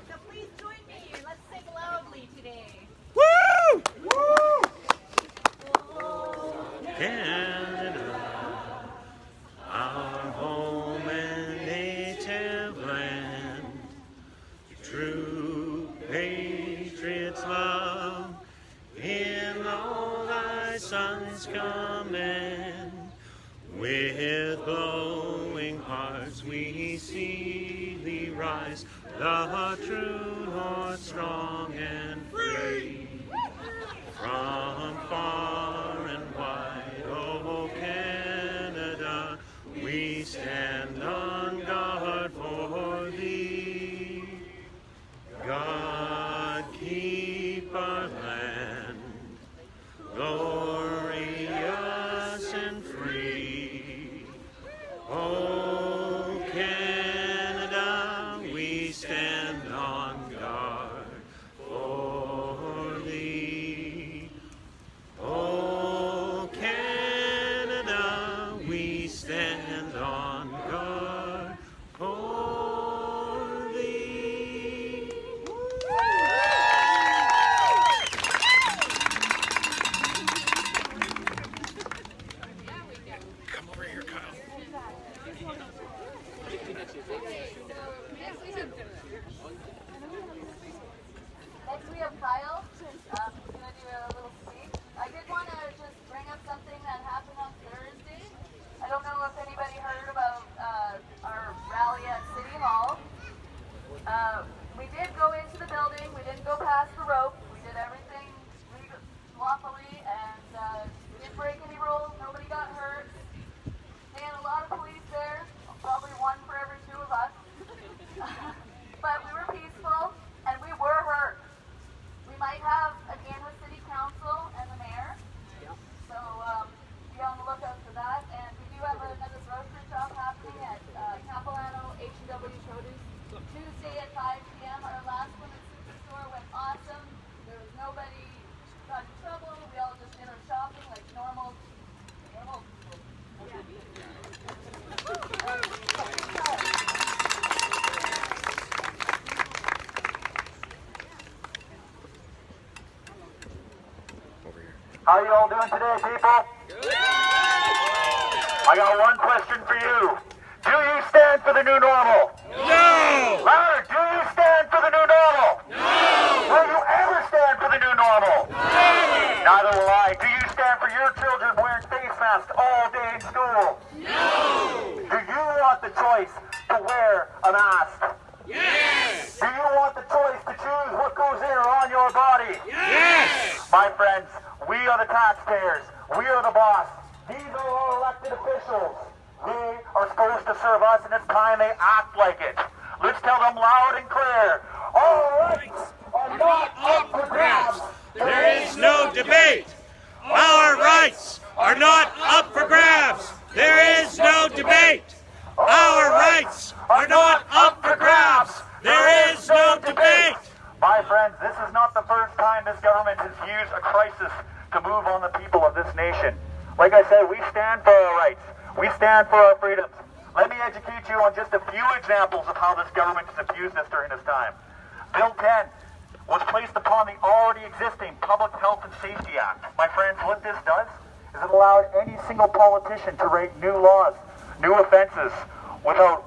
So please join me. Let's sing loudly today. Woo! Woo! Canada, our home and native land, true patriots love, in all thy sons command. With glowing hearts we see thee rise, the true north strong and free. From far and wide, oh Canada, we stand on guard for thee. God keep our land glorious and free. Oh Canada, we stand on guard for thee. Oh Canada, we stand on guard for thee. Come over here, Kyle. Next we have Kyle. He's going to do a little speech. I did want to just bring up something that happened on Thursday. I don't know if anybody heard about our rally at City Hall. We did go into the building. We didn't go past the rope. We did everything lawfully, and we didn't break any rules. Nobody got hurt. And a lot of police there, probably one for every two of us. But we were peaceful, and we were hurt. We might have again with City Council and the Mayor. So be on the lookout for that. And we do have another grocery shop happening at Capilano H&W Produce Tuesday at 5 p.m. Our last one at Superstore went awesome. There was nobody got in trouble. We all just did our shopping like normal people. How you all doing today, people? I got one question for you. Do you stand for the new normal? No! Louder, do you stand for the new normal? No! Will you ever stand for the new normal? Never! Neither will I. Do you stand for your children wearing face masks all day in school? No! Do you want the choice to wear a mask? Yes! Do you want the choice to choose what goes in or on your body? Yes! My friends, we are the taxpayers. We are the boss. These are our elected officials. They are supposed to serve us, and it's time they act like it. Let's tell them loud and clear. Our rights are not up for grabs. There is no debate. Our rights are not up for grabs. There is no debate. Our rights are not up for grabs. There is no debate. My friends, this is not the first time this government has used a crisis to move on the people of this nation. Like I said, we stand for our rights. We stand for our freedoms. Let me educate you on just a few examples of how this government has abused this during this time. Bill 10 was placed upon the already existing Public Health and Safety Act. My friends, what this does is it allowed any single politician to write new laws, new offenses, without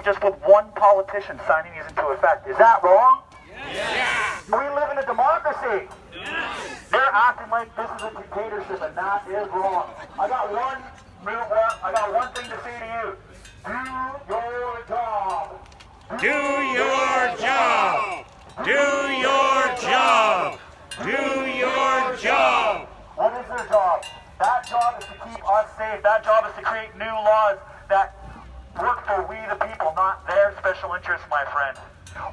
just with one politician signing these into effect. Is that wrong? Yes! We live in a democracy. Yes! They're acting like this is a dictatorship, and that is wrong. I got one thing to say to you. Do your job. Do your job. Do your job. Do your job. What is their job? That job is to keep us safe. That job is to create new laws that work for we the people, not their special interests, my friend.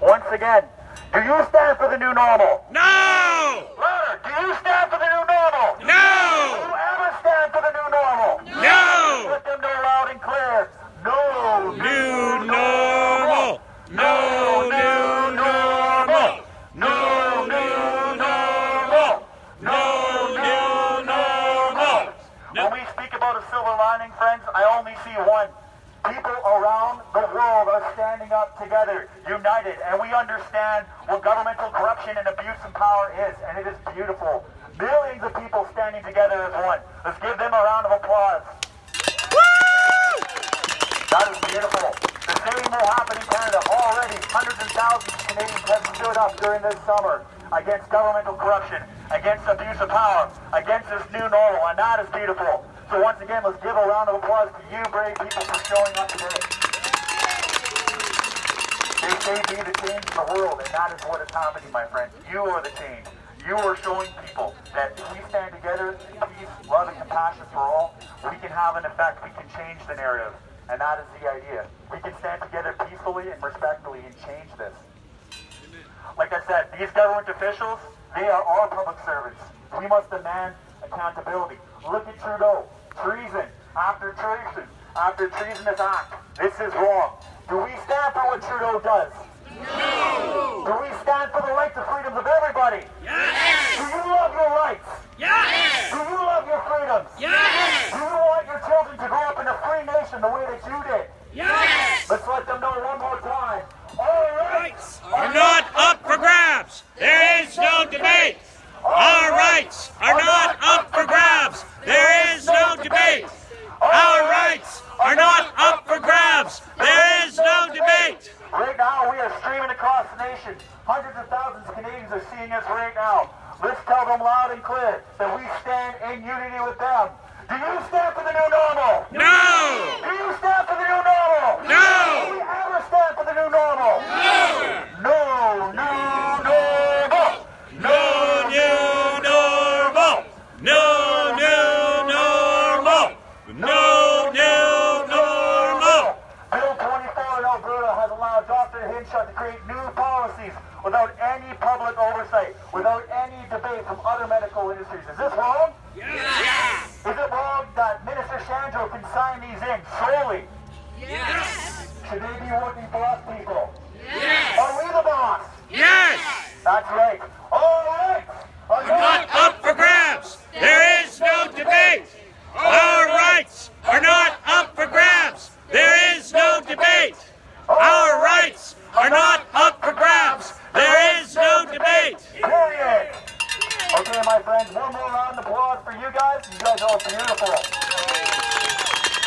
Once again, do you stand for the new normal? No! Louder, do you stand for the new normal? No! Do you ever stand for the new normal? No! Let them know loud and clear. No New normal! No new normal! No new normal! No new normal! When we speak about a silver lining, friends, I only see one. People around the world are standing standing up together, united, and we understand what governmental corruption and abuse and power is, and it is beautiful. Millions of people standing together as one. Let's give them a round of applause. Woo! That is beautiful. The same will happen in Canada. Already, hundreds and thousands of Canadians have stood up during this summer against governmental corruption, against abuse of power, against this new normal, and that is beautiful. So once again, let's give a round of applause to you brave people for showing up today. They say be the change in the world, and that is what is happening, my friends. You are the change. You are showing people that if we stand together in peace, love, and compassion for all, we can have an effect. We can change the narrative, and that is the idea. We can stand together peacefully and respectfully and change this. Like I said, these government officials, they are our public servants. We must demand accountability. Look at Trudeau. Treason after treason after treasonous act. This is wrong. Do we stand for what Trudeau does? No! Do we stand for the rights and freedoms of everybody? Yes! Do you love your rights? Yes! Do you love your freedoms? Yes! Do you want your children to grow up in a free nation the way that you did? Yes! Let's let them know one more time. All rights are not up for grabs. There is no debate. Our rights are not up for grabs. There is no debate. Our rights are not up for grabs. There is no debate. Right now, we are streaming across the nation. Hundreds of thousands of Canadians are seeing us right now. Let's tell them loud and clear that we stand in unity with them. Do you stand for the new normal? No! Do you stand for the new normal? No! Do we ever stand for the new normal? No! No, no, normal! No new normal! No new normal! No new normal! Bill 24 in Alberta has allowed Dr. Hinshaw to create new policies without any public oversight, without any debate from other medical industries. Is this wrong? Yes! Is it wrong that Minister Shandro can sign these in solely? Yes! Should they be working for us people? Yes! Are we the boss? Yes! That's right. All right. Not up for grabs. There is no debate. Our rights are not up for grabs. There is no debate. Our rights are not up for grabs. There is no debate. Period. Okay, my friends, one more round of applause for you guys. You guys are beautiful. It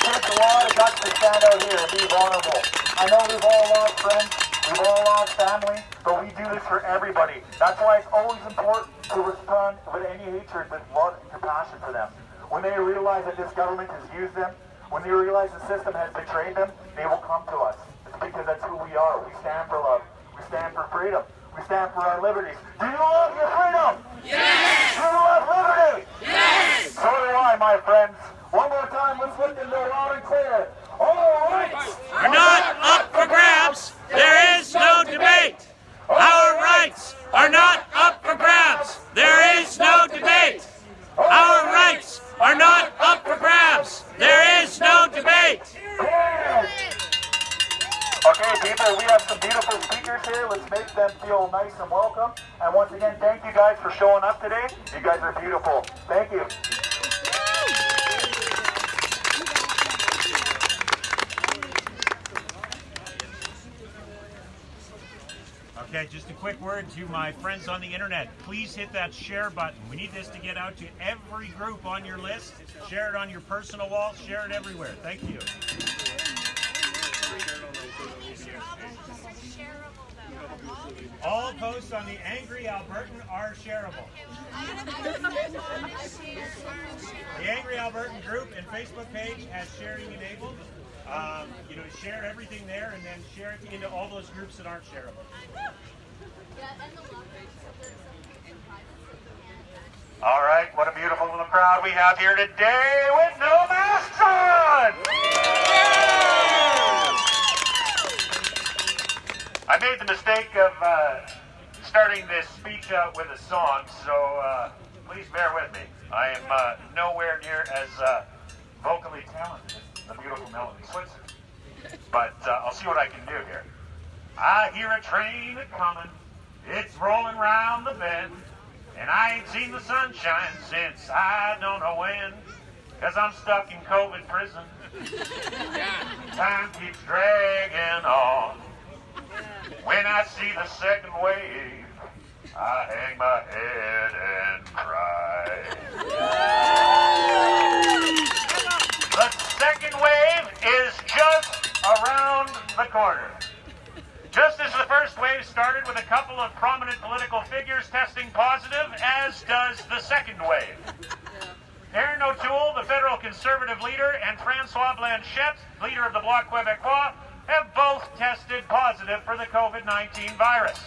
takes a lot of guts to stand out here and be vulnerable. I know we've all lost friends, we've all lost family, but we do this for everybody. That's why it's always important to respond with any hatred with love and compassion for them. When they realize that this government has used them, when they realize the system has betrayed them, they will come to us. It's because that's who we are. We stand for love. We stand for freedom. We stand for our liberties. Do you love your freedom? Yes! Do you love liberty? Yes! So do I, my friends. One more time, let's let them know loud and clear. All rights Are not up for grabs. There is no debate. Our rights are not up for grabs. There is no debate. Our rights are not up for grabs. There is no debate. Okay, people, we have some beautiful speakers here. Let's make them feel nice and welcome. And once again, thank you guys for showing up today. You guys are beautiful. Thank you. Okay, just a quick word to my friends on the internet. Please hit that share button. We need this to get out to every group on your list. Share it on your personal wall. Share it everywhere. Thank you. All posts on the Angry Albertan are shareable. The Angry Albertan group and Facebook page has sharing enabled. Share everything there and then share it into all those groups that aren't shareable. All right, what a beautiful little crowd we have here today with no masks on! I made the mistake of starting this speech out with a song, so please bear with me. I am nowhere near as vocally talented as the beautiful Melody Switzer. But I'll see what I can do here. I hear a train a-comin', it's rolling round the bend, and I ain't seen the sunshine since I don't know when, 'cause I'm stuck in COVID prison. Time keeps dragging on, I see the second wave, I hang my head and cry. The second wave is just around the corner. Just as the first wave started with a couple of prominent political figures testing positive, as does the second wave. Erin O'Toole, the federal conservative leader, and François Blanchette, leader of the Bloc Québécois, have both tested positive for the COVID-19 virus.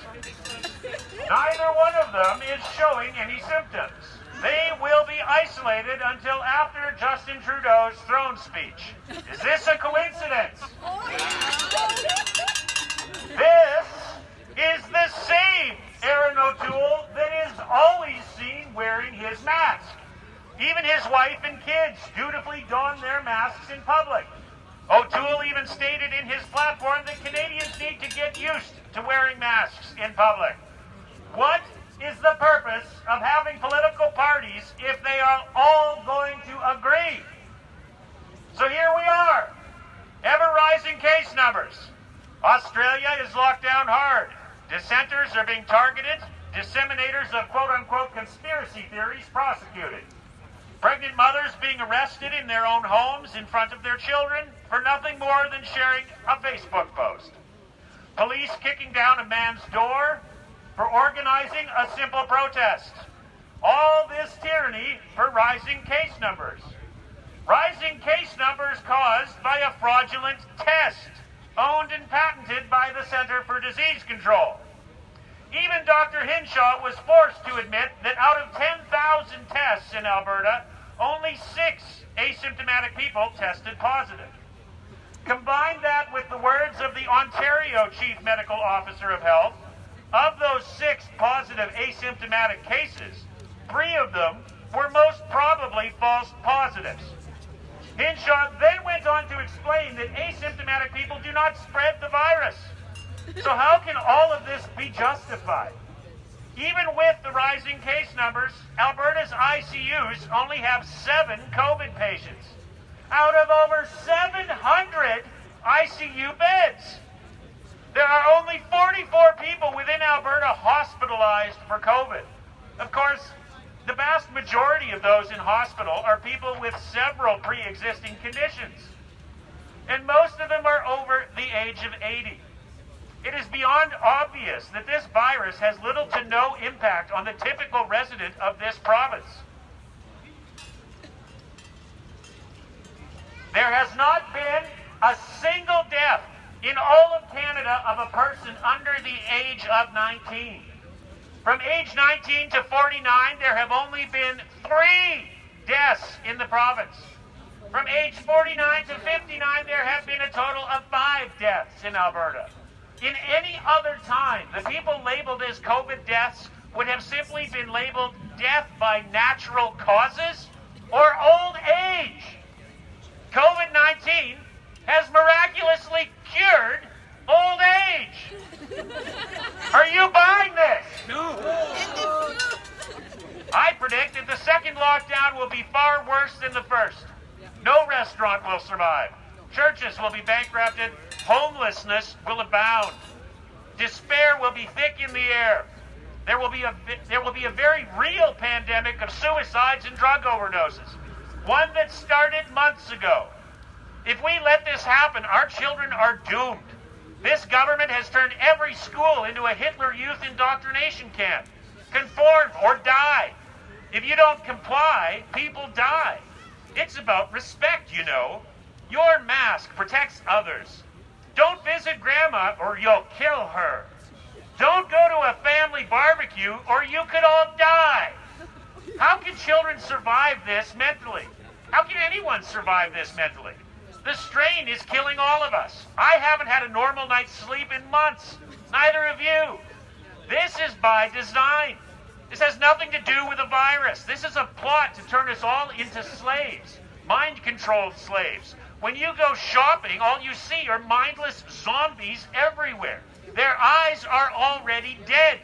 Neither one of them is showing any symptoms. They will be isolated until after Justin Trudeau's throne speech. Is this a coincidence? This is the same Erin O'Toole that is always seen wearing his mask. Even his wife and kids dutifully don their masks in public. O'Toole even stated in his platform that Canadians need to get used to wearing masks in public. What is the purpose of having political parties if they are all going to agree? So here we are, ever rising case numbers. Australia is locked down hard. Dissenters are being targeted. Disseminators of quote-unquote conspiracy theories prosecuted. Pregnant mothers being arrested in their own homes in front of their children for nothing more than sharing a Facebook post. Police kicking down a man's door for organizing a simple protest. All this tyranny for rising case numbers. Rising case numbers caused by a fraudulent test owned and patented by the Centre for Disease Control. Even Dr. Hinshaw was forced to admit that out of 10,000 tests in Alberta, only 6 asymptomatic people tested positive. Combine that with the words of the Ontario Chief Medical Officer of Health. Of those 6 positive asymptomatic cases, 3 of them were most probably false positives. Hinshaw then went on to explain that asymptomatic people do not spread the virus. So how can all of this be justified? Even with the rising case numbers, Alberta's ICUs only have 7 COVID patients out of over 700 ICU beds. There are only 44 people within Alberta hospitalized for COVID. Of course, the vast majority of those in hospital are people with several pre-existing conditions. And most of them are over the age of 80. It is beyond obvious that this virus has little to no impact on the typical resident of this province. There has not been a single death in all of Canada of a person under the age of 19. From age 19 to 49, there have only been 3 deaths in the province. From age 49 to 59, there have been a total of 5 deaths in Alberta. In any other time, the people labeled as COVID deaths would have simply been labeled death by natural causes or old age. COVID-19 has miraculously cured old age. Are you buying this? No. I predict that the second lockdown will be far worse than the first. No restaurant will survive. Churches will be bankrupted. Homelessness will abound. Despair will be thick in the air. There will be a very real pandemic of suicides and drug overdoses. One that started months ago. If we let this happen, our children are doomed. This government has turned every school into a Hitler Youth indoctrination camp. Conform or die. If you don't comply, people die. It's about respect, you know. Your mask protects others. Don't visit grandma or you'll kill her. Don't go to a family barbecue or you could all die. How can children survive this mentally? How can anyone survive this mentally? The strain is killing all of us. I haven't had a normal night's sleep in months. Neither have you. This is by design. This has nothing to do with a virus. This is a plot to turn us all into slaves, mind-controlled slaves. When you go shopping, all you see are mindless zombies everywhere. Their eyes are already dead.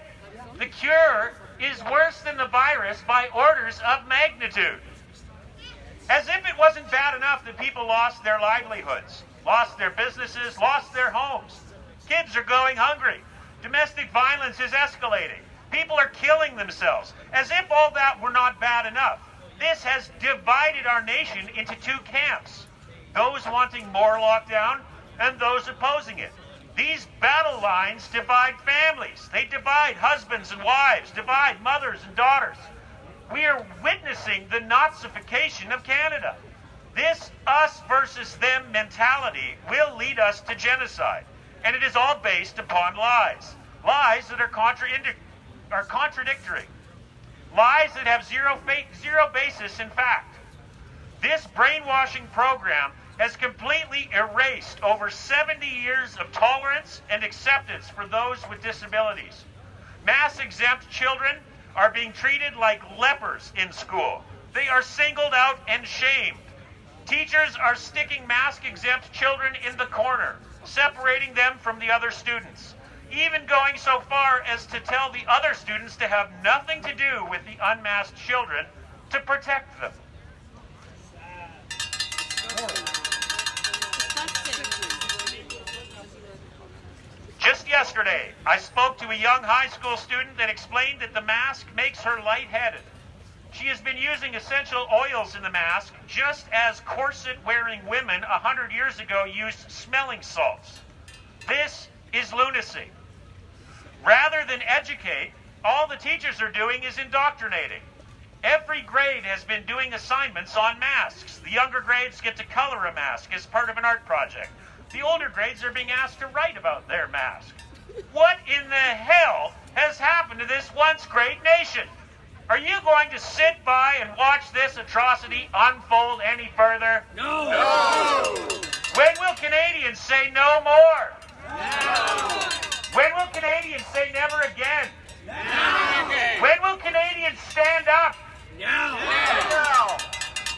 The cure is worse than the virus by orders of magnitude. As if it wasn't bad enough that people lost their livelihoods, lost their businesses, lost their homes. Kids are going hungry. Domestic violence is escalating. People are killing themselves, as if all that were not bad enough. This has divided our nation into two camps, those wanting more lockdown and those opposing it. These battle lines divide families. They divide husbands and wives, divide mothers and daughters. We are witnessing the Nazification of Canada. This us versus them mentality will lead us to genocide, and it is all based upon lies. Lies that are contradictory. Lies that have zero basis in fact. This brainwashing program has completely erased over 70 years of tolerance and acceptance for those with disabilities. Mask-exempt children are being treated like lepers in school. They are singled out and shamed. Teachers are sticking mask-exempt children in the corner, separating them from the other students, even going so far as to tell the other students to have nothing to do with the unmasked children to protect them. Just yesterday, I spoke to a young high school student that explained that the mask makes her lightheaded. She has been using essential oils in the mask, just as corset-wearing women 100 years ago used smelling salts. This is lunacy. Rather than educate, all the teachers are doing is indoctrinating. Every grade has been doing assignments on masks. The younger grades get to color a mask as part of an art project. The older grades are being asked to write about their mask. What in the hell has happened to this once great nation? Are you going to sit by and watch this atrocity unfold any further? No! When will Canadians say no more? No! When will Canadians say never again? No! When will Canadians stand up? No! No!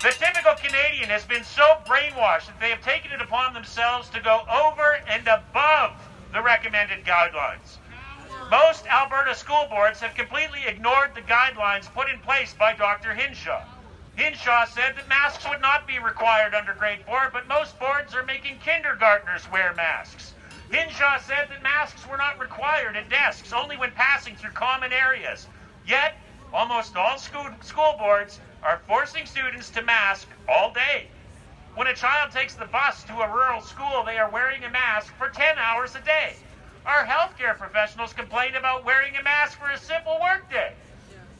The typical Canadian has been so brainwashed that they have taken it upon themselves to go over and above the recommended guidelines. Most Alberta school boards have completely ignored the guidelines put in place by Dr. Hinshaw. Hinshaw said that masks would not be required under grade 4, but most boards are making kindergartners wear masks. Hinshaw said that masks were not required at desks, only when passing through common areas. Yet, almost all school boards are forcing students to mask all day. When a child takes the bus to a rural school, they are wearing a mask for 10 hours a day. Our healthcare professionals complain about wearing a mask for a simple workday.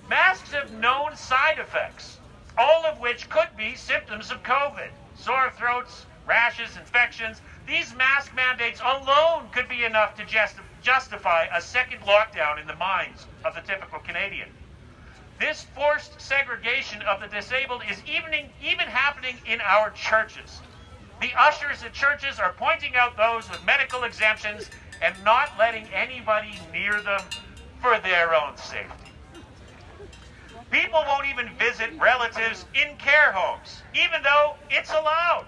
Masks have known side effects, all of which could be symptoms of COVID. Sore throats, rashes, infections. These mask mandates alone could be enough to justify a second lockdown in the minds of the typical Canadian. This forced segregation of the disabled is even happening in our churches. The ushers at churches are pointing out those with medical exemptions and not letting anybody near them for their own safety. People won't even visit relatives in care homes, even though it's allowed.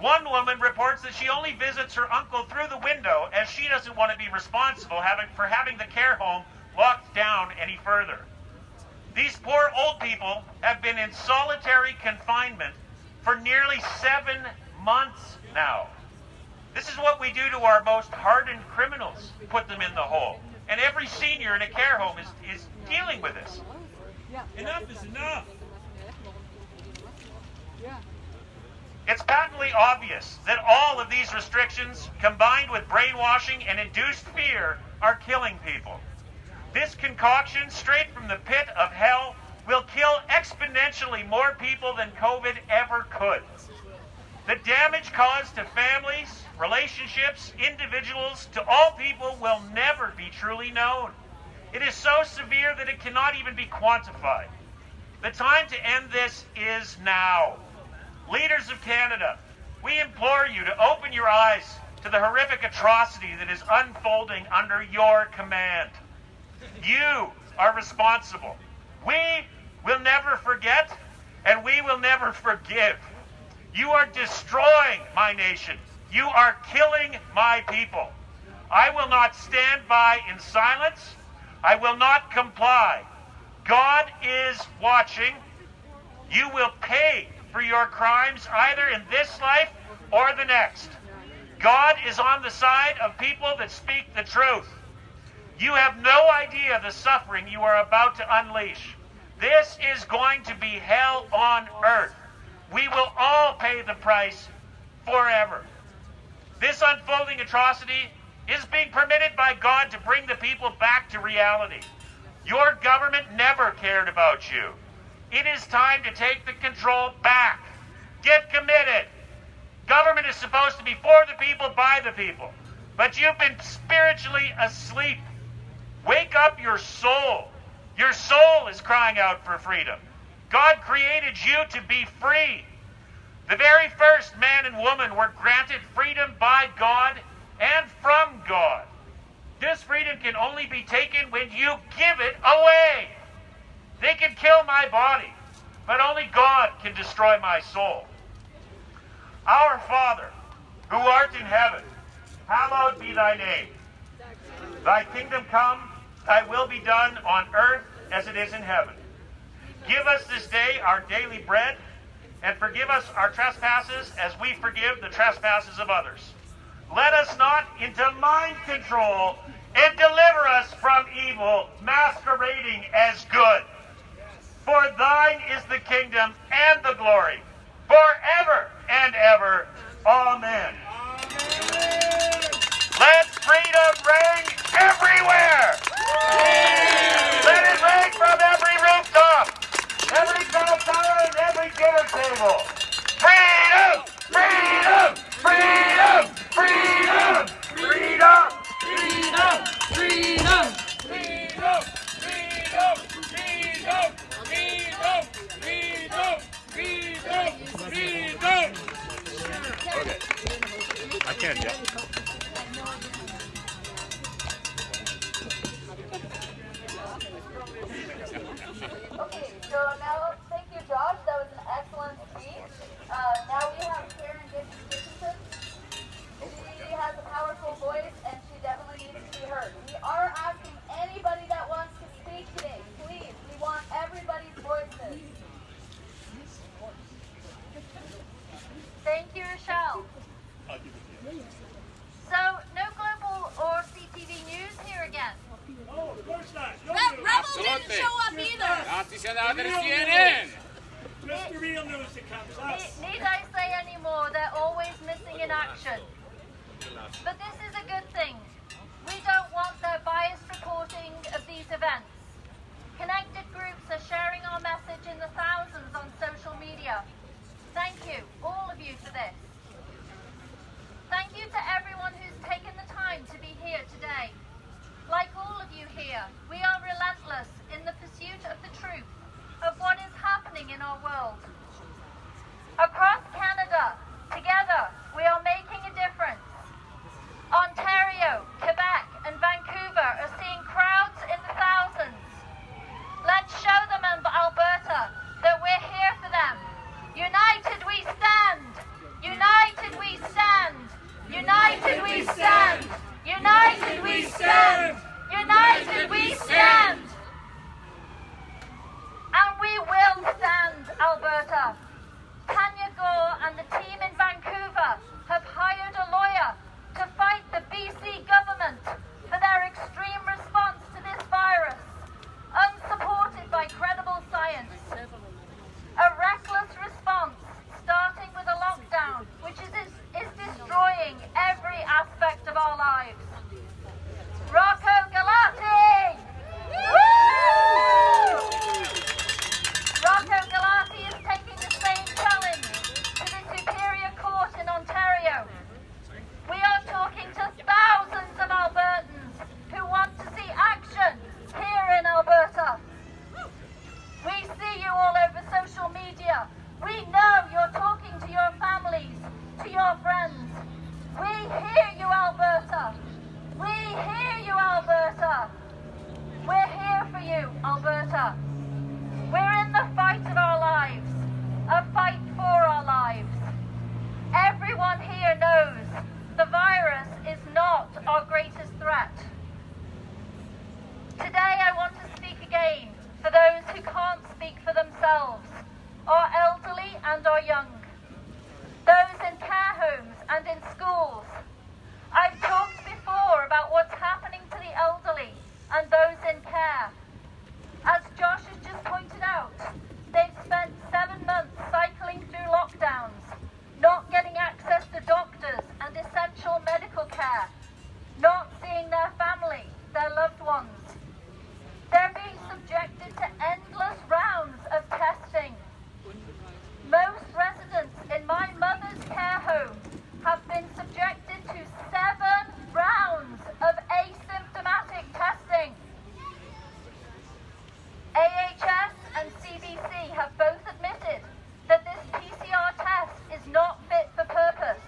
One woman reports that she only visits her uncle through the window as she doesn't want to be responsible for having the care home locked down any further. These poor old people have been in solitary confinement for nearly 7 months now. This is what we do to our most hardened criminals, put them in the hole. And every senior in a care home is dealing with this. Enough is enough. It's patently obvious that all of these restrictions, combined with brainwashing and induced fear, are killing people. This concoction, straight from the pit of hell, will kill exponentially more people than COVID ever could. The damage caused to families, relationships, individuals, to all people will never be truly known. It is so severe that it cannot even be quantified. The time to end this is now. Leaders of Canada, we implore you to open your eyes to the horrific atrocity that is unfolding under your command. You are responsible. We will never forget, and we will never forgive. You are destroying my nation. You are killing my people. I will not stand by in silence. I will not comply. God is watching. You will pay for your crimes either in this life or the next. God is on the side of people that speak the truth. You have no idea the suffering you are about to unleash. This is going to be hell on earth. We will all pay the price forever. This unfolding atrocity is being permitted by God to bring the people back to reality. Your government never cared about you. It is time to take the control back. Get committed. Government is supposed to be for the people, by the people. But you've been spiritually asleep. Wake up your soul. Your soul is crying out for freedom. God created you to be free. The very first man and woman were granted freedom by God and from God. This freedom can only be taken when you give it away. They can kill my body, but only God can destroy my soul. Our Father, who art in heaven, hallowed be thy name. Thy kingdom come, thy will be done on earth as it is in heaven. Give us this day our daily bread, and forgive us our trespasses as we forgive the trespasses of others. Let us not into mind control, and deliver us from evil, masquerading as good. For thine is the kingdom and the glory, forever and ever. Amen. Let freedom reign everywhere. Let it reign from every rooftop, every cell tower, and every dinner table. Freedom! Freedom! Freedom! Freedom! Freedom! Freedom! Freedom! Freedom! Freedom! Freedom! Freedom! Freedom! Freedom! Okay. I can, yeah. Okay, so now, thank you, Josh. That was an excellent speech. Now we have Karen Dickinson. She has a powerful voice, and she definitely needs to be heard. We are asking anybody that wants to speak today. Please, we want everybody's voices. Thank you, Rochelle. So, no global or CTV news here again. Oh, of course not. No That news. rebel didn't show up either. Just the real news that comes us. Need I say any more? They're always missing in action. But this is a good thing. We don't want their biased reporting of these events. Connected groups are sharing our message in the thousands on social media. Thank you, all of you, for this. Thank you to everyone who's taken the time to be here today. Like all of you here, we are relentless in the pursuit of the truth of what is happening in our world. Across Canada, together, we are making a difference. Ontario, Quebec, and Vancouver are seeing crowds in the thousands. Let's show them in Alberta that we're here for them. United we stand! United we stand! United we stand! United we stand! United we stand! And we will stand, Alberta. not seeing their family, their loved ones. They're being subjected to endless rounds of testing. Most residents in my mother's care home have been subjected to 7 rounds of asymptomatic testing. AHS and CBC have both admitted that this PCR test is not fit for purpose.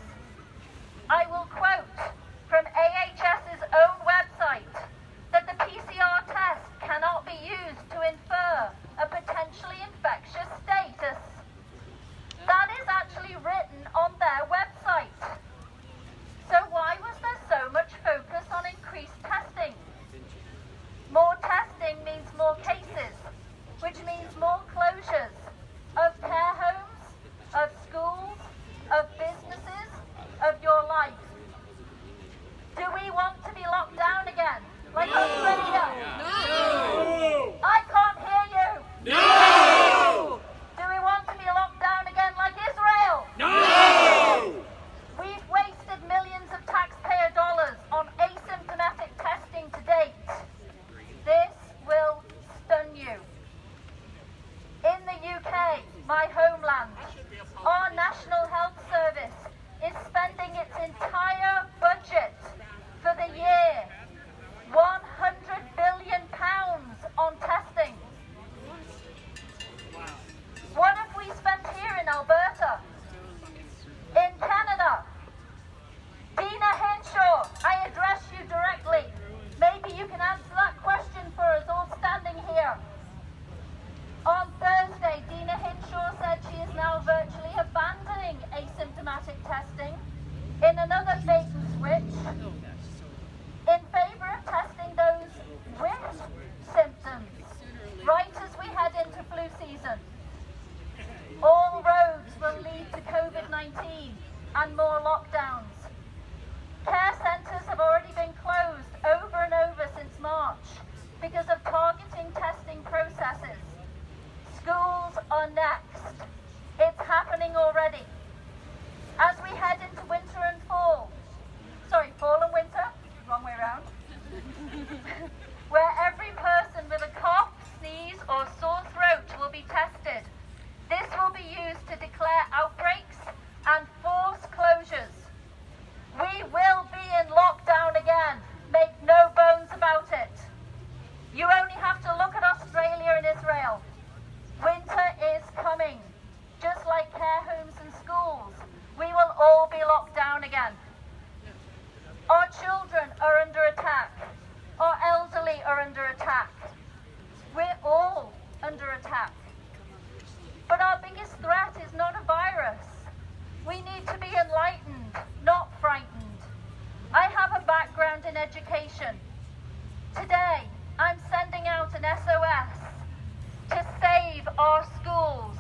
I will quote from AHS's own website that the PCR test cannot be used to infer a potentially infectious status. That is actually written on their website. So why was there so much focus on increased testing? More testing means more cases, which means more closures of care homes, of schools, of businesses, of your life. Do we want to be locked down again, like Australia? No! I can't hear you. No! Do we want to be locked down again like Israel? No! We've wasted millions of taxpayer dollars on asymptomatic testing to date. This will stun you. In the UK, my homeland, our National Health Service is spending its entire budget for the year, £100 billion on testing. What have we spent here in Alberta? In Canada? Dina Henshaw, I address you directly. Maybe you can answer that question for us all standing here. On Thursday, Dina Henshaw said she is now virtually abandoning asymptomatic testing in another bait and switch in favour of testing those with symptoms right as we head into flu season. All roads will lead to COVID-19 and more lockdowns. Care centres have already been closed over and over since March because of targeting testing processes. Schools are next. It's happening already. As we head into winter and fall and winter, wrong way around, where every person with a cough, sneeze or sore throat will be tested. This will be used to declare outbreaks and force closures. We will be in lockdown again. Make no bones about it. You only have to look at Australia and Israel. Winter is coming. Just like care homes and schools, we will all be locked down again. Our children are under attack. Our elderly are under attack. We're all under attack. But our biggest threat is not a virus. We need to be enlightened, not frightened. I have a background in education. Today, I'm sending out an SOS to save our schools.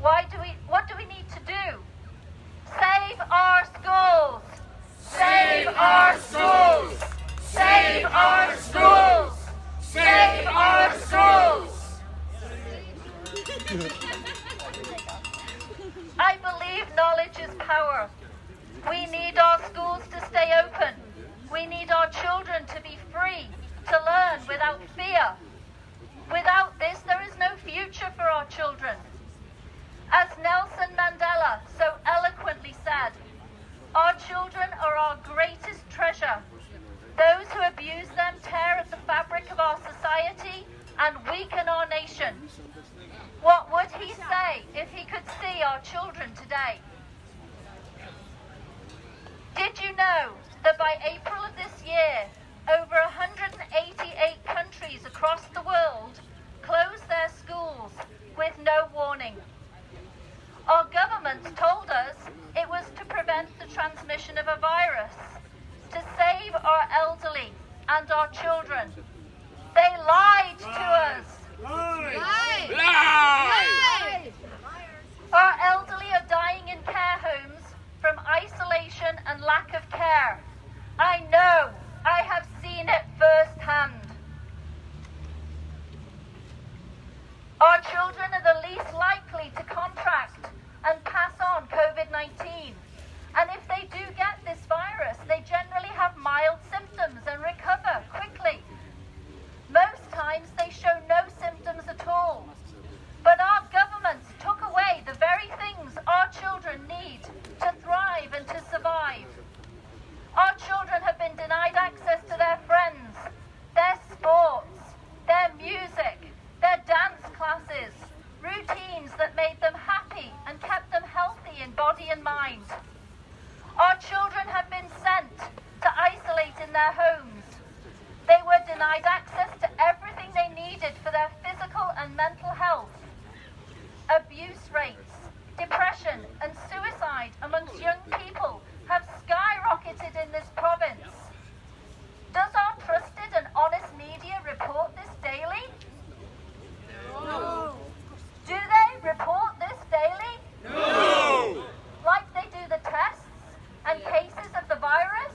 What do we need to do? Save our schools! Save our schools! Save our schools! Save our schools! I believe knowledge is power. We need our schools to stay open. We need our children to be free, to learn without fear. Without this, there is no future for our children. As Nelson Mandela so eloquently said, our children are our greatest treasure. Those who abuse them tear at the fabric of our society and weaken our nation. What would he say if he could see our children today? Did you know that by April of this year, over 188 countries across the world closed their schools with no warning? Our government told us it was to prevent the transmission of a virus, to say their homes. They were denied access to everything they needed for their physical and mental health. Abuse rates, depression and suicide amongst young people have skyrocketed in this province. Does our trusted and honest media report this daily? No. Do they report this daily? No. Like they do the tests and cases of the virus?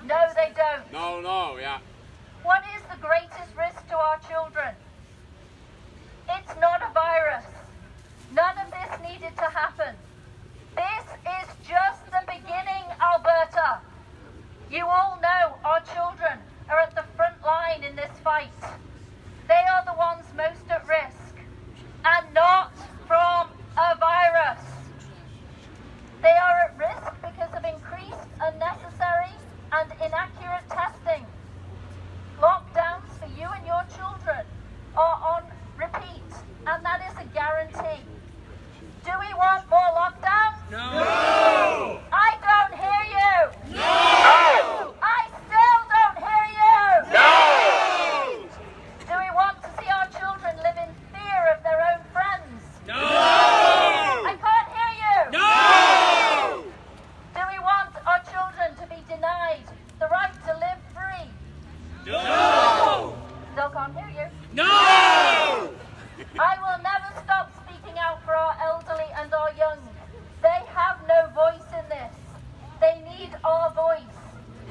No, they don't. No, yeah. What is the greatest risk to our children? It's not a virus. None of this needed to happen. This is just the beginning, Alberta. You all know our children are at the front line in this fight. They are the ones most at risk, and not from a virus. They are at risk because of increased, unnecessary, and inaccurate testing. Lockdowns for you and your children are on repeat, and that is a guarantee. Do we want more lockdowns? No. I don't hear you. No. I still don't hear you. No. Do we want to see our children live in fear of their own friends? No. I can't hear you. No. Do we want our children to be denied the right to live free? No. Still can't hear you. No. I will never stop speaking out for our elderly and our young. They have no voice in this. They need our voice.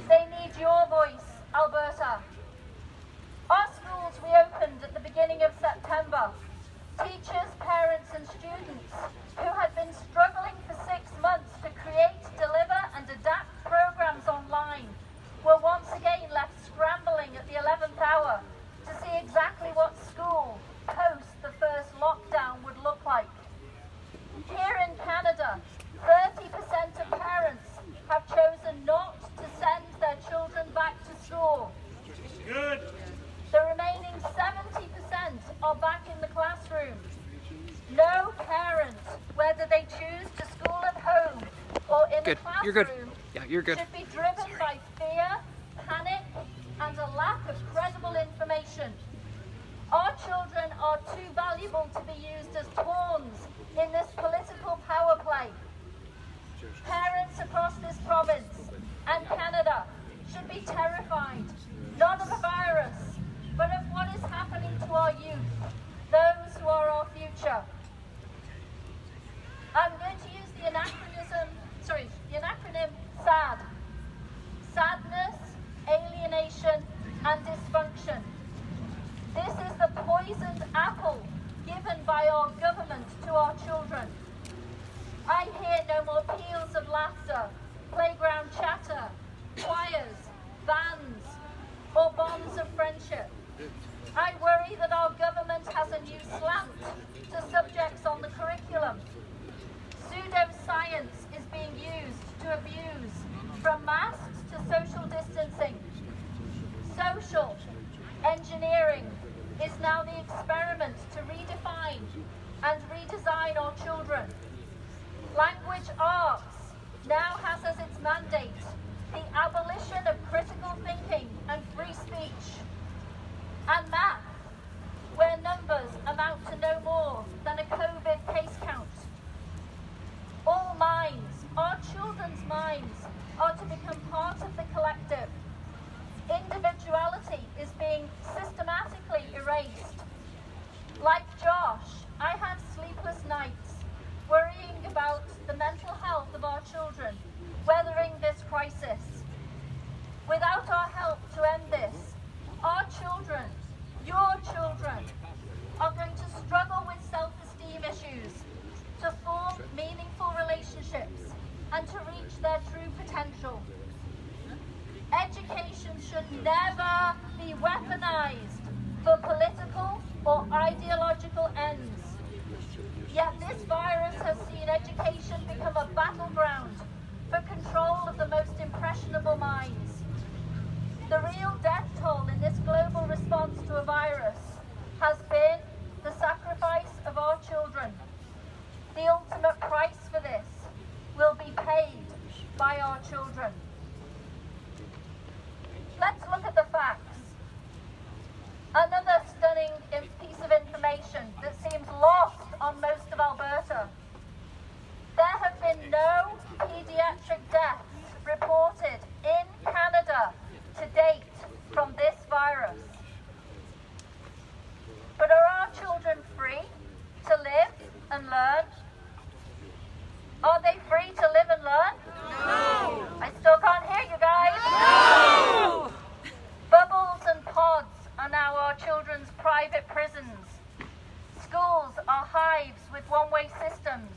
They need your voice, Alberta. Our schools reopened at the beginning of September. Teachers, parents and students who had been struggling for 6 months to create, deliver and adapt programs online were once again left scrambling at the 11th hour to see exactly what school post the first lockdown would look like. Here in Canada, 30% of parents have chosen not to send their children back to school. Good. The remaining 70% are back in the classroom. No parent, whether they choose to school at home or in the classroom, You're good. Yeah, you're good. should be driven by fear, panic, and a lack of credible information. Our children are too valuable to be used as pawns in this political power play. Parents across this province and Canada should be terrified, not of a virus, but of what is happening to our youth, those who are our future. I'm going to use the acronym SAD. Sadness, alienation, and dysfunction. This is the poisoned apple given by our government to our children. I hear no more peals of laughter, playground chatter, choirs, bands, or bonds of friendship. I worry that our government has a new slant to subjects on the curriculum. Pseudoscience is being used to abuse, from masks to social distancing. Social engineering is now the experiment to redefine and redesign our children. Language arts now has as its mandate the abolition of critical thinking and free speech. And math, where numbers amount to no more than a COVID case count. All minds, our children's minds, are to become part of the collective. Individuality is being systematically erased. Like Josh, I had sleepless nights, worrying about the mental health of our children, weathering this crisis. Without our help to end this, our children, your children, are going to struggle with self-esteem issues, to form meaningful relationships, and to reach their true potential. Education should never be weaponized for political or ideological ends. Yet this virus has seen education become a battleground for control of the most impressionable minds. The real death toll in this global response to a virus has been the sacrifice of our children. The ultimate price for this will be paid by our children. to date from this virus. But are our children free to live and learn? Are they free to live and learn? No! I still can't hear you guys. No! Bubbles and pods are now our children's private prisons. Schools are hives with one-way systems.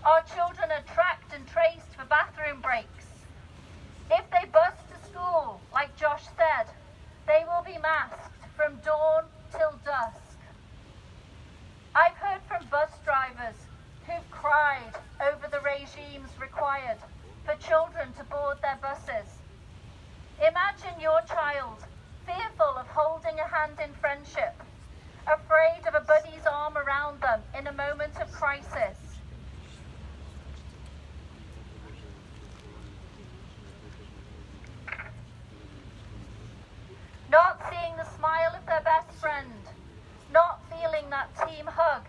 Our children are tracked and traced for bathroom breaks. If they bus to school, like Josh said, they will be masked from dawn till dusk. I've heard from bus drivers who've cried over the regimes required for children to board their buses. Imagine your child fearful of holding a hand in friendship, afraid of a buddy's arm around them in a moment of crisis. Not seeing the smile of their best friend, not feeling that team hug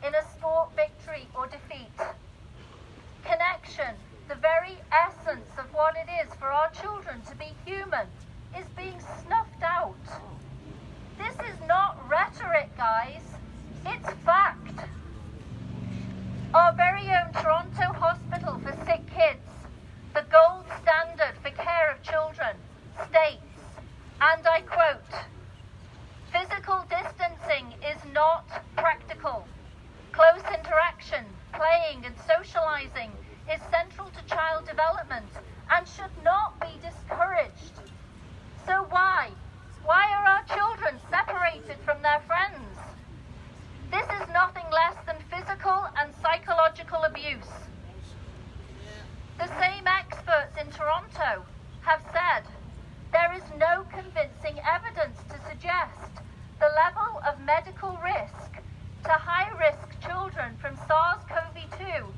in a sport victory or defeat. Connection, the very essence of what it is for our children to be human, is being snuffed out. This is not rhetoric, guys. It's fact. Our very own Toronto Hospital for Sick Kids, the gold standard for care of children, states, and I quote, "Physical distancing is not practical. Close interaction, playing and socializing is central to child development and should not be discouraged." So why? Why are our children separated from their friends? This is nothing less than physical and psychological abuse. The same experts in Toronto have said there is no convincing evidence to suggest the level of medical risk to high-risk children from SARS-CoV-2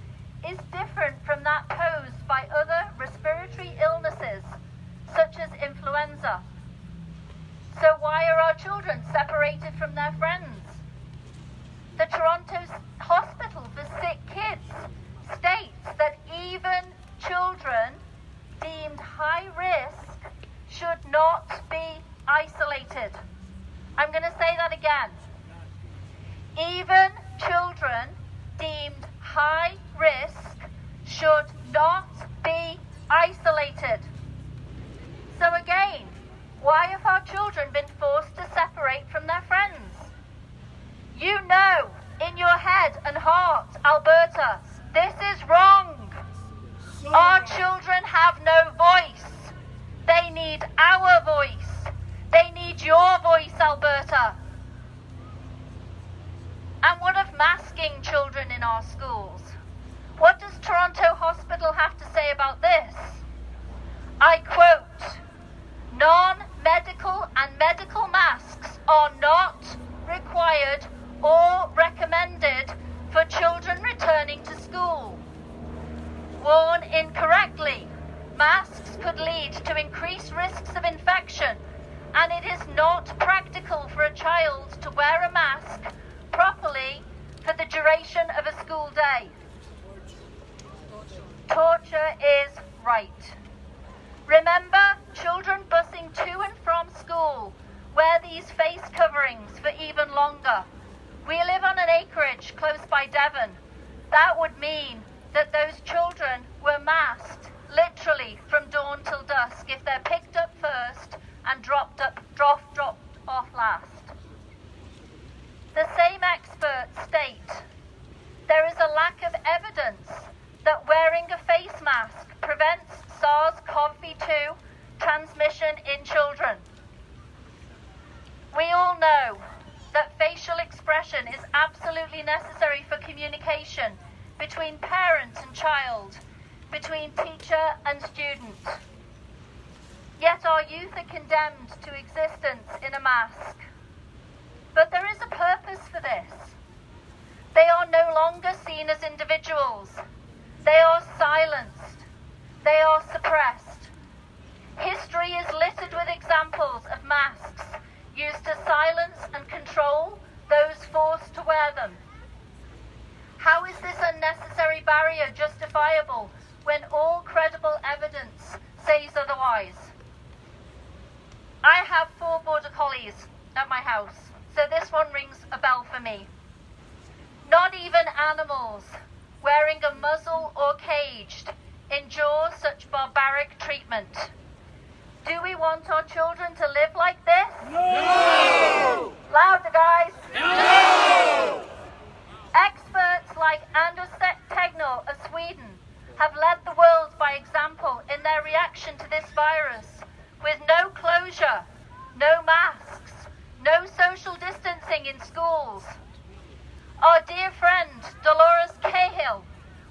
is different from that posed by other respiratory illnesses, such as influenza. So why are our children separated from their friends? The Toronto Hospital for Sick Kids states that even children deemed high risk should not be isolated. I'm going to say that again. Even children deemed high risk should not be isolated. So again, why have our children been forced to separate from their friends? You know, in your head and heart, Alberta, this is wrong. Our children have no voice. They need our voice. They need your voice, Alberta. And what of masking children in our schools? What does Toronto Hospital have to say about this? I quote, "Non-medical and medical masks are not required or recommended for children returning to school. Worn incorrectly, masks could lead to increased risks of infection, and it is not practical for a child to wear a mask properly for the duration of a school day." Torture is right. Remember, children busing to and from school wear these face coverings for even longer. We live on an acreage close by Devon. That would mean that those children were masked literally from dawn till dusk if they're picked up first and dropped off last. The same experts state there is a lack of evidence that wearing a face mask prevents SARS-CoV-2 transmission in children. We all know that facial expression is absolutely necessary for communication between parent and child, between teacher and student. Yet our youth are condemned to existence in a mask. But there is a purpose for this. They are no longer seen as individuals. They are silenced. They are suppressed. History is littered with examples of masks used to silence and control those forced to wear them. How is this unnecessary barrier justifiable when all credible evidence says otherwise? families at my house, so this one rings a bell for me. Not even animals, wearing a muzzle or caged, endure such barbaric treatment. Do we want our children to live like this? No! Louder, guys! No! Experts like Anders Tegnell of Sweden have led the world by example in their reaction to this virus, with no closure, no masks, no social distancing in schools. Our dear friend Dolores Cahill,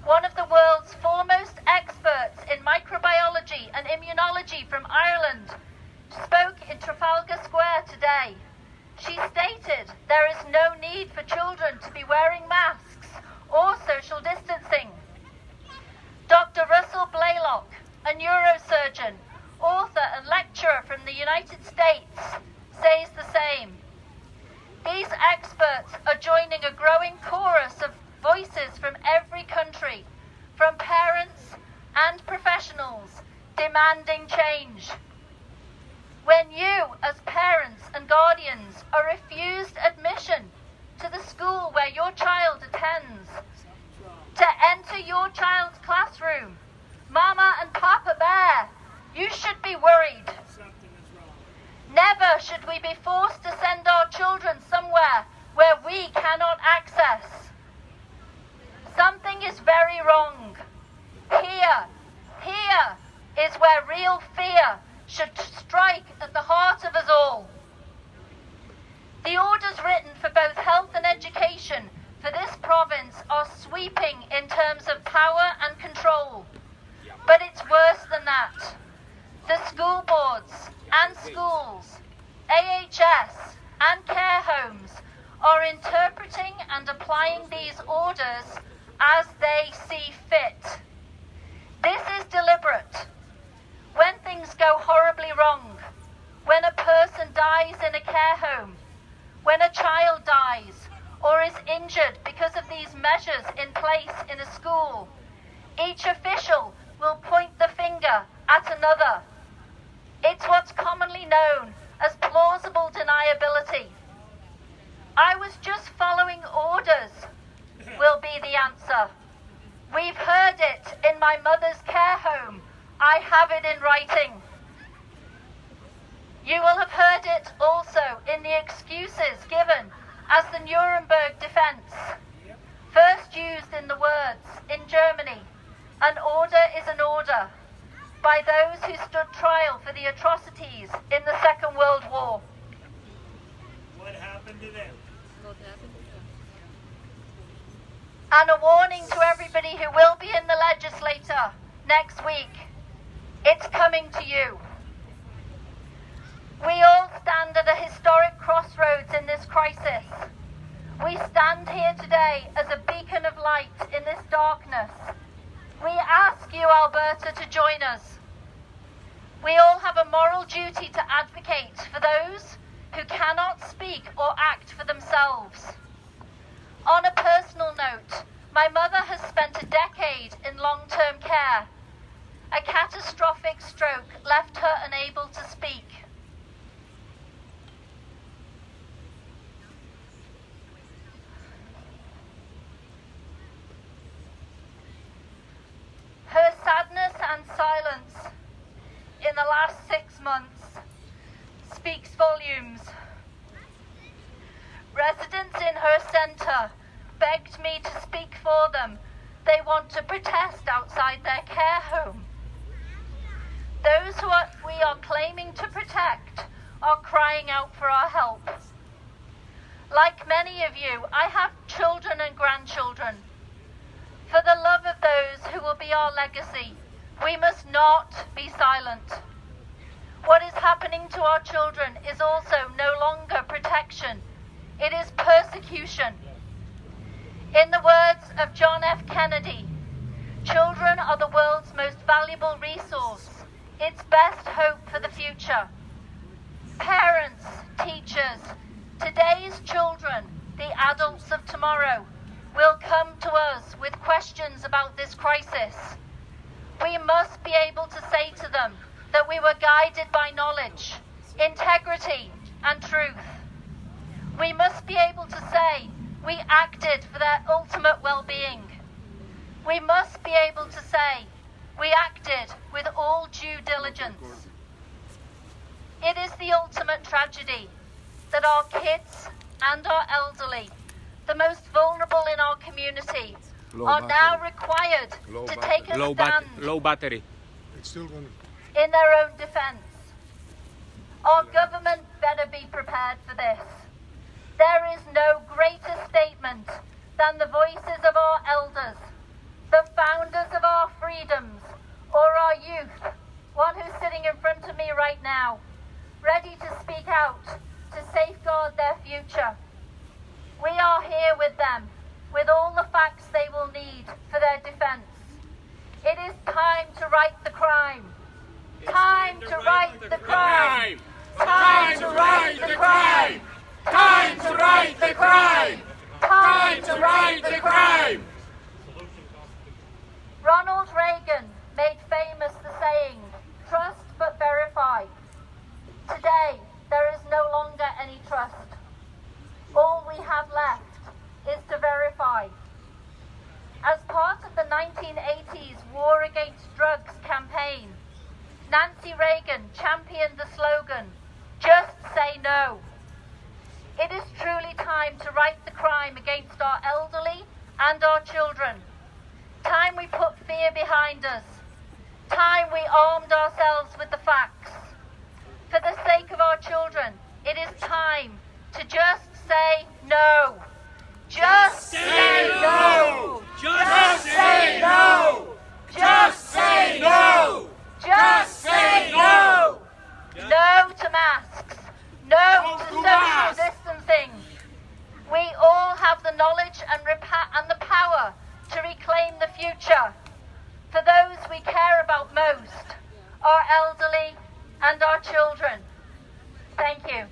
one of the world's foremost experts in microbiology and immunology from Ireland, spoke in Trafalgar Square today. She stated there is no need for children to be wearing masks or social distancing. Dr. Russell Blaylock, a neurosurgeon, author and lecturer from the United States, says the same. These experts are joining a growing chorus of voices from every country, from parents and professionals, demanding change. When you, as parents and guardians, are refused admission to the school where your child attends, to enter your child's classroom, Mama and Papa Bear, you should be worried. Never should we be forced to send our children somewhere where we cannot access. Something is very wrong. Here is where real fear should strike at the heart of us all. The orders written for both health and education for this province are sweeping in terms of power and control. But it's worse than that. The school boards and schools, AHS and care homes are interpreting and applying these orders as they see fit. This is deliberate. When things go horribly wrong, when a person dies in a care home, when a child dies or is injured because of these measures in place in a school, each official will point the finger at another. It's what's commonly known as plausible deniability. I was just following orders will be the answer. We've heard it in my mother's care home. I have it in writing. You will have heard it also in the excuses given as the Nuremberg defense. First used in the words, in Germany, an order is an order, by those who stood trial for the atrocities in the Second World War. What happened to them? And a warning to everybody who will be in the Legislature next week. It's coming to you. We all stand at a historic crossroads in this crisis. We stand here today as a beacon of light in this darkness. We ask you, Alberta, to join us. We all have a moral duty to advocate for those who cannot speak or act for themselves. On a personal note, my mother has spent a decade in long-term care. A catastrophic stroke left her unable to speak. Her sadness and silence in the last 6 months speaks volumes. Residents in her centre begged me to speak for them. They want to protest outside their care home. Those we are claiming to protect are crying out for our help. Like many of you, I have children and grandchildren. For the love of those who will be our legacy, we must not be silent. What is happening to our children is also no longer protection. It is persecution. In the words of John F. Kennedy, children are the world's most valuable resource, its best hope for the future. Parents, teachers, today's children, the adults of tomorrow, will come to us with questions about this crisis. We must be able to say to them that we were guided by knowledge, integrity, and truth. We must be able to say we acted for their ultimate well-being. We must be able to say we acted with all due diligence. It is the ultimate tragedy that our kids and our elderly, the most vulnerable in our community, are now required to take a stand low battery. in their own defence. Our government better be prepared for this. There is no greater statement than the voices of our elders, the founders of our freedoms, or our youth, one who's sitting in front of me right now, ready to speak out to safeguard their future. We are here with them, with all the facts they will need for their defence. It is time to right the crime. Time to right the crime. Time to right the crime. Time to right the crime! Time to right the crime! Ronald Reagan made famous the saying, trust but verify. Today, there is no longer any trust. All we have left is to verify. As part of the 1980s War Against Drugs campaign, Nancy Reagan championed the slogan, just say no. It is truly time to right the crime against our elderly and our children. Time we put fear behind us. Time we armed ourselves with the facts. For the sake of our children, it is time to just say no. Just say no. Just say no! Just say no. Just say no. No to masks. No to social distancing. We all have the knowledge and the power to reclaim the future for those we care about most, our elderly and our children. Thank you.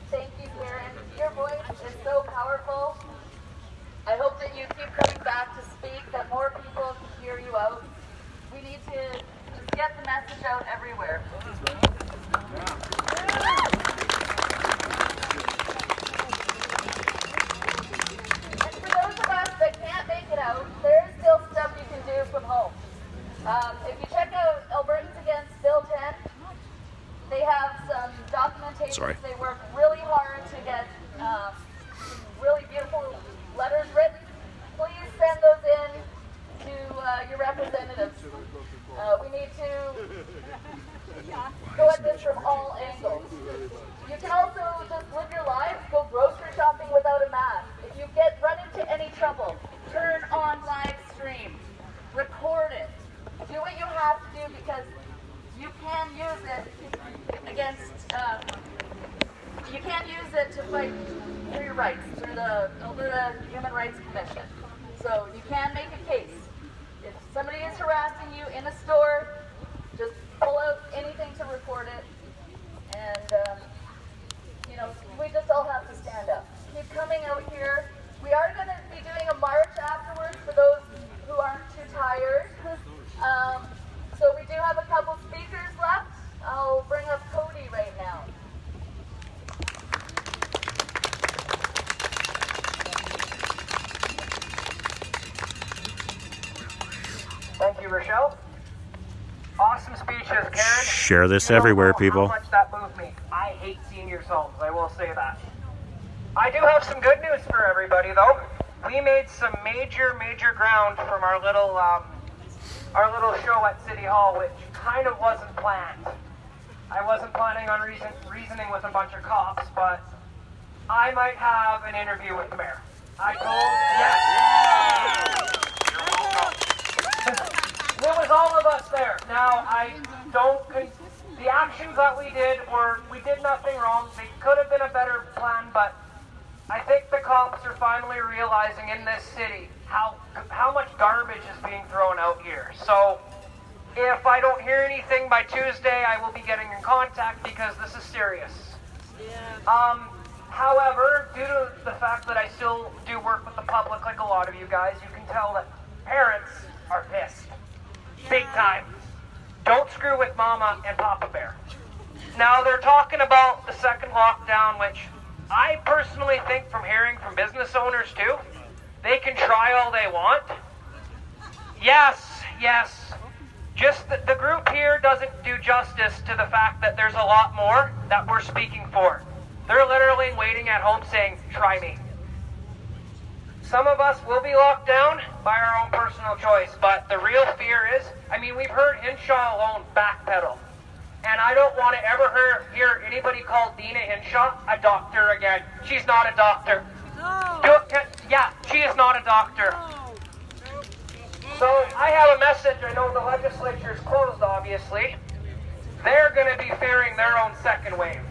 Thank you, Karen. Your voice is so powerful. I hope that you keep coming back to speak, that more people can hear you out. We need to just get the message out everywhere. And for those of us that can't make it out, there is still stuff you can do from home. If you check out Albertans Against Bill 10, they have some documentation. They work really hard to get really beautiful letters written. Please send those in to your representatives. We need to go at this from all angles. You can also just live your lives, go grocery shopping without a mask. If you run into any trouble, turn on live stream, record it, do what you have to do because you can use it against, you can use it to fight for your rights through the Alberta Human Rights Commission. So you can make a case. If somebody is harassing you in a store, just pull out anything to report it. And, you know, we just all have to stand up. Keep coming out here. We are going to be doing a march afterwards for those who aren't too tired. So we do have a couple speakers left. I'll bring up Cody right now. Thank you, Rochelle. Awesome speeches, Karen. Share this You don't everywhere, know people. How much that moved me. I hate seniors' homes, I will say that. I do have some good news for everybody, though. We made some major ground from our little show at City Hall, which kind of wasn't planned. I wasn't planning on reasoning with a bunch of cops, but I might have an interview with the mayor. I told, yes. It was all of us there. Now, the actions that we did nothing wrong. They could have been a better plan, but I think the cops are finally realizing in this city how much garbage is being thrown out here. So If I don't hear anything by Tuesday, I will be getting in contact because this is serious. However, due to the fact that I still do work with the public like a lot of you guys, you can tell that parents are pissed. Big time. Don't screw with Mama and Papa Bear. Now, they're talking about the second lockdown, which I personally think, from hearing from business owners too, they can try all they want. Yes. Just the group here doesn't do justice to the fact that there's a lot more that we're speaking for. They're literally waiting at home saying, try me. Some of us will be locked down by our own personal choice, but the real fear is, we've heard Hinshaw alone backpedal. And I don't want to ever hear anybody call Dina Hinshaw a doctor again. She's not a doctor. No. She is not a doctor. So I have a message. I know the legislature is closed, obviously. They're going to be fearing their own second wave.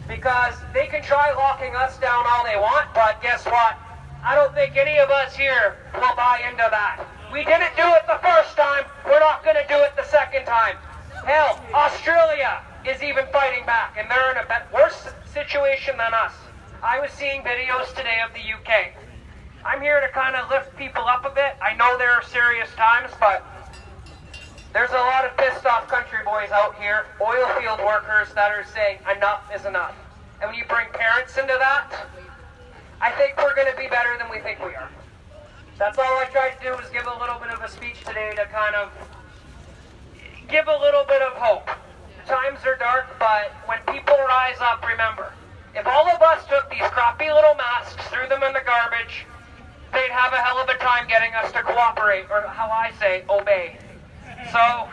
Because they can try locking us down all they want, but guess what? I don't think any of us here will buy into that. We didn't do it the first time. We're not going to do it the second time. Hell, Australia is even fighting back, and they're in a worse situation than us. I was seeing videos today of the UK. I'm here to kind of lift people up a bit. I know there are serious times, but there's a lot of pissed off country boys out here, oil field workers that are saying enough is enough. And when you bring parents into that, I think we're going to be better than we think we are. That's all I tried to do, was give a little bit of a speech today to kind of give a little bit of hope. Times are dark, but when people rise up, remember, if all of us took these crappy little masks, threw them in the garbage, they'd have a hell of a time getting us to cooperate, or how I say, obey. So,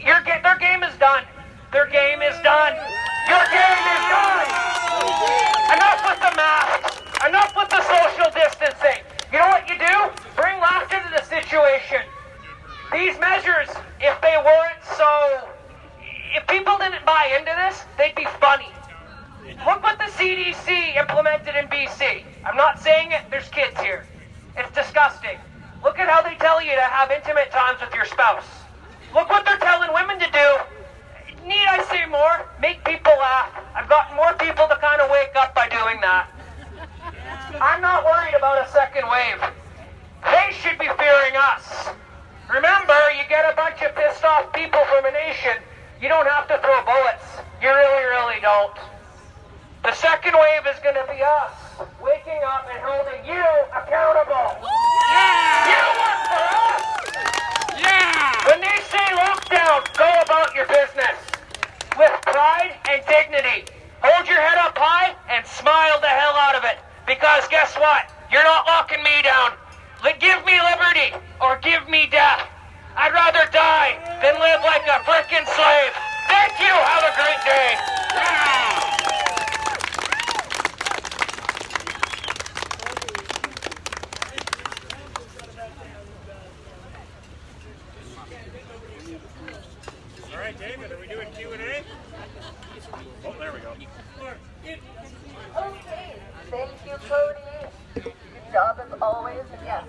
their game is done. Their game is done. Your game is done. Enough with the masks. Enough with the social distancing. You know what you do? Bring laughter to the situation. These measures, if they weren't so... If people didn't buy into this, they'd be funny. Look what the CDC implemented in BC. I'm not saying it, there's kids here. It's disgusting. Look at how they tell you to have intimate times with your spouse. Look what they're telling women to do. Need I say more? Make people laugh. I've gotten more people to kind of wake up by doing that. I'm not worried about a second wave. They should be fearing us. Remember, you get a bunch of pissed off people from a nation, you don't have to throw bullets. You really, really don't. The second wave is going to be us waking up and holding you accountable. Yeah! You work for us. Yeah! When they say lockdown, go about your business with pride and dignity. Hold your head up high and smile the hell out of it. Because guess what? You're not locking me down. Give me liberty or give me death. I'd rather die than live like a frickin' slave. Thank you. Have a great day. Yeah! All right, David, are we doing Q&A? Oh, there we go. Okay, thank you, Cody. Good job as always. And yes,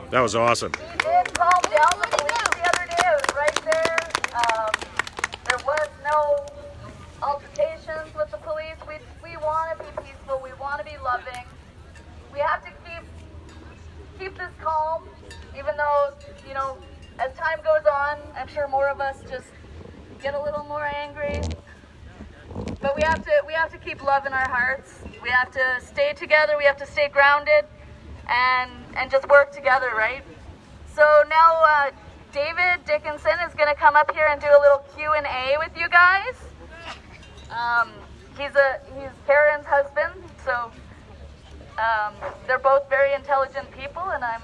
That was awesome. he did calm down the police the other day. I was right there. There was no altercations with the police. We want to be peaceful. We want to be loving. We have to keep this calm, even though, as time goes on, I'm sure more of us just get a little more angry. But we have to keep love in our hearts. We have to stay together. We have to stay grounded, and just work together, right? So now David Dickinson is going to come up here and do a little Q&A with you guys. He's Karen's husband, so they're both very intelligent people, and I'm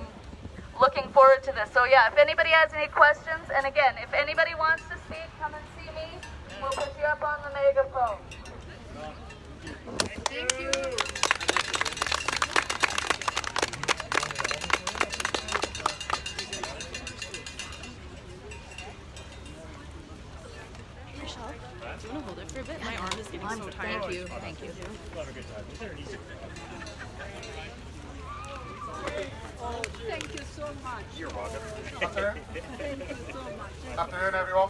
looking forward to this. So yeah, if anybody has any questions, and again, if anybody wants to speak, come and see me. We'll put you up on the megaphone. Thank you. Michelle, do you want to hold it for a bit? My arm is getting so tired. Thank you. We'll have a good time. Is there an easy- Thank you so much. You're welcome. Thank you so much. Afternoon, everyone.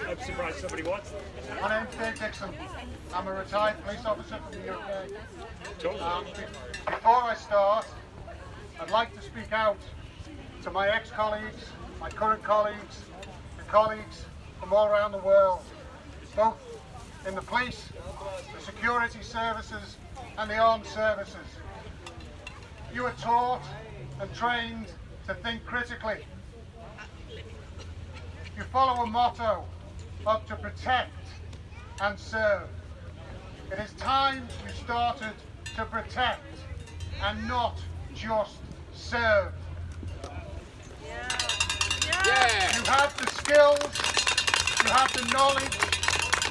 I'm surprised somebody wants it. My name's Dave Dixon. I'm a retired police officer from the UK. Before I start, I'd like to speak out to my ex-colleagues, my current colleagues, and colleagues from all around the world, both in the police, the security services, and the armed services. You are taught and trained to think critically. You follow a motto of to protect and serve. It is time you started to protect and not just serve. You have the skills, you have the knowledge,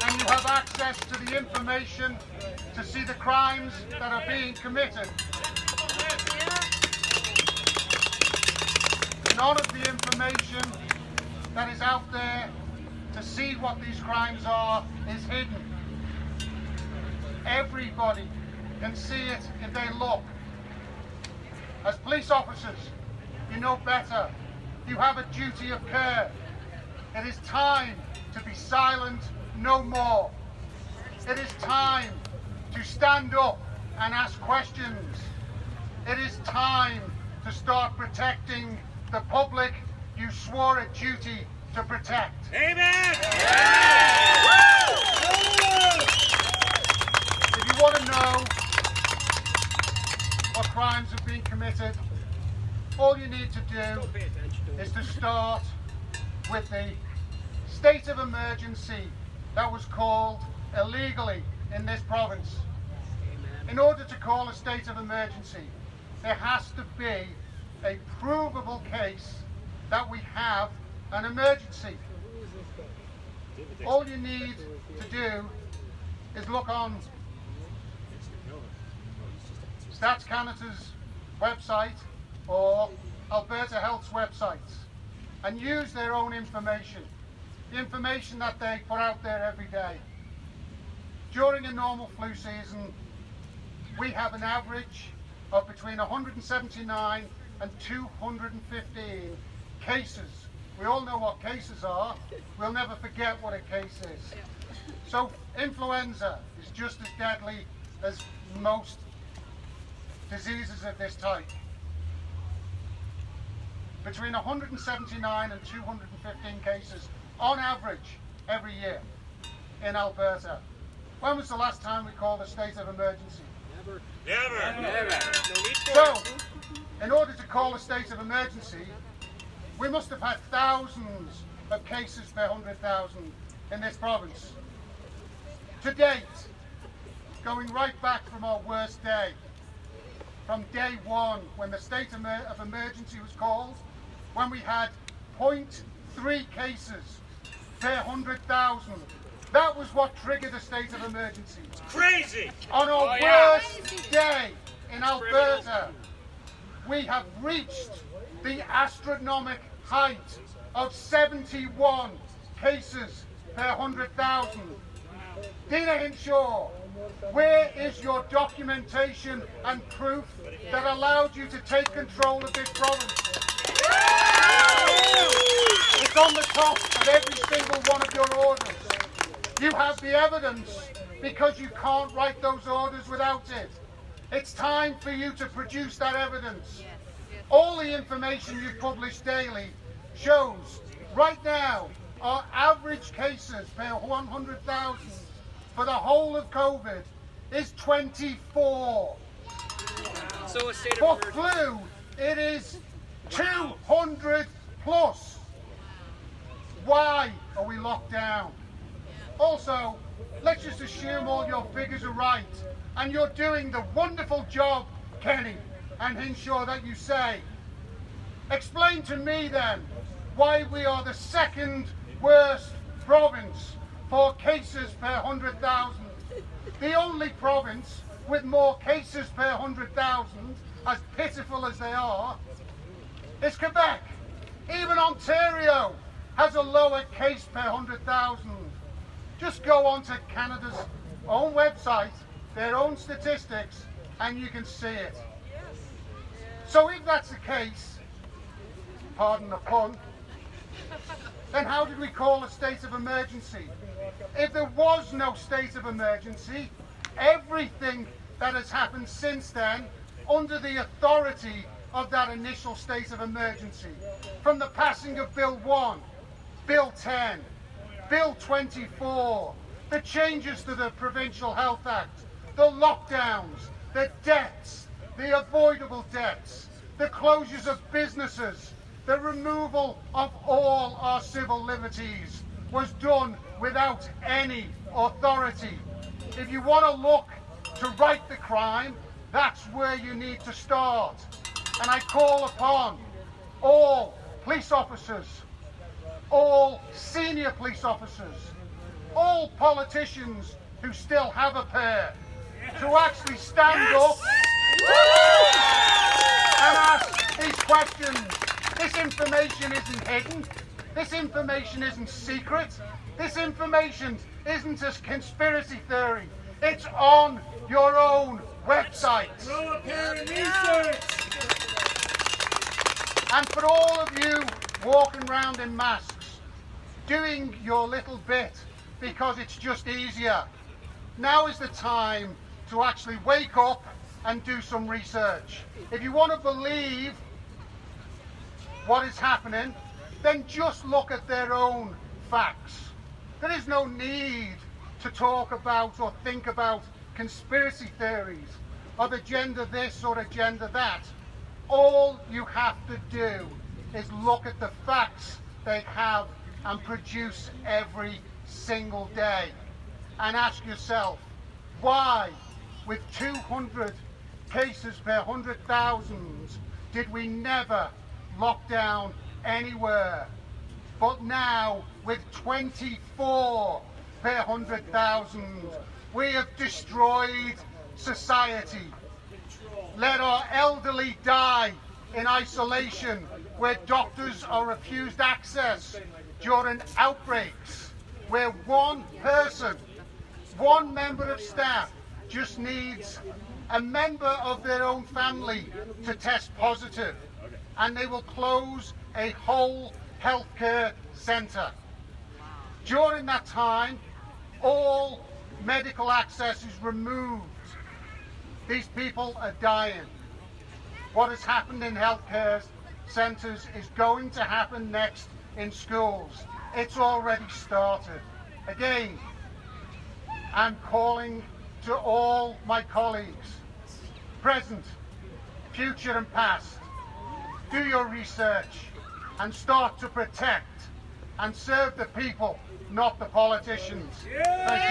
and you have access to the information to see the crimes that are being committed. None of the information that is out there to see what these crimes are is hidden. Everybody can see it if they look. As police officers, you know better. You have a duty of care. It is time to be silent no more. It is time to stand up and ask questions. It is time to start protecting the public you swore a duty to protect. Amen! If you want to know what crimes have been committed, all you need to do is to start with the state of emergency that was called illegally in this province. In order to call a state of emergency, there has to be a provable case that we have an emergency. All you need to do is look on Stats Canada's website or Alberta Health's websites and use their own information, the information that they put out there every day. During a normal flu season, we have an average of between 179 and 215 cases. We all know what cases are. We'll never forget what a case is. So influenza is just as deadly as most diseases of this type. Between 179 and 215 cases on average every year in Alberta. When was the last time we called a state of emergency? Never! So, in order to call a state of emergency, we must have had thousands of cases per 100,000 in this province. To date, going right back from our worst day, from day one, when the state of emergency was called, when we had 0.3 cases per 100,000, that was what triggered a state of emergency. It's crazy! On our worst day in Alberta, we have reached the astronomical height of 71 cases per 100,000. Dina Hinshaw, where is your documentation and proof that allowed you to take control of this province? It's on the top of every single one of your orders. You have the evidence because you can't write those orders without it. It's time for you to produce that evidence. All the information you've published daily shows right now our average cases per 100,000 for the whole of COVID is 24. So a state For of emergency. flu, it is 200 plus. Why are we locked down? Also, let's just assume all your figures are right and you're doing the wonderful job, Kenny and Hinshaw, that you say. Explain to me then why we are the second worst province for cases per 100,000. The only province with more cases per 100,000, as pitiful as they are, is Quebec. Even Ontario has a lower case per 100,000. Just go onto Canada's own website, their own statistics, and you can see it. So if that's the case, pardon the pun, then how did we call a state of emergency? If there was no state of emergency, everything that has happened since then, under the authority of that initial state of emergency, from the passing of Bill 1, Bill 10, Bill 24, the changes to the Provincial Health Act, the lockdowns, the debts, the avoidable debts, the closures of businesses, the removal of all our civil liberties was done without any authority. If you want to look to right the crime, that's where you need to start. And I call upon all police officers, all senior police officers, all politicians who still have a pair, to actually stand up and ask these questions. This information isn't hidden. This information isn't secret. This information isn't a conspiracy theory. It's on your own website. And for all of you walking around in masks, doing your little bit because it's just easier, now is the time to actually wake up and do some research. If you want to believe what is happening, then just look at their own facts. There is no need to talk about or think about conspiracy theories of agenda this or agenda that. All you have to do is look at the facts they have and produce every single day, and ask yourself, why, with 200 cases per 100,000, did we never lock down anywhere? But now, with 24 per 100,000, we have destroyed society. Let our elderly die in isolation, where doctors are refused access during outbreaks, where one person, one member of staff just needs a member of their own family to test positive, and they will close a whole healthcare centre. During that time, all medical access is removed. These people are dying. What has happened in healthcare centres is going to happen next in schools. It's already started. Again, I'm calling to all my colleagues, present, future and past, do your research and start to protect and serve the people, not the politicians. Thank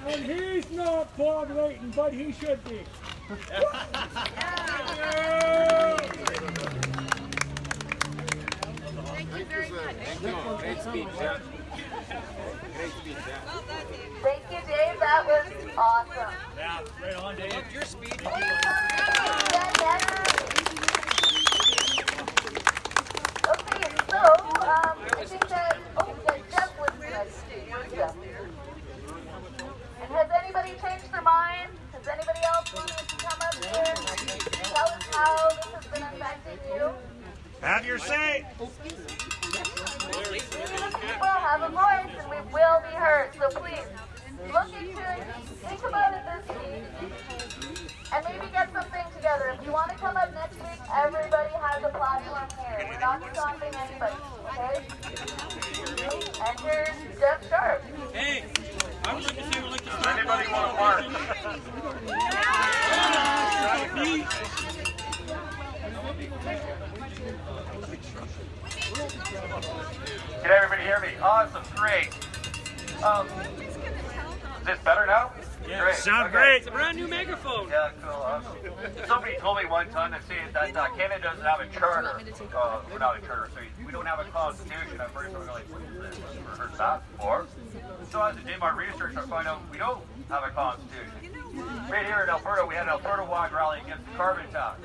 And he's not cooperating, but he should be. Thank you very much. Great speech, Sept. Great speech, Sept. Thank you, Dave. That was awesome. Yeah, right on, Dave. Your speech. Okay, so I think that Jeff was next. Where's Jeff? And has anybody changed their mind? Has anybody else wanted to come up here and tell us how this has been affecting you? Have your say. People have a voice and we will be heard. So please, look into it, think about it this week, and maybe get something together. If you want to come up next week, everybody has a platform here. We're not stopping anybody, okay? And here's Jeff Sharp. Hey, I would like to say, Does anybody want to march? Can everybody hear me? Awesome, great. Is this better now? Yeah. Great. Sound Okay. great. It's a brand new megaphone. Yeah, cool. Awesome. Somebody told me one time that Canada doesn't have a charter. We're not a charter, so we don't have a constitution. At first, we were like, what is this? I've never heard that before. So as I did my research, I found out we don't have a constitution. Right here in Alberta, we had an Alberta-wide rally against the carbon tax.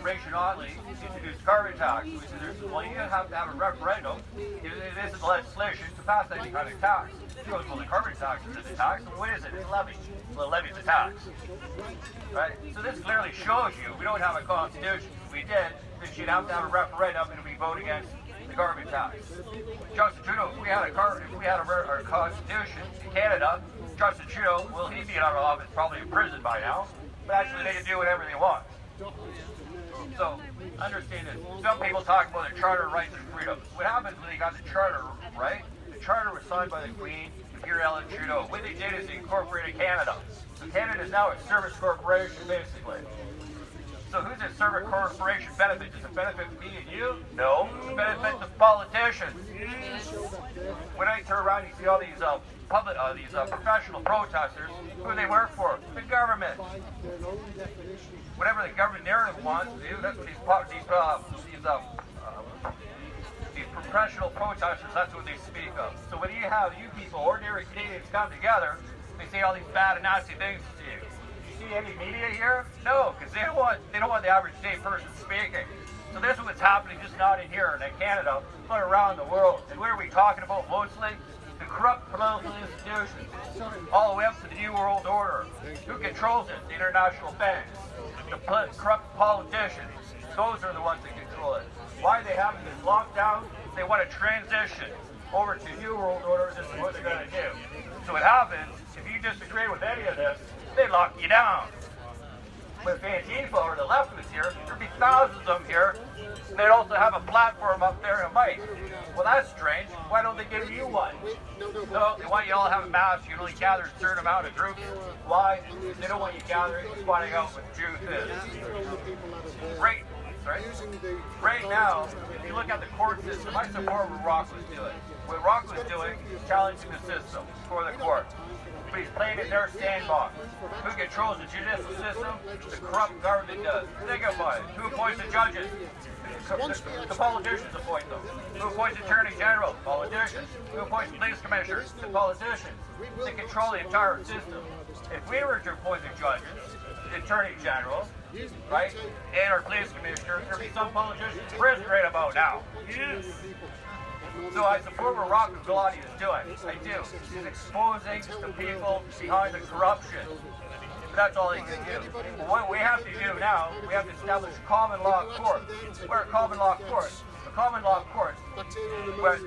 Rachel Otley introduced carbon tax. We said, well, you have to have a referendum. This is legislation to pass any kind of tax. She goes, well, the carbon tax is a tax. What is it? It's a levy. Well, a levy is a tax. Right? So this clearly shows you we don't have a constitution. If we did, then she'd have to have a referendum and we vote against the carbon tax. Justin Trudeau, if we had a constitution in Canada, Justin Trudeau, well, he'd be out of office, probably in prison by now. But actually, they can do whatever they want. So, understand this. Some people talk about the Charter of Rights and Freedoms. What happens when they got the Charter, right? The Charter was signed by the Queen, Pierre Ellen Trudeau. What they did is they incorporated Canada. So Canada is now a service corporation, basically. So who's this service corporation benefit? Does it benefit me and you? No. It benefits the politicians. When I turn around, you see all these professional protesters. Who do they work for? The government. Whatever the government narrative wants to do, that's what these professional protesters, that's what they speak of. So when you have you people, ordinary Canadians, come together, they say all these bad and nasty things to you. You see any media here? No, because they don't want the average day person speaking. So this is what's happening, just not in here in Canada, but around the world. And what are we talking about mostly? The corrupt political institutions, all the way up to the New World Order. Who controls it? The international banks. The corrupt politicians. Those are the ones that control it. Why are they having this lockdown? They want to transition over to New World Order. This is what they're going to do. So what happens, if you disagree with any of this, they lock you down. If Antifa or the left was here, there'd be thousands of them here. And they'd also have a platform up there and a mic. Well, that's strange. Why don't they give you one? No, they want you all to have a mask. You can only gather a certain amount of groups. Why? They don't want you gathering and finding out what the truth is. Right now, if you look at the court system, I support what Rock was doing. What Rock was doing is challenging the system for the court. But he's playing in their sandbox. Who controls the judicial system? The corrupt government does. Think about it. Who appoints the judges? The politicians appoint them. Who appoints attorney general? Politicians. Who appoints police commissioners? The politicians. They control the entire system. If we were to appoint the judges, the attorney general, right, and our police commissioners, there'd be some politicians in prison right about now. Yes. So I support what Rock Galati is doing. I do. He's exposing the people behind the corruption. That's all he can do. But what we have to do now, we have to establish common law courts. We're a common law court. A common law court, where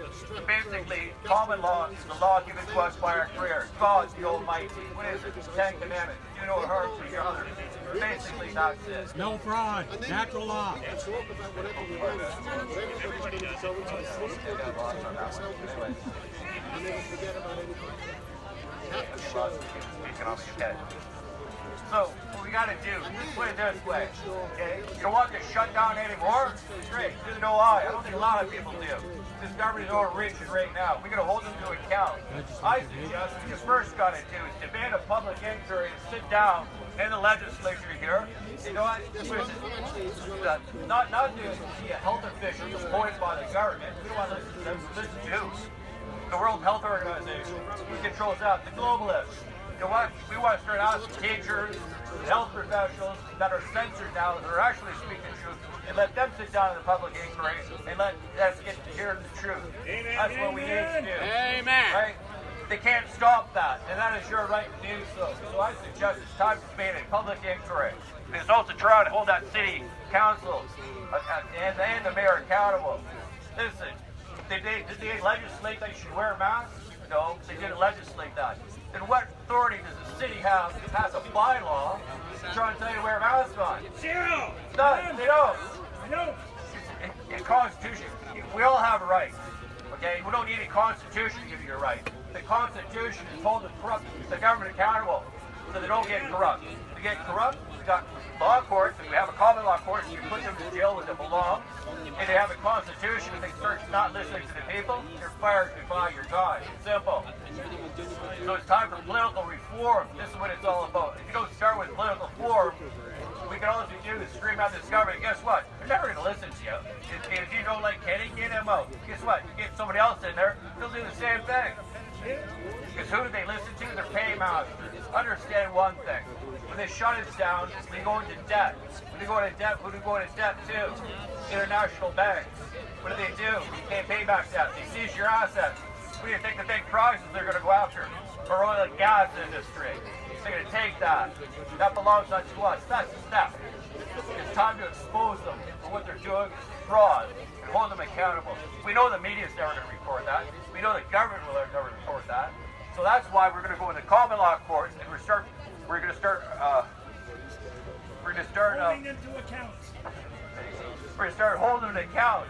basically common law is the law given to us by our Creator, God the Almighty. What is it? The Ten Commandments. Do no harm to your other. Basically, that's it. No fraud. Natural law. So, what we got to do, put it this way, okay? You don't want this shut down anymore? Great, neither do I. I don't think a lot of people do. This government is overreaching right now. We're going to hold them to account. I suggest what you first got to do is demand a public inquiry and sit down in the legislature here. You know what? Not the health officials appointed by the government. We don't want to listen to them. Listen to who? The World Health Organization. Who controls that? The globalists. You know what? We want to start asking teachers, health professionals that are censored now, that are actually speaking truth, and let them sit down in the public inquiry and let us get to hear the truth. Amen. That's what we need to do. Amen. Right? They can't stop that, and that is your right to do so. So I suggest it's time to make a public inquiry. It's also trying to hold that city council and the mayor accountable. Listen, did they legislate that you should wear masks? No, they didn't legislate that. Then what authority does the city have to pass a bylaw to try and tell you to wear a mask on? Zero! None, they don't. I know. In Constitution, we all have rights. Okay? We don't need a Constitution to give you your rights. The Constitution is told to corrupt the government accountable so they don't get corrupt. To get corrupt, we got law courts, and we have a common law court, and you put them in jail where they belong. And they have a Constitution, and they start not listening to the people, you're fired before your time. It's simple. So it's time for political reform. This is what it's all about. If you don't start with political reform, we can all we do is scream at this government. Guess what? They're never going to listen to you. If you don't like Kenny, get him out. Guess what? You get somebody else in there, they'll do the same thing. Because who do they listen to? Their paymasters. understand one thing. When they shut us down, we go into debt. When they go into debt, who do we go into debt to? International banks. What do? You can't pay back debt. They seize your assets. What do you think the big prizes they're going to go after? Our oil and gas industry. They're going to take that. That belongs not to us. That's the step. It's time to expose them for what they're doing, fraud, and hold them accountable. We know the media's never going to report that. We know the government will never report that. So that's why we're going to go into common law courts and we're going to start holding them to account. We're going to start holding them to account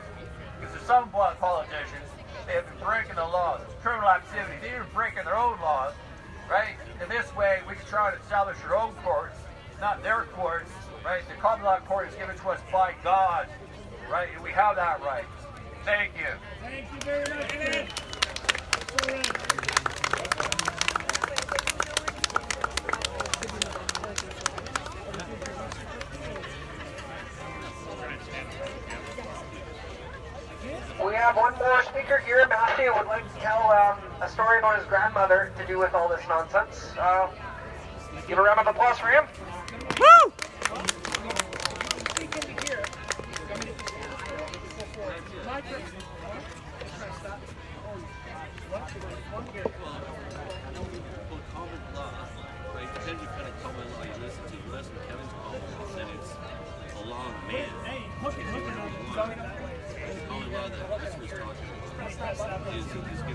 because there's some politicians, they have been breaking the laws. It's criminal activity. They're even breaking their own laws, right? And this way, we can try to establish our own courts, not their courts, right? The common law court is given to us by God, right? And we have that right. Thank you. Thank you very much, Ken. We have one more speaker here. Matthew would like to tell a story about his grandmother to do with all this nonsense. Give a round of applause for him. Woo!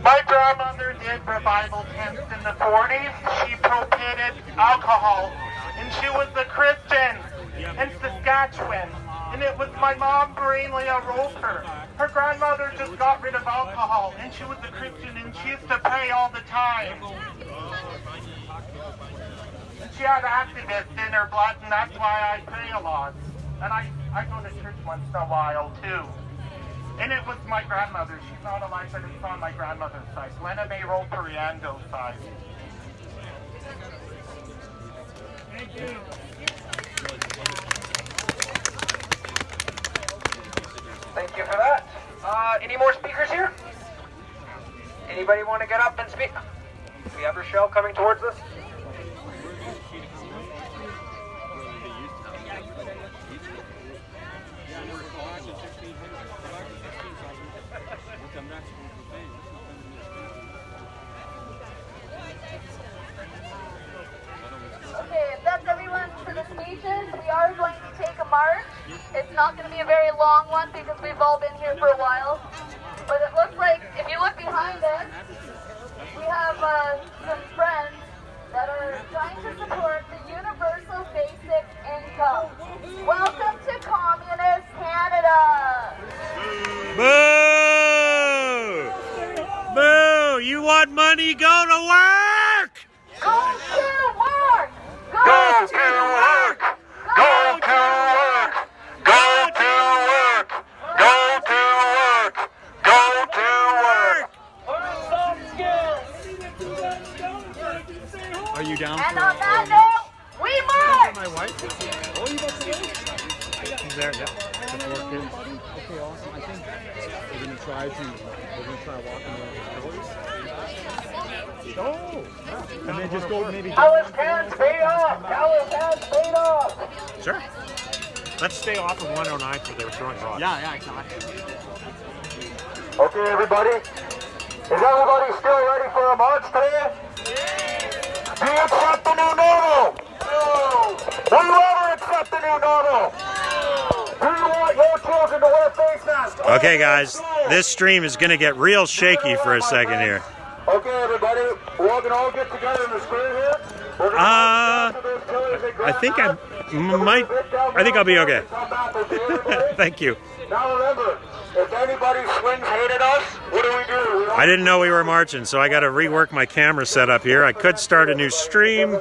My grandmother did revival camps in the 40s. She prohibited alcohol, and she was a Christian in Saskatchewan. And it was my mom, Brainlea Roper. Her grandmother just got rid of alcohol, and she was a Christian, and she used to pray all the time. And she had activists in her blood, and that's why I pray a lot. And I go to church once in a while, too. And it was my grandmother. She's not alive, but it's on my grandmother's side. Lena May Roper-Riando's side. Thank you. Thank you for that. Any more speakers here? Anybody want to get up and speak? We have Rochelle coming towards us. Okay, if that's everyone for the speeches, we are going to take a march. It's not going to be a very long one because we've all been here for a while. But it looks like, if you look behind us, we have some friends that are trying to support the universal basic income. Welcome to Communist Canada! Boo! Boo! You want money? Go to work! Go to work! Go to work! Go to work! Go to work! Go to work! Go to work! Are you down And for on that note, we march! my wife? Oh, you about to go? She's there, yeah. The 4 kids. Okay, awesome. I think we're gonna try walking the doors. Oh, yeah. And then just go maybe. Alice hands fade off! Alice hands fade off! Sure. Let's stay off of 109 because they were throwing rocks. Yeah, exactly. Okay, everybody. Is everybody still ready for a march today? Do you accept the new normal? No. Will you ever accept the new normal? Do you want your children to wear face masks? Okay, guys, this stream is going to get real shaky for a second here. Okay, everybody. We're all going to all get together in the square here. I think I think I'll be okay. Thank you. Now remember, if anybody swings hated us, what do? I didn't know we were marching, so I got to rework my camera setup here. I could start a new stream,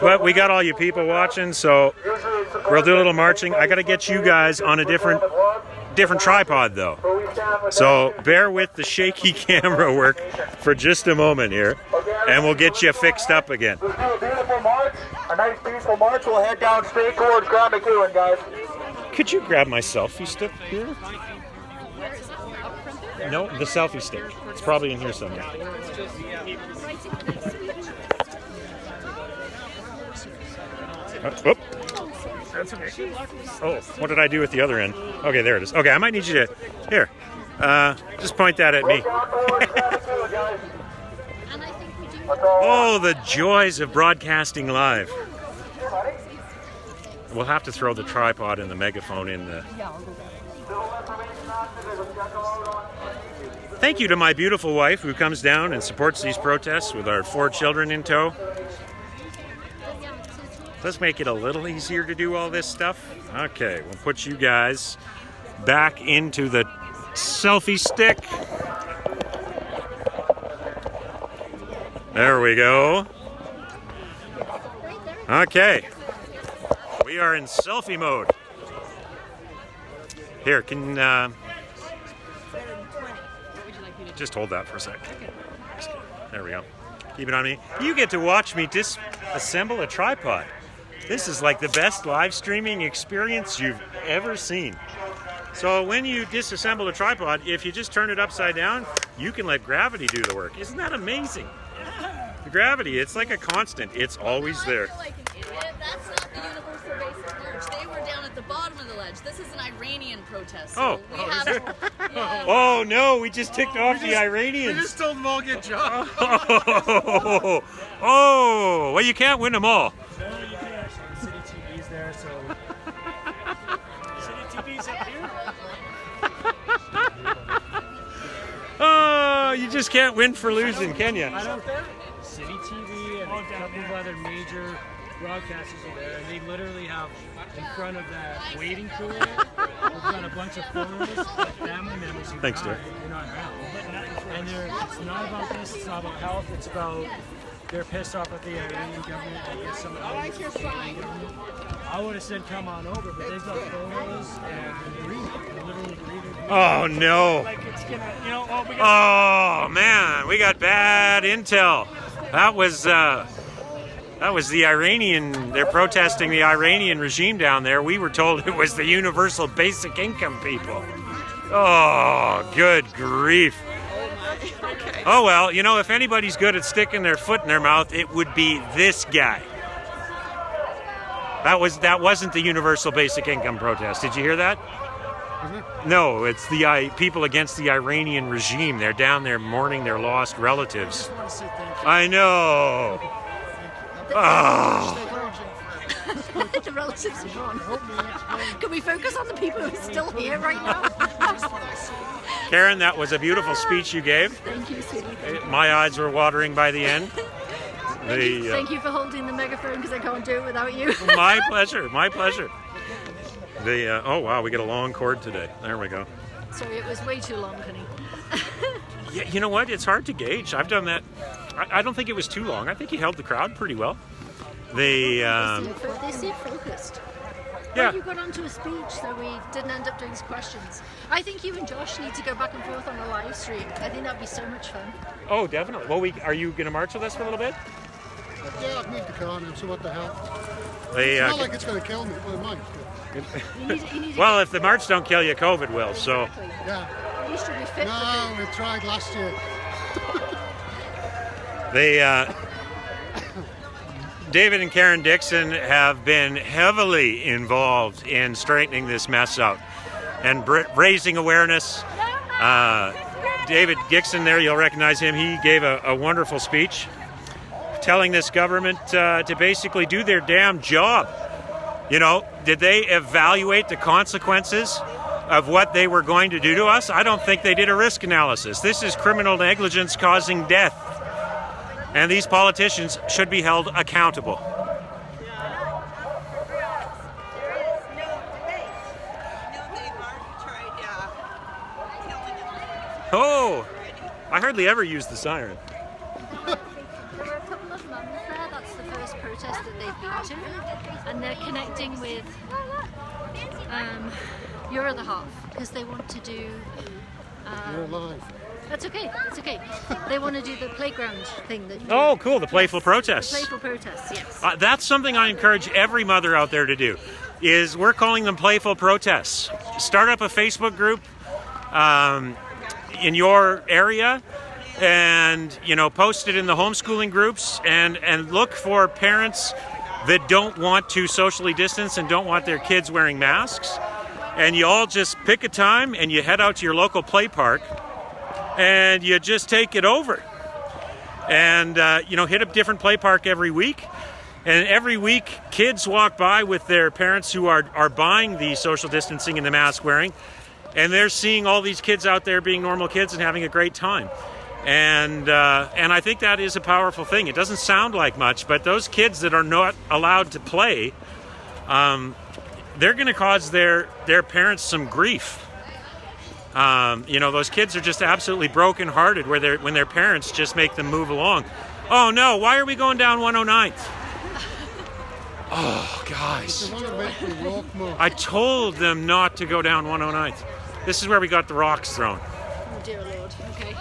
but we got all you people watching, so we'll do a little marching. I got to get you guys on a different tripod, though. So bear with the shaky camera work for just a moment here, and we'll get you fixed up again. Let's do a beautiful march, a nice peaceful march. We'll head down straight towards Grand McEwen, guys. Could you grab my selfie stick here? No, the selfie stick. It's probably in here somewhere. Whoop. That's okay. Oh, what did I do with the other end? Okay, there it is. Okay, I might need you to... Here. Just point that at me. Oh, the joys of broadcasting live. We'll have to throw the tripod and the megaphone in the... Thank you to my beautiful wife who comes down and supports these protests with our 4 children in tow. Let's make it a little easier to do all this stuff. Okay, we'll put you guys back into the selfie stick. There we go. Okay. We are in selfie mode. Here, can just hold that for a sec. There we go. Keep it on me. You get to watch me disassemble a tripod. This is like the best live streaming experience you've ever seen. So when you disassemble a tripod, if you just turn it upside down, you can let gravity do the work. Isn't that amazing? The gravity, it's like a constant. It's always there. Like an idiot. That's not the universal basic ledge. They were down at the bottom of the ledge. This is an Iranian protest. So Oh no, we just ticked off the Iranians. We just told them all get jobs. Oh, well, you can't win them all. No, you can actually. City TV's there, so. City TV's up here. Oh, you just can't win for losing, can you? I don't think. City TV and a couple of other major broadcasters are there, and they literally have in front of that waiting crew there, we've got a bunch of photos of family members who Thanks, died. dear. They're not around. And it's not about this, it's not about health, it's about they're pissed off at the Iranian government. I guess some of the Iranian government. I would have said come on over, but they've got photos and they're literally reading. Oh no. Like it's gonna, you know, Oh man, we got bad intel. That was the Iranian. They're protesting the Iranian regime down there. We were told it was the universal basic income people. Oh, good grief. Oh well, you know, if anybody's good at sticking their foot in their mouth, it would be this guy. That wasn't the universal basic income protest. Did you hear that? No, it's the people against the Iranian regime. They're down there mourning their lost relatives. I know. Oh. The relatives are gone. Can we focus on the people who are still here right now? Karen, that was a beautiful speech you gave. Thank you, sweetie. My eyes were watering by the end. Thank you for holding the megaphone because I can't do it without you. My pleasure. My pleasure. Oh wow, we get a long cord today. There we go. Sorry, it was way too long, honey. Yeah, you know what? It's hard to gauge. I've done that. I don't think it was too long. I think he held the crowd pretty well. They seem focused. Yeah. Well, you got onto a speech, so we didn't end up doing questions. I think you and Josh need to go back and forth on a live stream. I think that'd be so much fun. Oh, definitely. Well, are you going to march with us for a little bit? Yeah, I've moved the car now, so what the hell? It's not like it's going to kill me, but it might. Well, if the march don't kill you, COVID will, so... Yeah. You should be fit. No, we tried last year. David and Karen Dixon have been heavily involved in straightening this mess out and raising awareness. David Dixon there, you'll recognize him. He gave a wonderful speech telling this government to basically do their damn job. You know, did they evaluate the consequences of what they were going to do to us? I don't think they did a risk analysis. This is criminal negligence causing death. And these politicians should be held accountable. Oh, I hardly ever use the siren. There are a couple of mums there. That's the first protest that they've been to. And they're connecting with your other half because they want to do... You're alive. That's okay. It's okay. They want to do the playground thing. Oh, cool. The playful protests. Playful protests, yes. That's something I encourage every mother out there to do. Is we're calling them playful protests. Start up a Facebook group in your area and, you know, post it in the homeschooling groups and look for parents that don't want to socially distance and don't want their kids wearing masks. And you all just pick a time and you head out to your local play park and you just take it over. And, hit a different play park every week. And every week, kids walk by with their parents who are buying the social distancing and the mask wearing. And they're seeing all these kids out there being normal kids and having a great time. And I think that is a powerful thing. It doesn't sound like much, but those kids that are not allowed to play, they're going to cause their parents some grief. Those kids are just absolutely brokenhearted when their parents just make them move along. Oh no, why are we going down 109th? Oh, guys. I told them not to go down 109th. This is where we got the rocks thrown. Oh, dear Lord. Okay.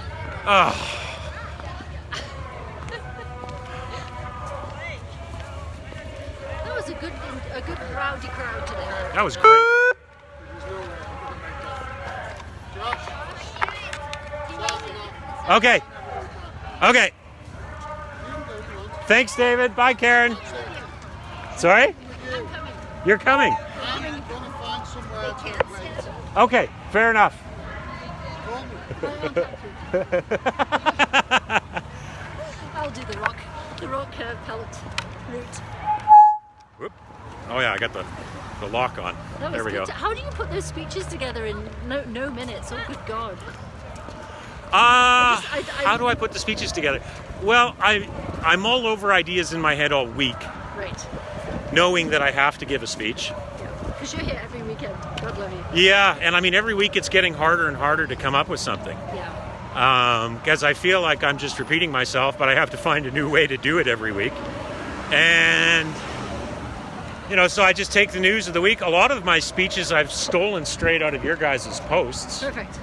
Oh. That was a good rowdy crowd today. That was great. Okay. Thanks, David. Bye, Karen. Sorry? I'm coming. You're coming? I'm going to find somewhere to wait. Okay, fair enough. I'll do the rock pellet route. Whoop. Oh yeah, I got the lock on. That was There we go. good. How do you put those speeches together in no minutes? Oh, good God. How do I put the speeches together? Well, I'm all over ideas in my head all week. Right. Knowing that I have to give a speech. Because you're here every weekend. God love you. Yeah, and I mean every week it's getting harder and harder to come up with something. Yeah. Because I feel like I'm just repeating myself, but I have to find a new way to do it every week. And so I just take the news of the week. A lot of my speeches I've stolen straight out of your guys' posts. Perfect.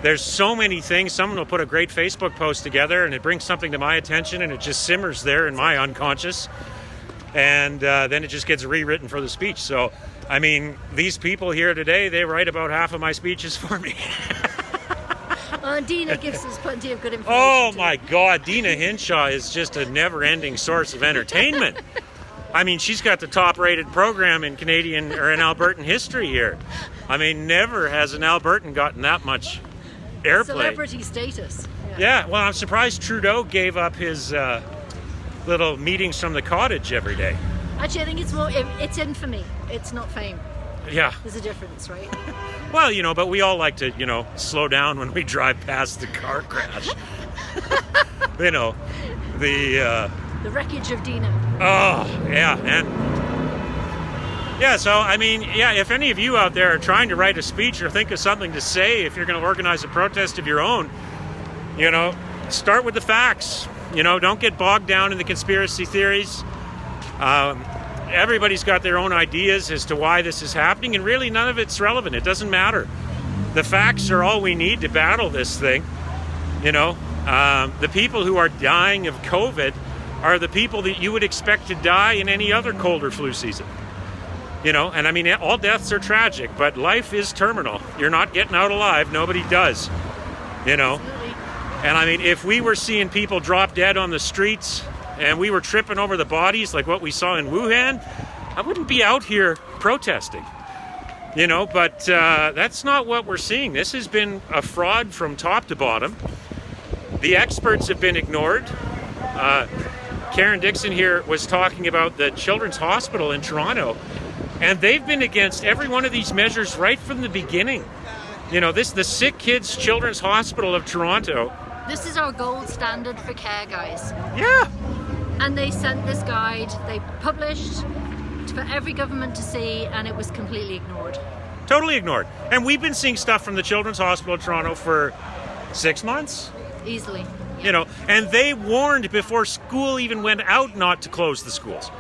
There's so many things. Someone will put a great Facebook post together and it brings something to my attention and it just simmers there in my unconscious. And then it just gets rewritten for the speech. So, I mean, these people here today, they write about half of my speeches for me. Dina gives us plenty of good information. Oh my God, Dina Hinshaw is just a never-ending source of entertainment. I mean, she's got the top-rated program in Canadian or in Albertan history here. I mean, never has an Albertan gotten that much airplay. Celebrity status. Yeah, well, I'm surprised Trudeau gave up his little meetings from the cottage every day. Actually, I think it's infamy. It's not fame. Yeah. There's a difference, right? Well, but we all like to, slow down when we drive past the car crash. The wreckage of Dina. Oh, yeah, and yeah, so I mean, yeah, if any of you out there are trying to write a speech or think of something to say, if you're going to organize a protest of your own, start with the facts. Don't get bogged down in the conspiracy theories. Everybody's got their own ideas as to why this is happening, and really none of it's relevant. It doesn't matter. The facts are all we need to battle this thing. The people who are dying of COVID are the people that you would expect to die in any other cold or flu season. And I mean, all deaths are tragic, but life is terminal. You're not getting out alive. Nobody does. And I mean, if we were seeing people drop dead on the streets and we were tripping over the bodies like what we saw in Wuhan, I wouldn't be out here protesting. But that's not what we're seeing. This has been a fraud from top to bottom. The experts have been ignored. Karen Dixon here was talking about the Children's Hospital in Toronto, and they've been against every one of these measures right from the beginning. The Sick Kids Children's Hospital of Toronto. This is our gold standard for care, guys. Yeah. And they sent this guide, they published for every government to see, and it was completely ignored. Totally ignored. And we've been seeing stuff from the Children's Hospital of Toronto for 6 months. Easily. And they warned before school even went out not to close the schools.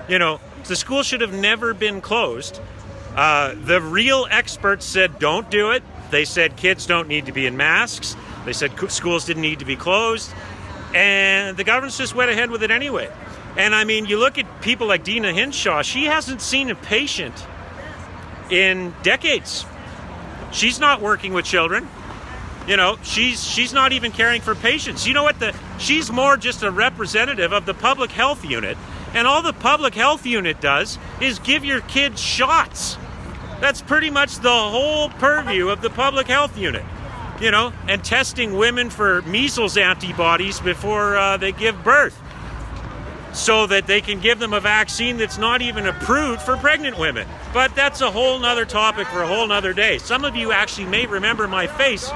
The school should have never been closed. The real experts said don't do it. They said kids don't need to be in masks. They said schools didn't need to be closed. And the government's just went ahead with it anyway. And I mean, you look at people like Dina Hinshaw, she hasn't seen a patient in decades. She's not working with children. She's not even caring for patients. You know what? She's more just a representative of the public health unit And all the public health unit does is give your kids shots. That's pretty much the whole purview of the public health unit. You know, and testing women for measles antibodies before they give birth, so that they can give them a vaccine that's not even approved for pregnant women. But that's a whole nother topic for a whole nother day. Some of you actually may remember my face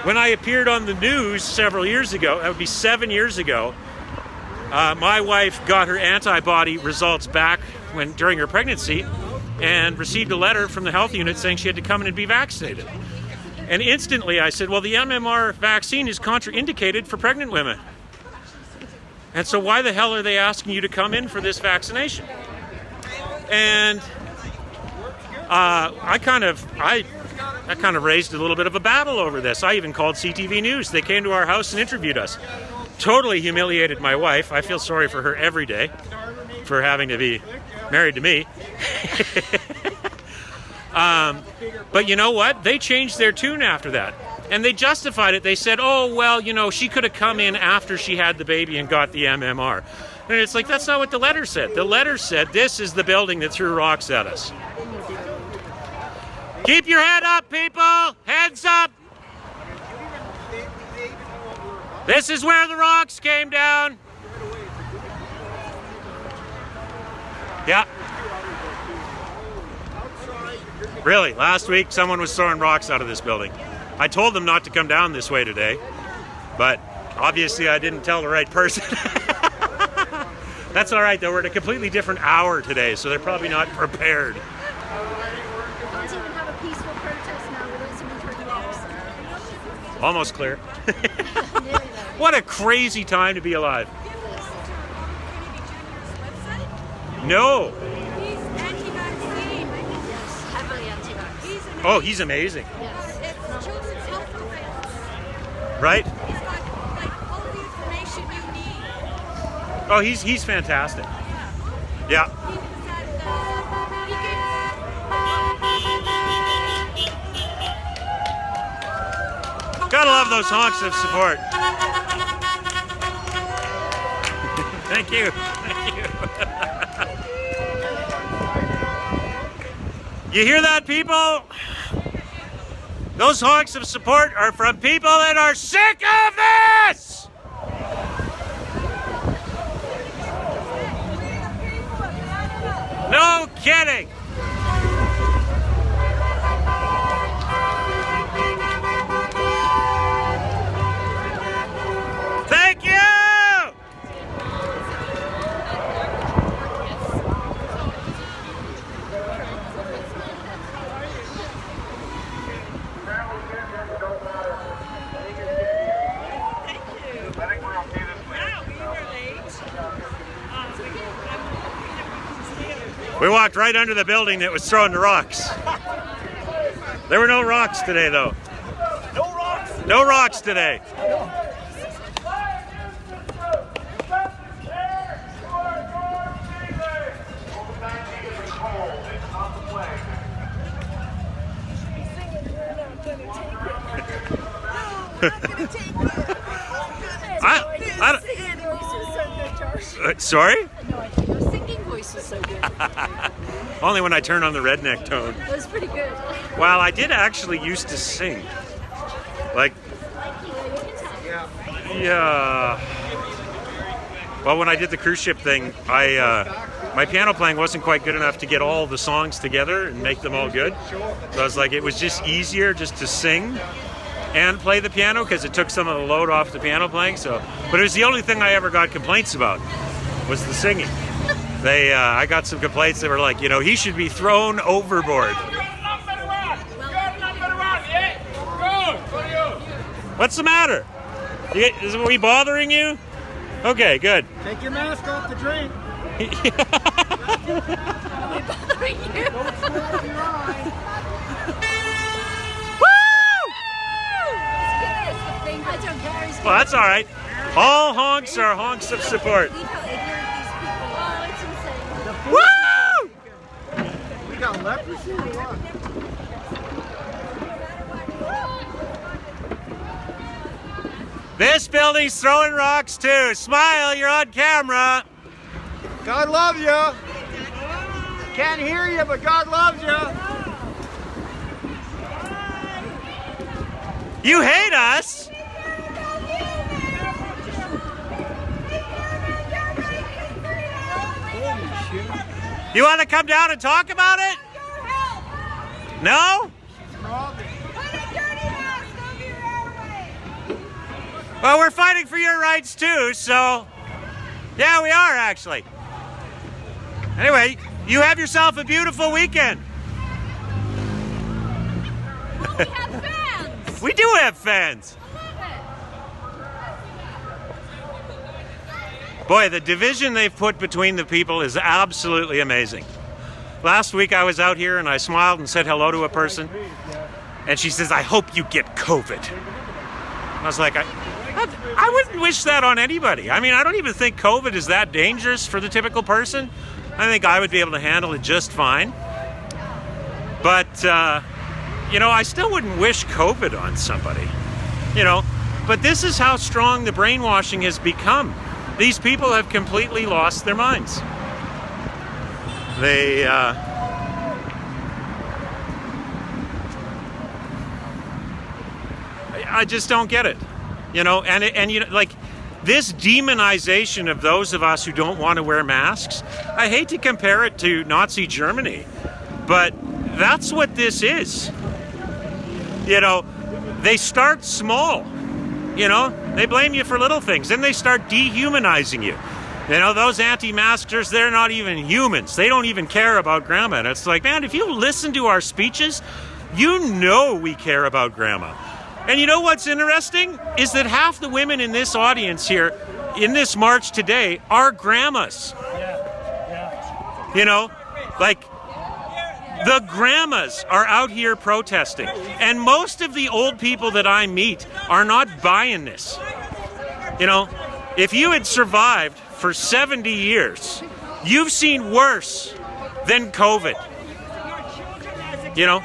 when I appeared on the news several years ago. That would be 7 years ago. My wife got her antibody results back during her pregnancy and received a letter from the health unit saying she had to come in and be vaccinated. And instantly I said, well, the MMR vaccine is contraindicated for pregnant women. And so why the hell are they asking you to come in for this vaccination? And I kind of raised a little bit of a battle over this. I even called CTV News. They came to our house and interviewed us. Totally humiliated my wife. I feel sorry for her every day for having to be married to me. But you know what? They changed their tune after that. And they justified it. They said, oh, well, you know, she could have come in after she had the baby and got the MMR. And it's like, that's not what the letter said. The letter said, this is the building that threw rocks at us. Keep your head up, people! Heads up! This is where the rocks came down. Yeah. Really, last week someone was throwing rocks out of this building. I told them not to come down this way today, but obviously I didn't tell the right person. That's all right, though. We're at a completely different hour today, so they're probably not prepared. Can't even have a peaceful protest now without somebody throwing rocks. Almost clear. What a crazy time to be alive. No. He's anti-vaccine. Yes, heavily anti-vax. Oh, he's amazing. Yes. It's children's health programs. Right? He's got like all of the information you need. Oh, he's fantastic. Yeah. Gotta love those honks of support. Thank you. Thank you. You hear that, people? Those honks of support are from people that are sick of this! No kidding! Thank you! We walked right under the building that was throwing the rocks. There were no rocks today, though. No rocks. No rocks today. Sorry? No, your singing voice was so good. Only when I turn on the redneck tone. It was pretty good. Well, I did actually used to sing. Like, yeah. Well, when I did the cruise ship thing, my piano playing wasn't quite good enough to get all the songs together and make them all good. So I was like, it was just easier just to sing and play the piano because it took some of the load off the piano playing. So, but it was the only thing I ever got complaints about was the singing. I got some complaints that were like, you know, he should be thrown overboard. What's the matter? Is we bothering you? Okay, good. Take your mask off to drink. Well, that's all right. All honks are honks of support. Woo! We got leprosy or what? This building's throwing rocks too. Smile, you're on camera. God loves you. Can't hear you, but God loves you. You hate us? You want to come down and talk about it? No? Well, we're fighting for your rights too, so yeah, we are actually. Anyway, you have yourself a beautiful weekend. We have fans. We do have fans. Boy, the division they've put between the people is absolutely amazing. Last week I was out here and I smiled and said hello to a person, and she says, "I hope you get COVID." I was like, I wouldn't wish that on anybody. I mean, I don't even think COVID is that dangerous for the typical person. I think I would be able to handle it just fine. But, you know, I still wouldn't wish COVID on somebody, you know. But this is how strong the brainwashing has become. These people have completely lost their minds. They, I just don't get it, you know, and you know, like this demonization of those of us who don't want to wear masks. I hate to compare it to Nazi Germany, but that's what this is. You know, they start small, you know, they blame you for little things, then they start dehumanizing you. You know, those anti-maskers, they're not even humans. They don't even care about grandma. And it's like, man, if you listen to our speeches, you know we care about grandma. And you know what's interesting? Is that half the women in this audience here, in this march today, are grandmas. You know, like the grandmas are out here protesting. And most of the old people that I meet are not buying this. You know, if you had survived for 70 years, you've seen worse than COVID. You know?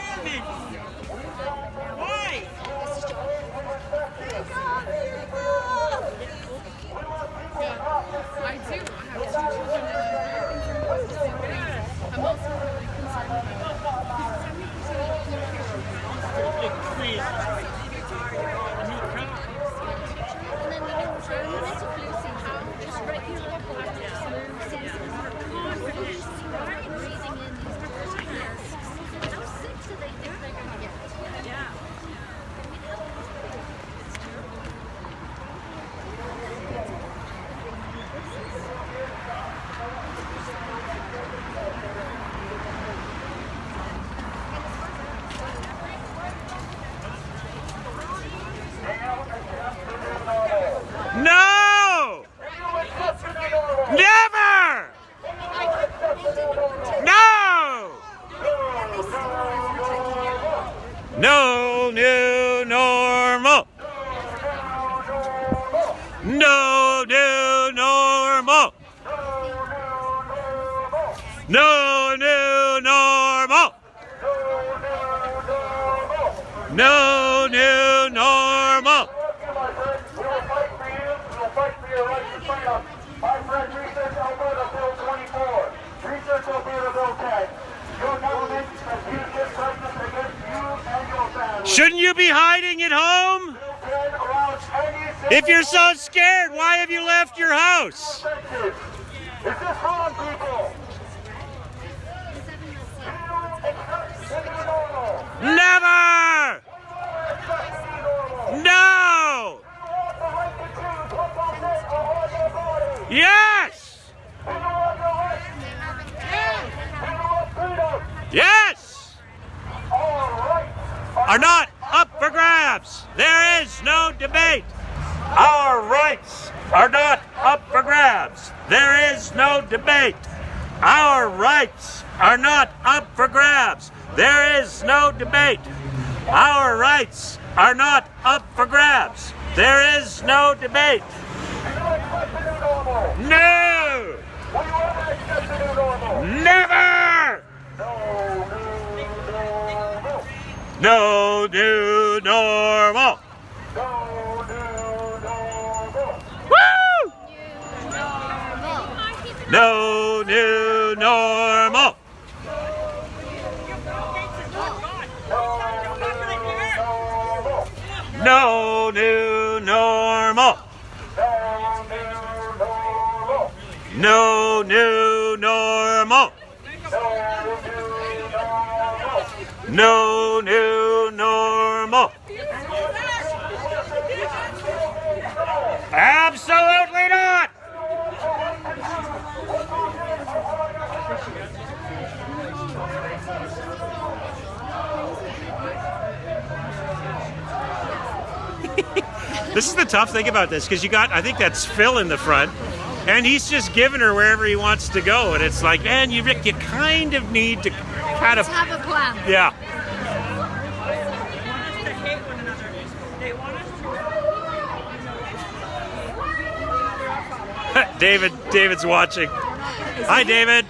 No! Never! No! No new normal! No new normal! No new normal! No new normal! My friend, Research Alberta Bill 24. Research Alberta Bill 10. Your government has used this crisis against you and your family. Shouldn't you be hiding at home? If you're so scared, why have you left your house? Is this wrong, people? Never! No! Yes! Yes! Are not up for grabs. There is no debate. Our rights are not up for grabs. There is no debate. Our rights are not up for grabs. There is no debate. Our rights are not up for grabs. There is no debate. No! Never! No new normal! Woo! No No new normal. No new normal. No new normal. Absolutely not. This is the tough thing about this, because you got, I think that's Phil in the front, and he's just giving her wherever he wants to go, and it's like, man, you kind of need to kind of have a plan. Yeah. David's watching. Hi, David.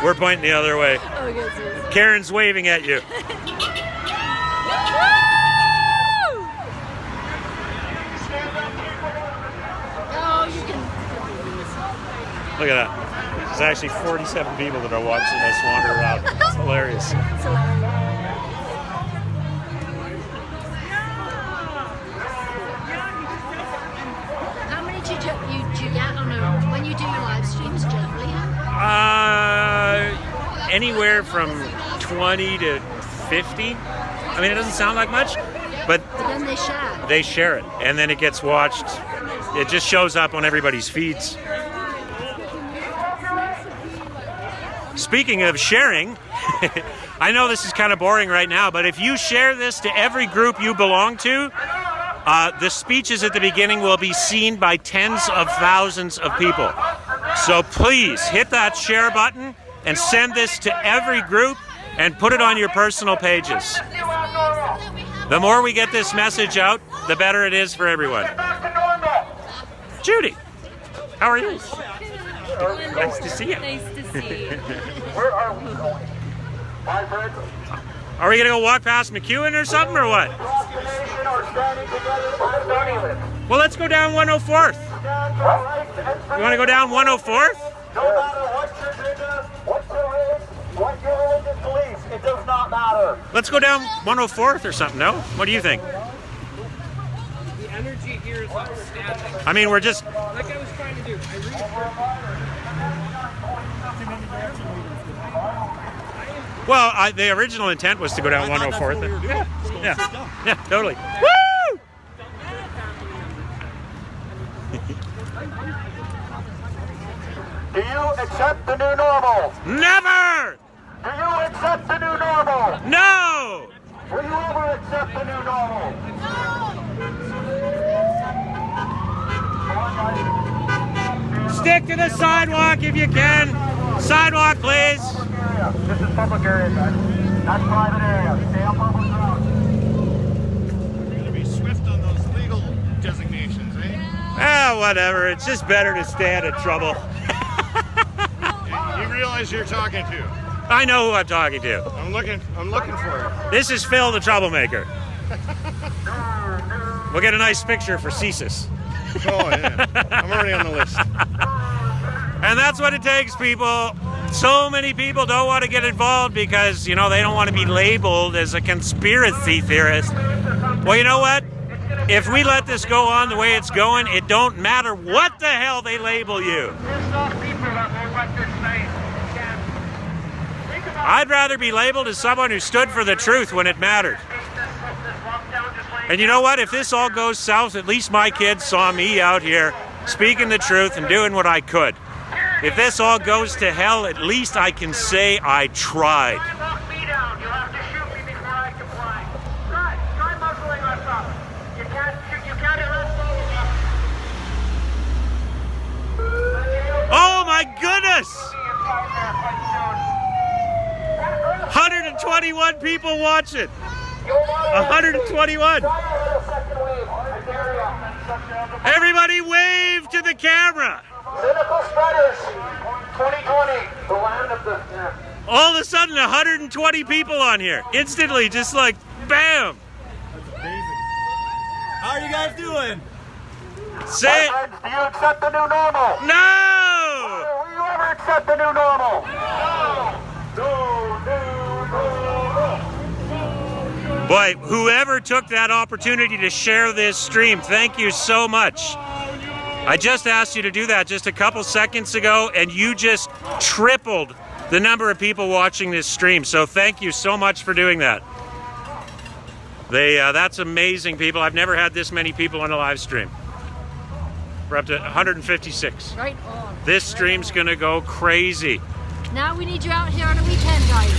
We're pointing the other way. Karen's waving at you. Look at that. There's actually 47 people that are watching us wander around. It's hilarious. How many do you get on when you do your live streams generally? Anywhere from 20 to 50. I mean, it doesn't sound like much, but then they share. They share it, and then it gets watched. It just shows up on everybody's feeds. Speaking of sharing, I know this is kind of boring right now, but if you share this to every group you belong to, the speeches at the beginning will be seen by tens of thousands of people. So please hit that share button and send this to every group and put it on your personal pages. The more we get this message out, the better it is for everyone. Judy, how are you? Nice to see you. Nice to see you. Where are we going? Are we going to go walk past McEwen or something, or what? Well, let's go down 104th. You want to go down 104th? No matter what your gender, what your race, what your religious beliefs, it does not matter. Let's go down 104th or something, no? What do you think? The energy here is outstanding. I mean, we're just... Like I was trying to do. Well, the original intent was to go down 104th. Yeah, totally. Woo! Do you accept the new normal? Never! Do you accept the new normal? No! Will you ever accept the new normal? Stick to the sidewalk if you can. Sidewalk, please. This is public area, guys. That's private area. Stay on public ground. You're gonna be swift on those legal designations, eh? Ah, whatever. It's just better to stay out of trouble. You realize who you're talking to? I know who I'm talking to. I'm looking for it. This is Phil, the troublemaker. We'll get a nice picture for CSIS. Oh, yeah. I'm already on the list. And that's what it takes, people. So many people don't want to get involved because, they don't want to be labeled as a conspiracy theorist. Well, you know what? If we let this go on the way it's going, it don't matter what the hell they label you. I'd rather be labeled as someone who stood for the truth when it mattered. And you know what? If this all goes south, at least my kids saw me out here speaking the truth and doing what I could. If this all goes to hell, at least I can say I tried. Oh my goodness! 121 people watching. 121. Everybody wave to the camera. Cynical spreaders, 2020, the land of the... All of a sudden, 120 people on here. Instantly, just like, bam. How are you guys doing? Say it. Do you accept the new normal? No! Will you ever accept the new normal? No! No new normal! Boy, whoever took that opportunity to share this stream, thank you so much. I just asked you to do that just a couple seconds ago, and you just tripled the number of people watching this stream. So thank you so much for doing that. That's amazing, people. I've never had this many people on a live stream. We're up to 156. Right on. This stream's gonna go crazy. Now we need you out here on a weekend, guys.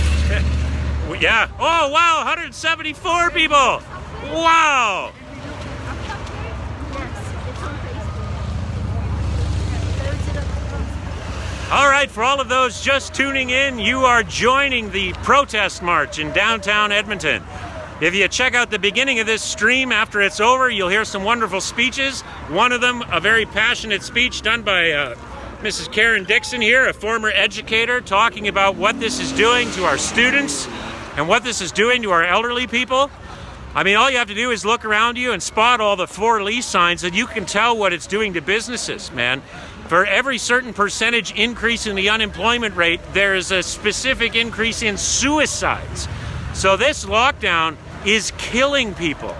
Yeah. Oh, wow, 174 people. Wow. All right, for all of those just tuning in, you are joining the protest march in downtown Edmonton. If you check out the beginning of this stream after it's over, you'll hear some wonderful speeches. One of them, a very passionate speech done by Mrs. Karen Dixon here, a former educator, talking about what this is doing to our students and what this is doing to our elderly people. I mean, all you have to do is look around you and spot all the for lease signs, and you can tell what it's doing to businesses, man. For every certain percentage increase in the unemployment rate, there is a specific increase in suicides. So this lockdown is killing people.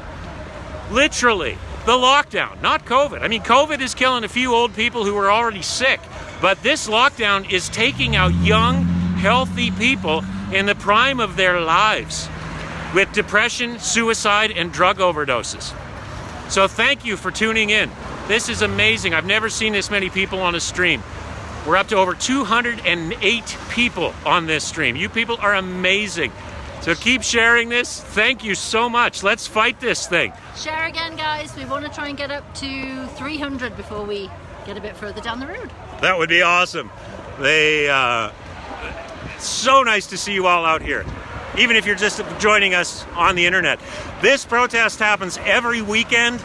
Literally, the lockdown, not COVID. I mean, COVID is killing a few old people who were already sick, but this lockdown is taking out young, healthy people in the prime of their lives with depression, suicide, and drug overdoses. So thank you for tuning in. This is amazing. I've never seen this many people on a stream. We're up to over 208 people on this stream. You people are amazing. So keep sharing this. Thank you so much. Let's fight this thing. Share again, guys. We want to try and get up to 300 before we get a bit further down the road. That would be awesome. So nice to see you all out here, even if you're just joining us on the internet. This protest happens every weekend.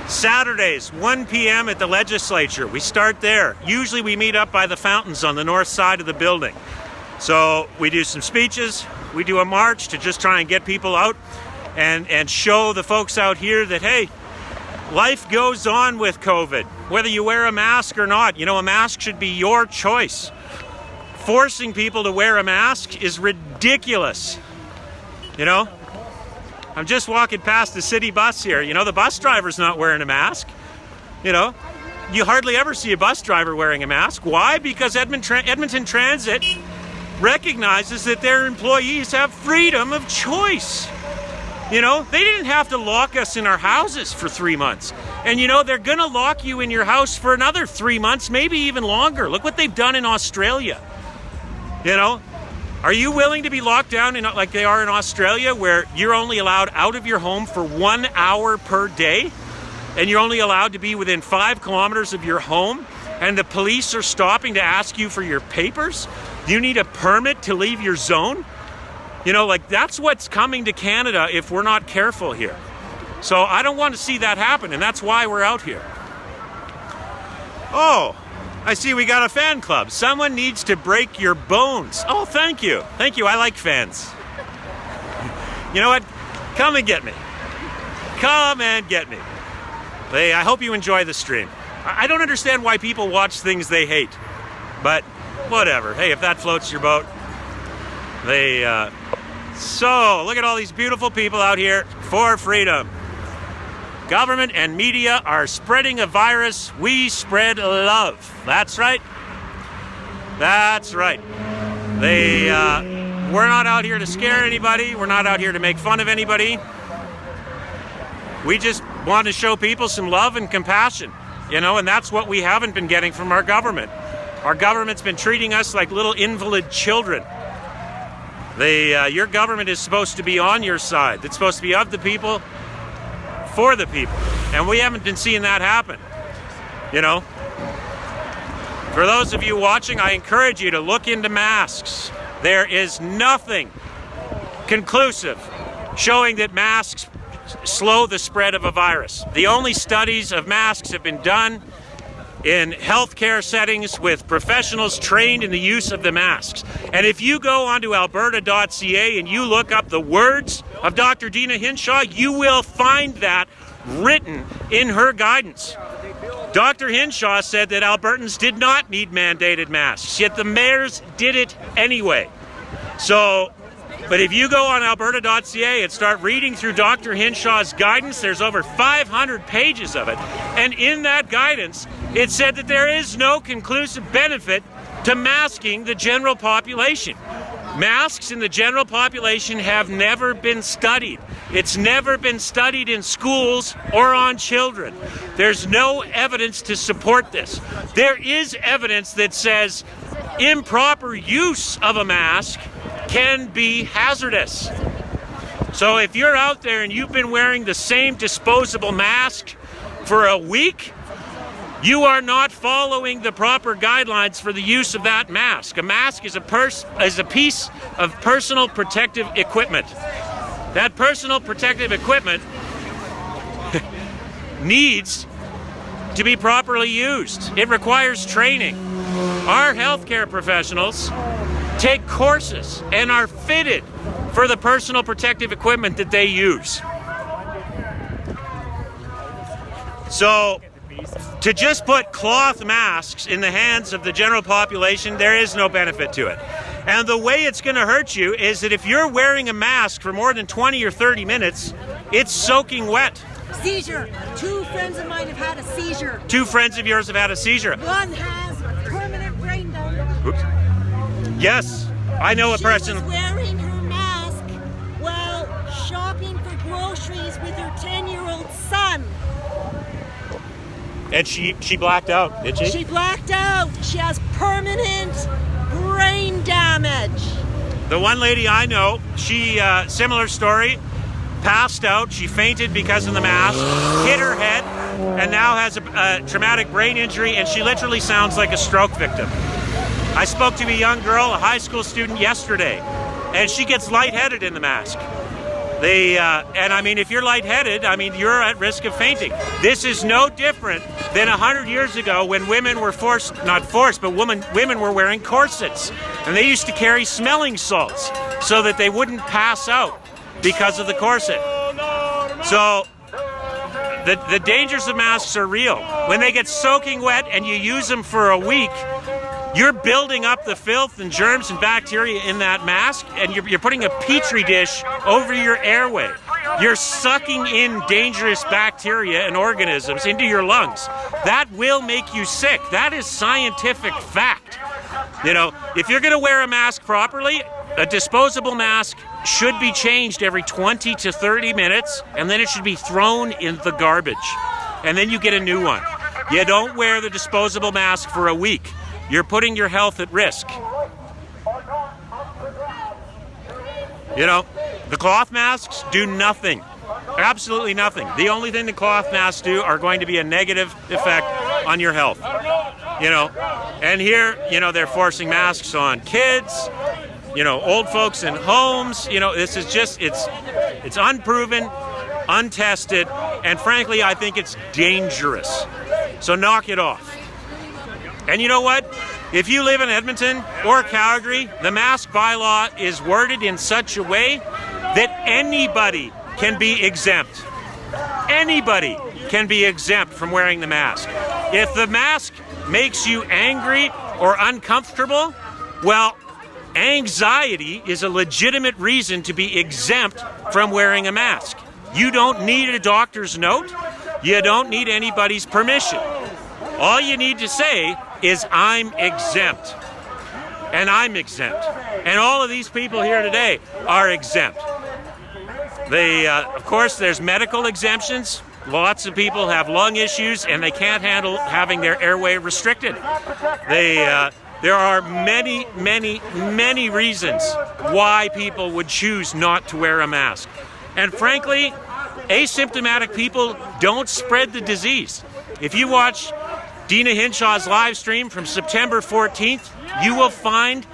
Saturdays, 1 p.m. at the Legislature. We start there. Usually we meet up by the fountains on the north side of the building. So we do some speeches. We do a march to just try and get people out and show the folks out here that, hey, life goes on with COVID. Whether you wear a mask or not, you know, a mask should be your choice. Forcing people to wear a mask is ridiculous. You know? I'm just walking past the city bus here. You know, the bus driver's not wearing a mask. You know, you hardly ever see a bus driver wearing a mask. Why? Because Edmonton Transit recognizes that their employees have freedom of choice. You know, they didn't have to lock us in our houses for 3 months. And you know, they're going to lock you in your house for another 3 months, maybe even longer. Look what they've done in Australia. You know, are you willing to be locked down like they are in Australia, where you're only allowed out of your home for 1 hour per day? And you're only allowed to be within 5 kilometers of your home? And the police are stopping to ask you for your papers? You need a permit to leave your zone? You know, like, that's what's coming to Canada if we're not careful here. So I don't want to see that happen, and that's why we're out here. Oh, I see we got a fan club. Someone needs to break your bones. Oh, thank you. Thank you. I like fans. You know what? Come and get me. Come and get me. Hey, I hope you enjoy the stream. I don't understand why people watch things they hate, but whatever. Hey, if that floats your boat. So, look at all these beautiful people out here for freedom. Government and media are spreading a virus. We spread love. That's right. That's right. We're not out here to scare anybody. We're not out here to make fun of anybody. We just want to show people some love and compassion, you know, and that's what we haven't been getting from our government. Our government's been treating us like little invalid children. Your government is supposed to be on your side. It's supposed to be of the people, for the people. And we haven't been seeing that happen, you know. For those of you watching, I encourage you to look into masks. There is nothing conclusive showing that masks slow the spread of a virus. The only studies of masks have been done in healthcare settings with professionals trained in the use of the masks. And if you go onto alberta.ca and you look up the words of Dr. Dina Hinshaw, you will find that written in her guidance. Dr. Hinshaw said that Albertans did not need mandated masks, yet the mayors did it anyway. So But if you go on alberta.ca and start reading through Dr. Hinshaw's guidance, there's over 500 pages of it. And in that guidance, it said that there is no conclusive benefit to masking the general population. Masks in the general population have never been studied. It's never been studied in schools or on children. There's no evidence to support this. There is evidence that says improper use of a mask can be hazardous. So if you're out there and you've been wearing the same disposable mask for a week, you are not following the proper guidelines for the use of that mask. A mask is a piece of personal protective equipment. That personal protective equipment needs to be properly used. It requires training. Our healthcare professionals take courses and are fitted for the personal protective equipment that they use. So, to just put cloth masks in the hands of the general population, there is no benefit to it. And the way it's going to hurt you is that if you're wearing a mask for more than 20 or 30 minutes, it's soaking wet. Seizure. 2 friends of mine have had a seizure. 2 friends of yours have had a seizure. One has permanent brain damage. Oops. Yes, I know a person. She was wearing her mask while shopping for groceries with her 10-year-old son. And she blacked out, did she? She blacked out. She has permanent brain damage. The one lady I know, she, similar story, passed out. She fainted because of the mask, hit her head, and now has a traumatic brain injury, and she literally sounds like a stroke victim. I spoke to a young girl, a high school student, yesterday, and she gets lightheaded in the mask. And I mean, if you're lightheaded, I mean, you're at risk of fainting. This is no different than 100 years ago when women were women were wearing corsets. And they used to carry smelling salts so that they wouldn't pass out because of the corset. So, the dangers of masks are real. When they get soaking wet and you use them for a week, you're building up the filth and germs and bacteria in that mask, and you're putting a petri dish over your airway. You're sucking in dangerous bacteria and organisms into your lungs. That will make you sick. That is scientific fact. You know, if you're going to wear a mask properly, a disposable mask should be changed every 20 to 30 minutes, and then it should be thrown in the garbage. And then you get a new one. You don't wear the disposable mask for a week. You're putting your health at risk. You know, the cloth masks do nothing. Absolutely nothing. The only thing the cloth masks do are going to be a negative effect on your health. You know, and here, you know, they're forcing masks on kids, you know, old folks in homes. You know, this is just, it's unproven, untested, and frankly, I think it's dangerous. So knock it off. And you know what? If you live in Edmonton or Calgary, the mask bylaw is worded in such a way that anybody can be exempt. Anybody can be exempt from wearing the mask. If the mask makes you angry or uncomfortable, well, anxiety is a legitimate reason to be exempt from wearing a mask. You don't need a doctor's note. You don't need anybody's permission. All you need to say is, I'm exempt. And I'm exempt. And all of these people here today are exempt. Of course, there's medical exemptions. Lots of people have lung issues and they can't handle having their airway restricted. There are many, many, many reasons why people would choose not to wear a mask. And frankly, asymptomatic people don't spread the disease. If you watch Dina Hinshaw's live stream from September 14th, you will find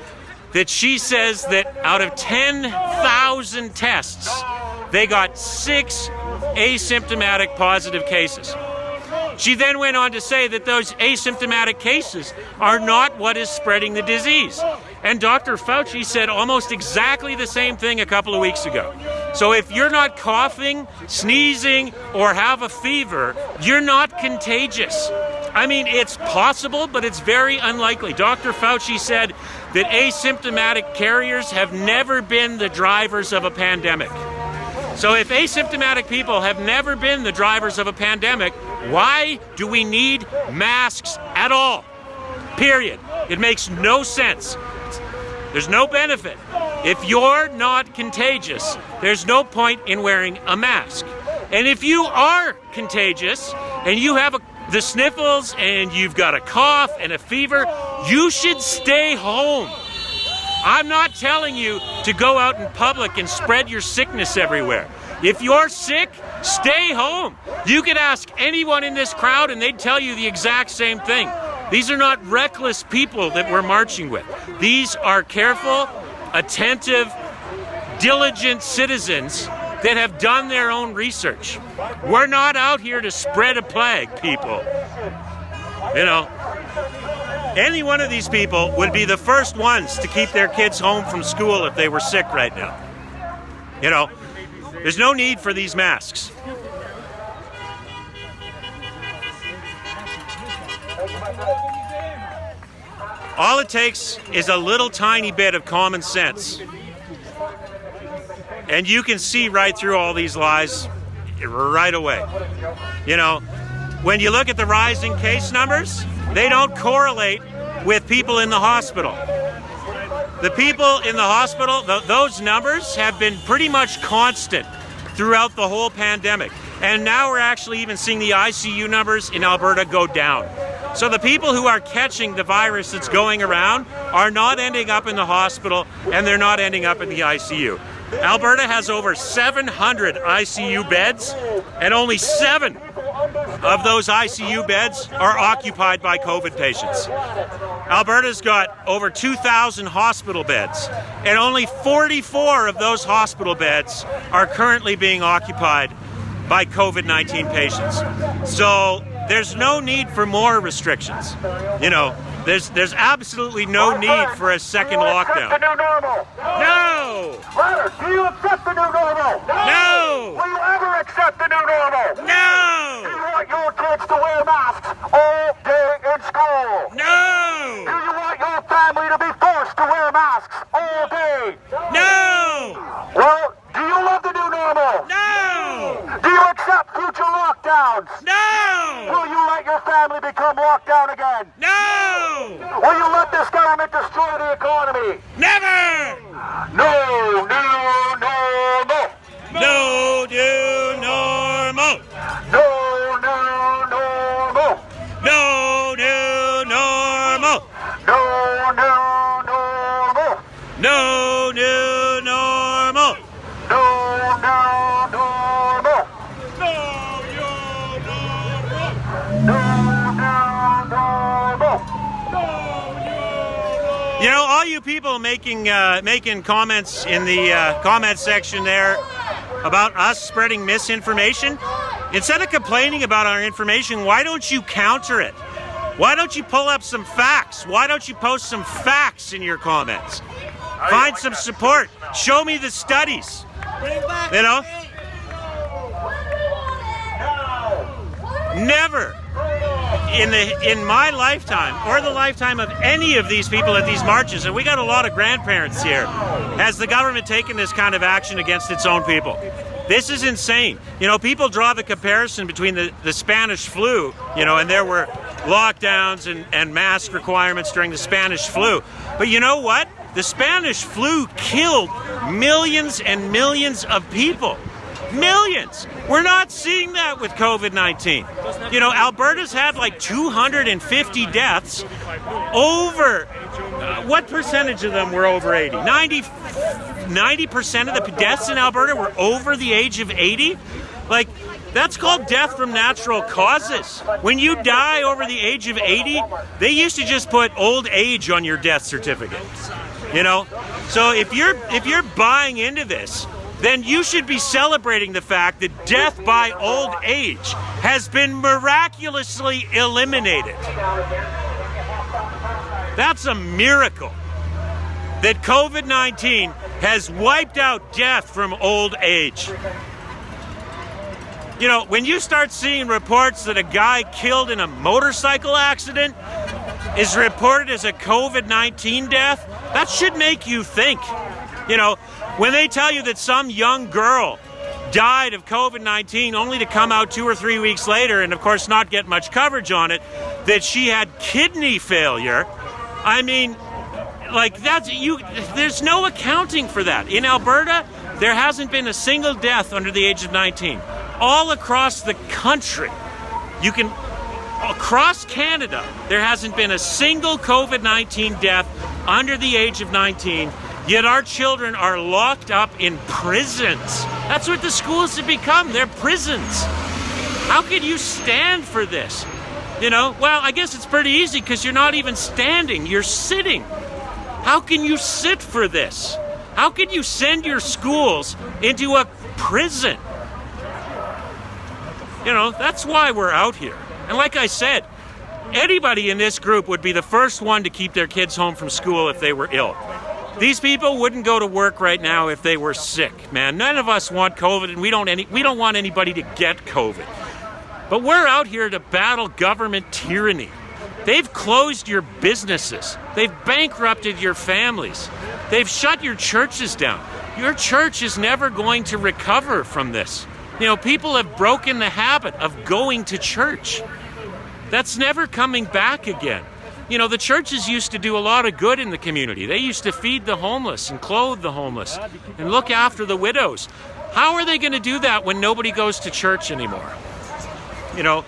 that she says that out of 10,000 tests, they got 6 asymptomatic positive cases. She then went on to say that those asymptomatic cases are not what is spreading the disease. And Dr. Fauci said almost exactly the same thing a couple of weeks ago. So if you're not coughing, sneezing, or have a fever, you're not contagious. I mean, it's possible, but it's very unlikely. Dr. Fauci said that asymptomatic carriers have never been the drivers of a pandemic. So if asymptomatic people have never been the drivers of a pandemic, why do we need masks at all? Period. It makes no sense. There's no benefit. If you're not contagious, there's no point in wearing a mask. And if you are contagious and you have the sniffles and you've got a cough and a fever, you should stay home. I'm not telling you to go out in public and spread your sickness everywhere. If you're sick, stay home. You could ask anyone in this crowd and they'd tell you the exact same thing. These are not reckless people that we're marching with. These are careful, attentive, diligent citizens that have done their own research. We're not out here to spread a plague, people. You know, any one of these people would be the first ones to keep their kids home from school if they were sick right now. You know, there's no need for these masks. All it takes is a little tiny bit of common sense. And you can see right through all these lies right away. You know, when you look at the rising case numbers, they don't correlate with people in the hospital. The people in the hospital, those numbers have been pretty much constant throughout the whole pandemic. And now we're actually even seeing the ICU numbers in Alberta go down. So the people who are catching the virus that's going around are not ending up in the hospital and they're not ending up in the ICU. Alberta has over 700 ICU beds, and only 7 of those ICU beds are occupied by COVID patients. Alberta's got over 2,000 hospital beds, and only 44 of those hospital beds are currently being occupied by COVID-19 patients. So there's no need for more restrictions. You know, there's absolutely no need for a second lockdown. The new normal. No! Ladder, do you accept the new normal? No! Will you ever accept the new normal? No! Do you want your kids to wear masks all day in school? No! Do you want your family to be forced to wear masks all day? No! Well, do you love the new normal? No! Do you accept future lockdowns? No! Will you let your family become locked down again? No! Will you let this government destroy the economy? Never! No, no, no, no. No new normal! No, no, normal. No new normal! No, no, normal. No new normal! No, no, normal. No, no, normal. You know, all you people making comments in the comment section there about us spreading misinformation, instead of complaining about our information, why don't you counter it? Why don't you pull up some facts? Why don't you post some facts in your comments? Find some support. Show me the studies. You know? Never in my lifetime or the lifetime of any of these people at these marches, and we got a lot of grandparents here, has the government taken this kind of action against its own people. This is insane. You know, people draw the comparison between the Spanish flu, you know, and there were lockdowns and mask requirements during the Spanish flu. But you know what? The Spanish flu killed millions and millions of people. Millions. We're not seeing that with COVID-19. You know, Alberta's had like 250 deaths. Over, what percentage of them were over 80? 90% of the deaths in Alberta were over the age of 80? Like, that's called death from natural causes. When you die over the age of 80, they used to just put old age on your death certificate. You know? So if you're buying into this, then you should be celebrating the fact that death by old age has been miraculously eliminated. That's a miracle. That COVID-19 has wiped out death from old age. You know, when you start seeing reports that a guy killed in a motorcycle accident is reported as a COVID-19 death, that should make you think. You know, when they tell you that some young girl died of COVID-19 only to come out 2 or 3 weeks later and of course not get much coverage on it, that she had kidney failure, I mean, like there's no accounting for that. In Alberta, there hasn't been a single death under the age of 19. All across the country, across Canada, there hasn't been a single COVID-19 death under the age of 19, yet our children are locked up in prisons. That's what the schools have become. They're prisons. How could you stand for this? You know, well, I guess it's pretty easy because you're not even standing, you're sitting. How can you sit for this? How can you send your schools into a prison? You know, that's why we're out here. And like I said, anybody in this group would be the first one to keep their kids home from school if they were ill. These people wouldn't go to work right now if they were sick, man. None of us want COVID, and we don't want anybody to get COVID. But we're out here to battle government tyranny. They've closed your businesses. They've bankrupted your families. They've shut your churches down. Your church is never going to recover from this. You know, people have broken the habit of going to church. That's never coming back again. You know, the churches used to do a lot of good in the community. They used to feed the homeless and clothe the homeless and look after the widows. How are they going to do that when nobody goes to church anymore? You know,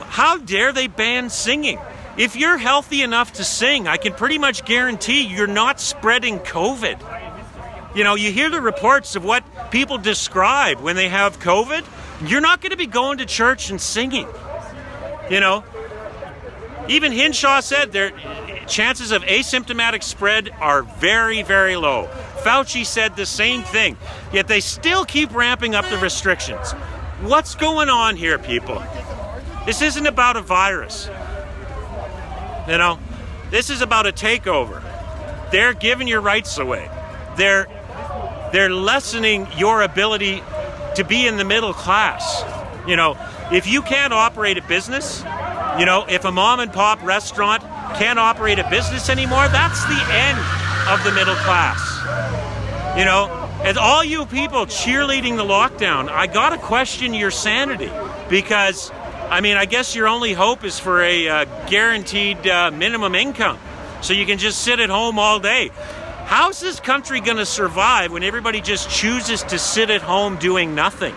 how dare they ban singing? If you're healthy enough to sing, I can pretty much guarantee you're not spreading COVID. You know, you hear the reports of what people describe when they have COVID. You're not going to be going to church and singing. You know, even Hinshaw said their chances of asymptomatic spread are very, very low. Fauci said the same thing, yet they still keep ramping up the restrictions. What's going on here, people? This isn't about a virus. You know, this is about a takeover. They're giving your rights away. They're lessening your ability to be in the middle class. You know, if you can't operate a business, you know, if a mom and pop restaurant can't operate a business anymore, that's the end of the middle class. You know, and all you people cheerleading the lockdown, I gotta question your sanity, because I mean, I guess your only hope is for a guaranteed minimum income, so you can just sit at home all day. How's this country going to survive when everybody just chooses to sit at home doing nothing?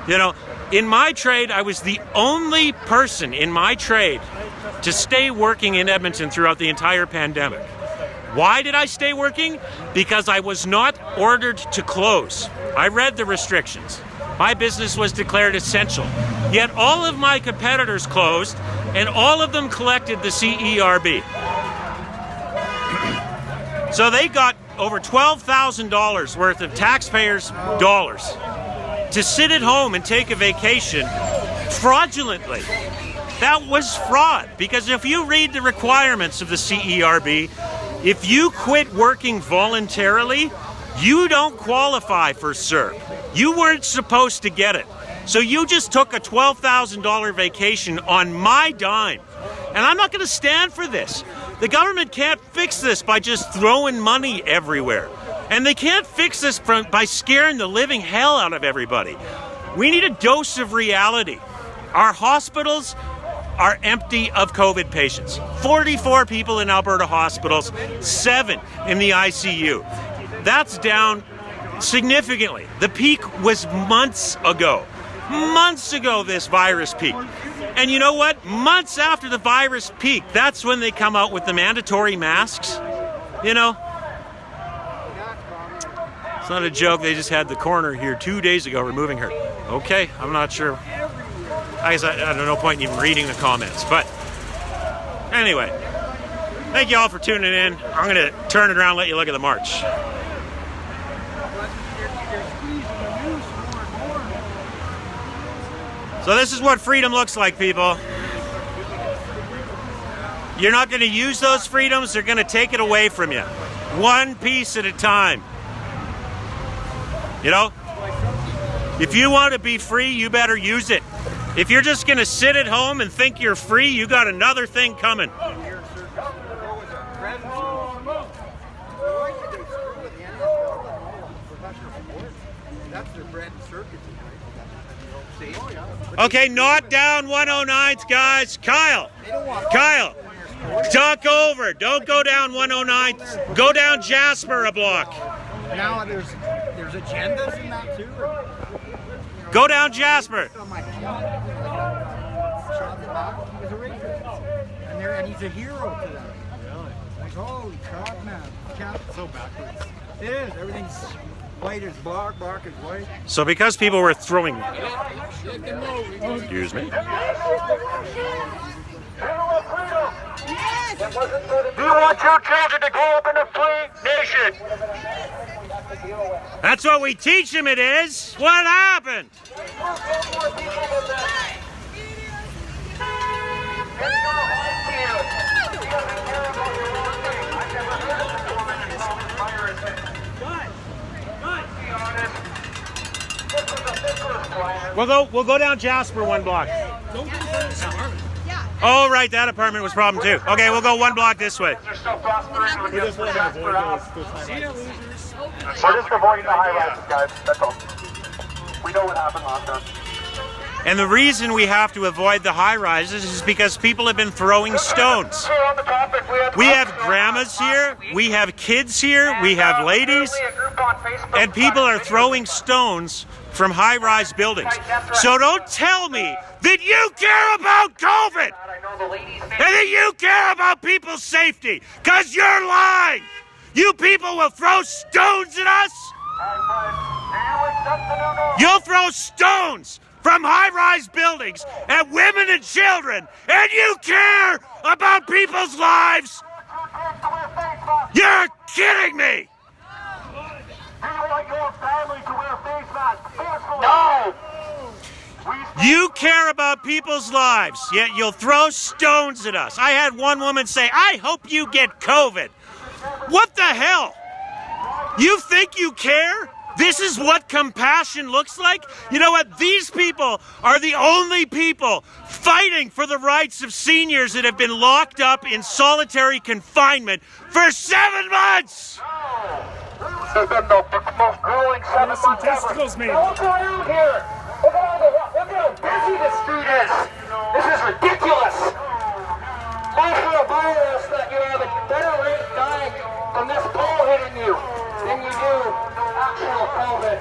You know, in my trade, I was the only person in my trade to stay working in Edmonton throughout the entire pandemic. Why did I stay working? Because I was not ordered to close. I read the restrictions. My business was declared essential. Yet all of my competitors closed, and all of them collected the CERB. So they got over $12,000 worth of taxpayers' dollars to sit at home and take a vacation fraudulently. That was fraud, because if you read the requirements of the CERB, if you quit working voluntarily, you don't qualify for CERB. You weren't supposed to get it. So you just took a $12,000 vacation on my dime. And I'm not going to stand for this. The government can't fix this by just throwing money everywhere. And they can't fix this by scaring the living hell out of everybody. We need a dose of reality. Our hospitals are empty of COVID patients. 44 people in Alberta hospitals, 7 in the ICU. That's down significantly. The peak was months ago. Months ago, this virus peaked. And you know what? Months after the virus peaked, that's when they come out with the mandatory masks. You know? It's not a joke. They just had the coroner here 2 days ago removing her. Okay, I'm not sure. I guess I have no point in even reading the comments. But anyway, thank you all for tuning in. I'm going to turn it around and let you look at the march. So this is what freedom looks like, people. You're not going to use those freedoms. They're going to take it away from you. One piece at a time. You know? If you want to be free, you better use it. If you're just going to sit at home and think you're free, you got another thing coming. Okay, not down 109s, guys. Kyle, talk over. Don't go down 109. Go down Jasper a block. Now there's agendas in that too. Go down Jasper. And he's a hero to them. Really? Like, holy crap, man. So backwards. It is. Everything's white is black, black is white. So because people were throwing... Excuse me. Do you want your children to grow up in a free nation? That's what we teach them it is. What happened? We'll go down Jasper one block. Oh, right, that apartment was a problem too. Okay, we'll go one block this way. We're just avoiding the high rises, guys. That's all. We know what happened last time. And the reason we have to avoid the high rises is because people have been throwing stones. We have grandmas here, we have kids here, we have ladies, and people are throwing stones from high-rise buildings. So don't tell me that you care about COVID and that you care about people's safety, because you're lying. You people will throw stones at us. You'll throw stones from high-rise buildings at women and children, and you care about people's lives? You're kidding me! Do you want your family to wear face masks forcefully? No! You care about people's lives, yet you'll throw stones at us. I had one woman say, I hope you get COVID. What the hell? You think you care? This is what compassion looks like? You know what? These people are the only people fighting for the rights of seniors that have been locked up in solitary confinement for 7 months! This has been the most grueling 7 months testicles, maybe. Look around here! Look at how busy the street is! This is ridiculous! Go for a virus that you have a better rate dying from this pole hitting you than you do actual COVID.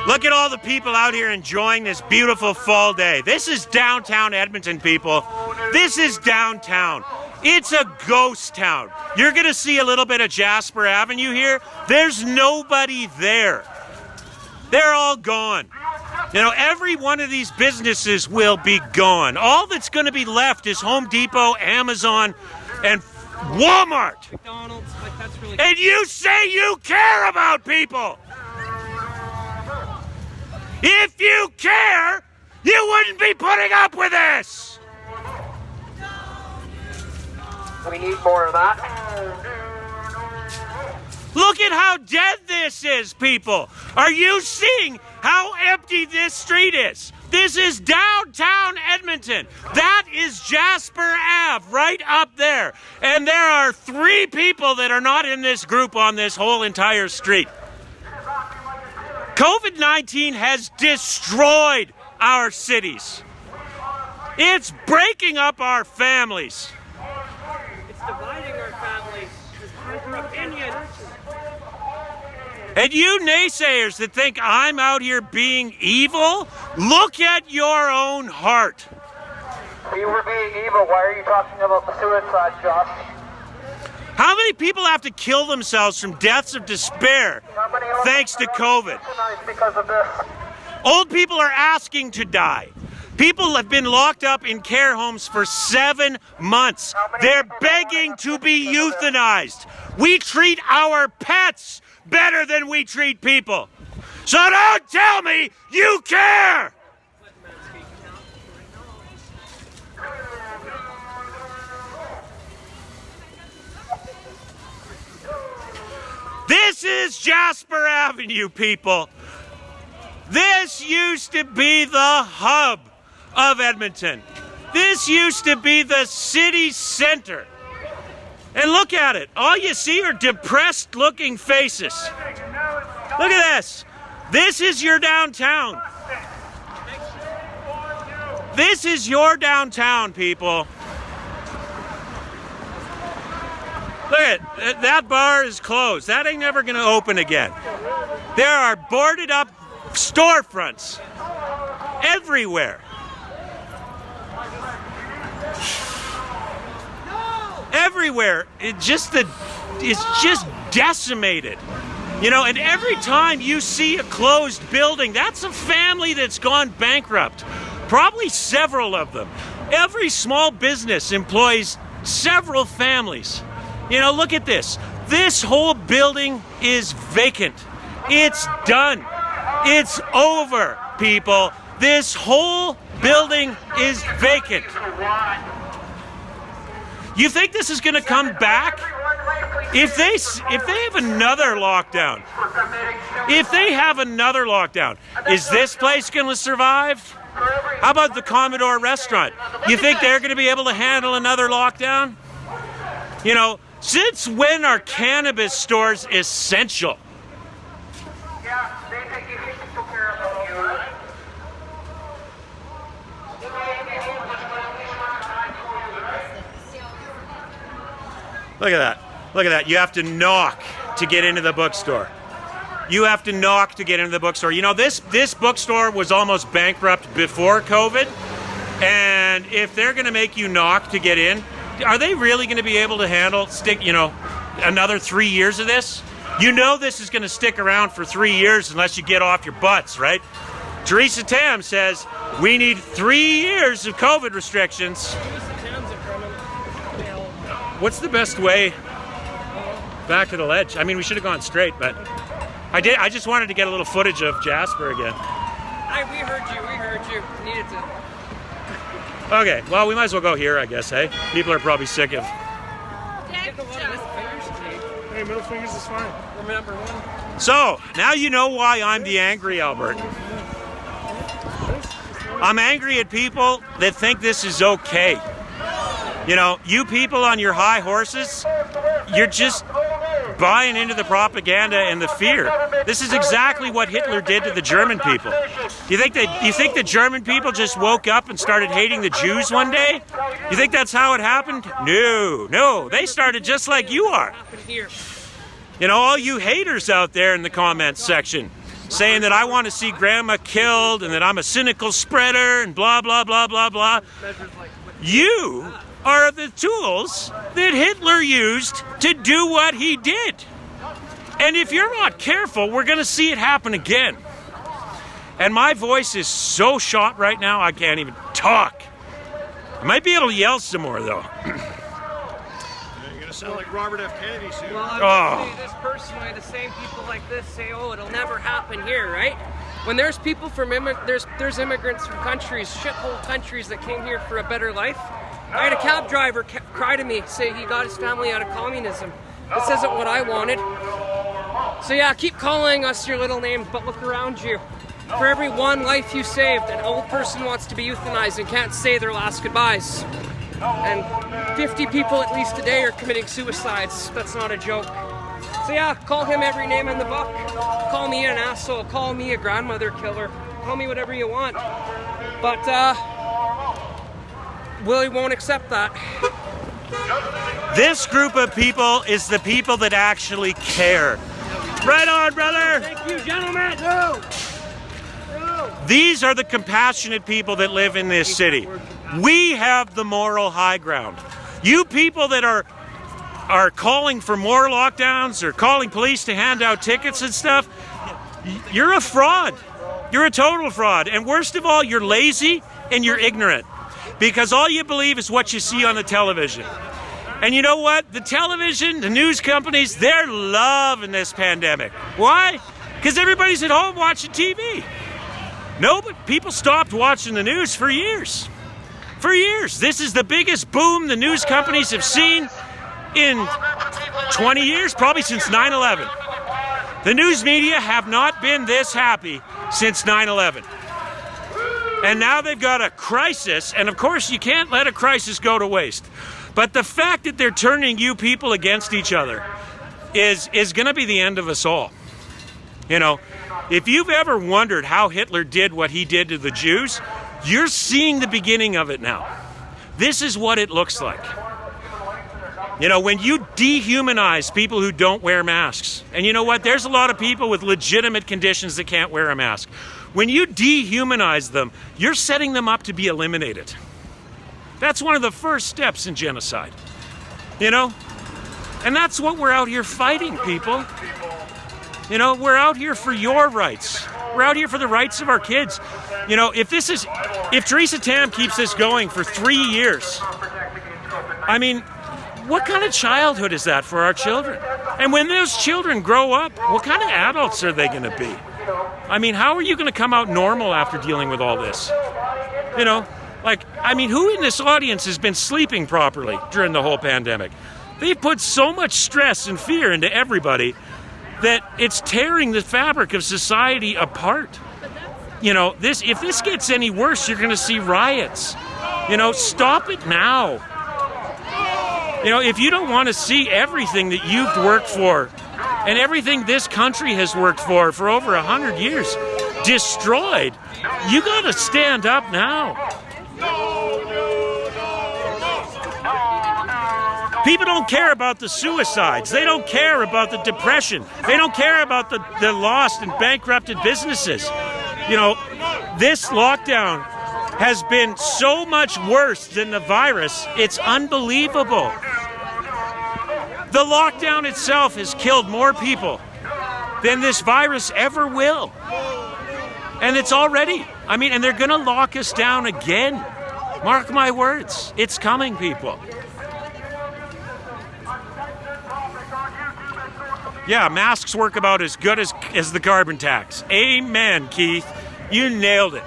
Look at all the people out here enjoying this beautiful fall day. This is downtown Edmonton, people. This is downtown. It's a ghost town. You're going to see a little bit of Jasper Avenue here. There's nobody there. They're all gone. You know, every one of these businesses will be gone. All that's going to be left is Home Depot, Amazon, and Walmart. McDonald's, like, that's really... And you say you care about people. If you care, you wouldn't be putting up with this. We need more of that. Look at how dead this is, people. Are you seeing how empty this street is? This is downtown Edmonton. That is Jasper Ave right up there. And there are 3 people that are not in this group on this whole entire street. COVID-19 has destroyed our cities. It's breaking up our families. It's dividing our families over opinion. And you naysayers that think I'm out here being evil, look at your own heart. If you were being evil, why are you talking about the suicide, Josh? How many people have to kill themselves from deaths of despair thanks to COVID? Because of this. Old people are asking to die. People have been locked up in care homes for 7 months. They're begging to be euthanized. We treat our pets better than we treat people. So don't tell me you care! This is Jasper Avenue, people. This used to be the hub of Edmonton. This used to be the city center. And look at it. All you see are depressed looking faces. Look at this. This is your downtown. This is your downtown, people. Look at it. That bar is closed. That ain't never going to open again. There are boarded up storefronts everywhere. Everywhere. It's just decimated. You know, and every time you see a closed building, that's a family that's gone bankrupt. Probably several of them. Every small business employs several families. You know, look at this. This whole building is vacant. It's done. It's over, people. This whole building is vacant. You think this is going to come back? If they have another lockdown, is this place going to survive? How about the Commodore restaurant? You think they're going to be able to handle another lockdown? You know, since when are cannabis stores essential? Look at that. Look at that. You have to knock to get into the bookstore. You have to knock to get into the bookstore. You know, this bookstore was almost bankrupt before COVID. And if they're going to make you knock to get in, are they really going to be able to handle, another 3 years of this? You know this is going to stick around for 3 years unless you get off your butts, right? Teresa Tam says, we need 3 years of COVID restrictions. What's the best way back to the ledge? I mean, we should have gone straight, but I just wanted to get a little footage of Jasper again. We heard you. Needed to. Okay, well, we might as well go here, I guess, hey? People are probably sick of... Hey, middle fingers is fine. Remember one. So, now you know why I'm the angry Albertan. I'm angry at people that think this is okay. You know, you people on your high horses, you're just buying into the propaganda and the fear. This is exactly what Hitler did to the German people. You think the German people just woke up and started hating the Jews one day? You think that's how it happened? No. They started just like you are. You know, all you haters out there in the comments section saying that I want to see grandma killed and that I'm a cynical spreader and blah, blah, blah, blah, blah. You are the tools that Hitler used to do what he did. And if you're not careful, we're going to see it happen again. And my voice is so shot right now, I can't even talk. I might be able to yell some more, though. You're going to sound like Robert F. Kennedy soon. Well, I'm going to say this personally, the same people like this say, oh, it'll never happen here, right? When there's people from there's immigrants from countries, shithole countries that came here for a better life. I had a cab driver cry to me, say he got his family out of communism. This isn't what I wanted. So yeah, keep calling us your little names, but look around you. For every one life you saved, an old person wants to be euthanized and can't say their last goodbyes. And 50 people at least a day are committing suicides. That's not a joke. So yeah, call him every name in the book. Call me an asshole. Call me a grandmother killer. Call me whatever you want. But Willie won't accept that. This group of people is the people that actually care. Right on, brother! Thank you, gentlemen! These are the compassionate people that live in this city. We have the moral high ground. You people that are calling for more lockdowns or calling police to hand out tickets and stuff, you're a fraud. You're a total fraud. And worst of all, you're lazy and you're ignorant. Because all you believe is what you see on the television. And you know what? The television, the news companies, they're loving this pandemic. Why? Because everybody's at home watching TV. No, but people stopped watching the news for years. For years. This is the biggest boom the news companies have seen in 20 years, probably since 9/11. The news media have not been this happy since 9/11. And now they've got a crisis, and of course you can't let a crisis go to waste. But the fact that they're turning you people against each other is going to be the end of us all. You know, if you've ever wondered how Hitler did what he did to the Jews, you're seeing the beginning of it now. This is what it looks like. You know, when you dehumanize people who don't wear masks, and you know what, there's a lot of people with legitimate conditions that can't wear a mask. When you dehumanize them, you're setting them up to be eliminated. That's one of the first steps in genocide, you know? And that's what we're out here fighting, people. You know, we're out here for your rights. We're out here for the rights of our kids. You know, if Theresa Tam keeps this going for 3 years, I mean, what kind of childhood is that for our children? And when those children grow up, what kind of adults are they going to be? I mean, how are you going to come out normal after dealing with all this? You know, like, I mean, who in this audience has been sleeping properly during the whole pandemic? They've put so much stress and fear into everybody that it's tearing the fabric of society apart. You know, if this gets any worse, you're going to see riots. You know, stop it now. You know, if you don't want to see everything that you've worked for and everything this country has worked for over 100 years destroyed, you got to stand up now. People don't care about the suicides. They don't care about the depression. They don't care about the lost and bankrupted businesses. You know, this lockdown has been so much worse than the virus. It's unbelievable. The lockdown itself has killed more people than this virus ever will. And it's already, I mean, and they're going to lock us down again. Mark my words. It's coming, people. Yeah, masks work about as good as the carbon tax. Amen, Keith. You nailed it.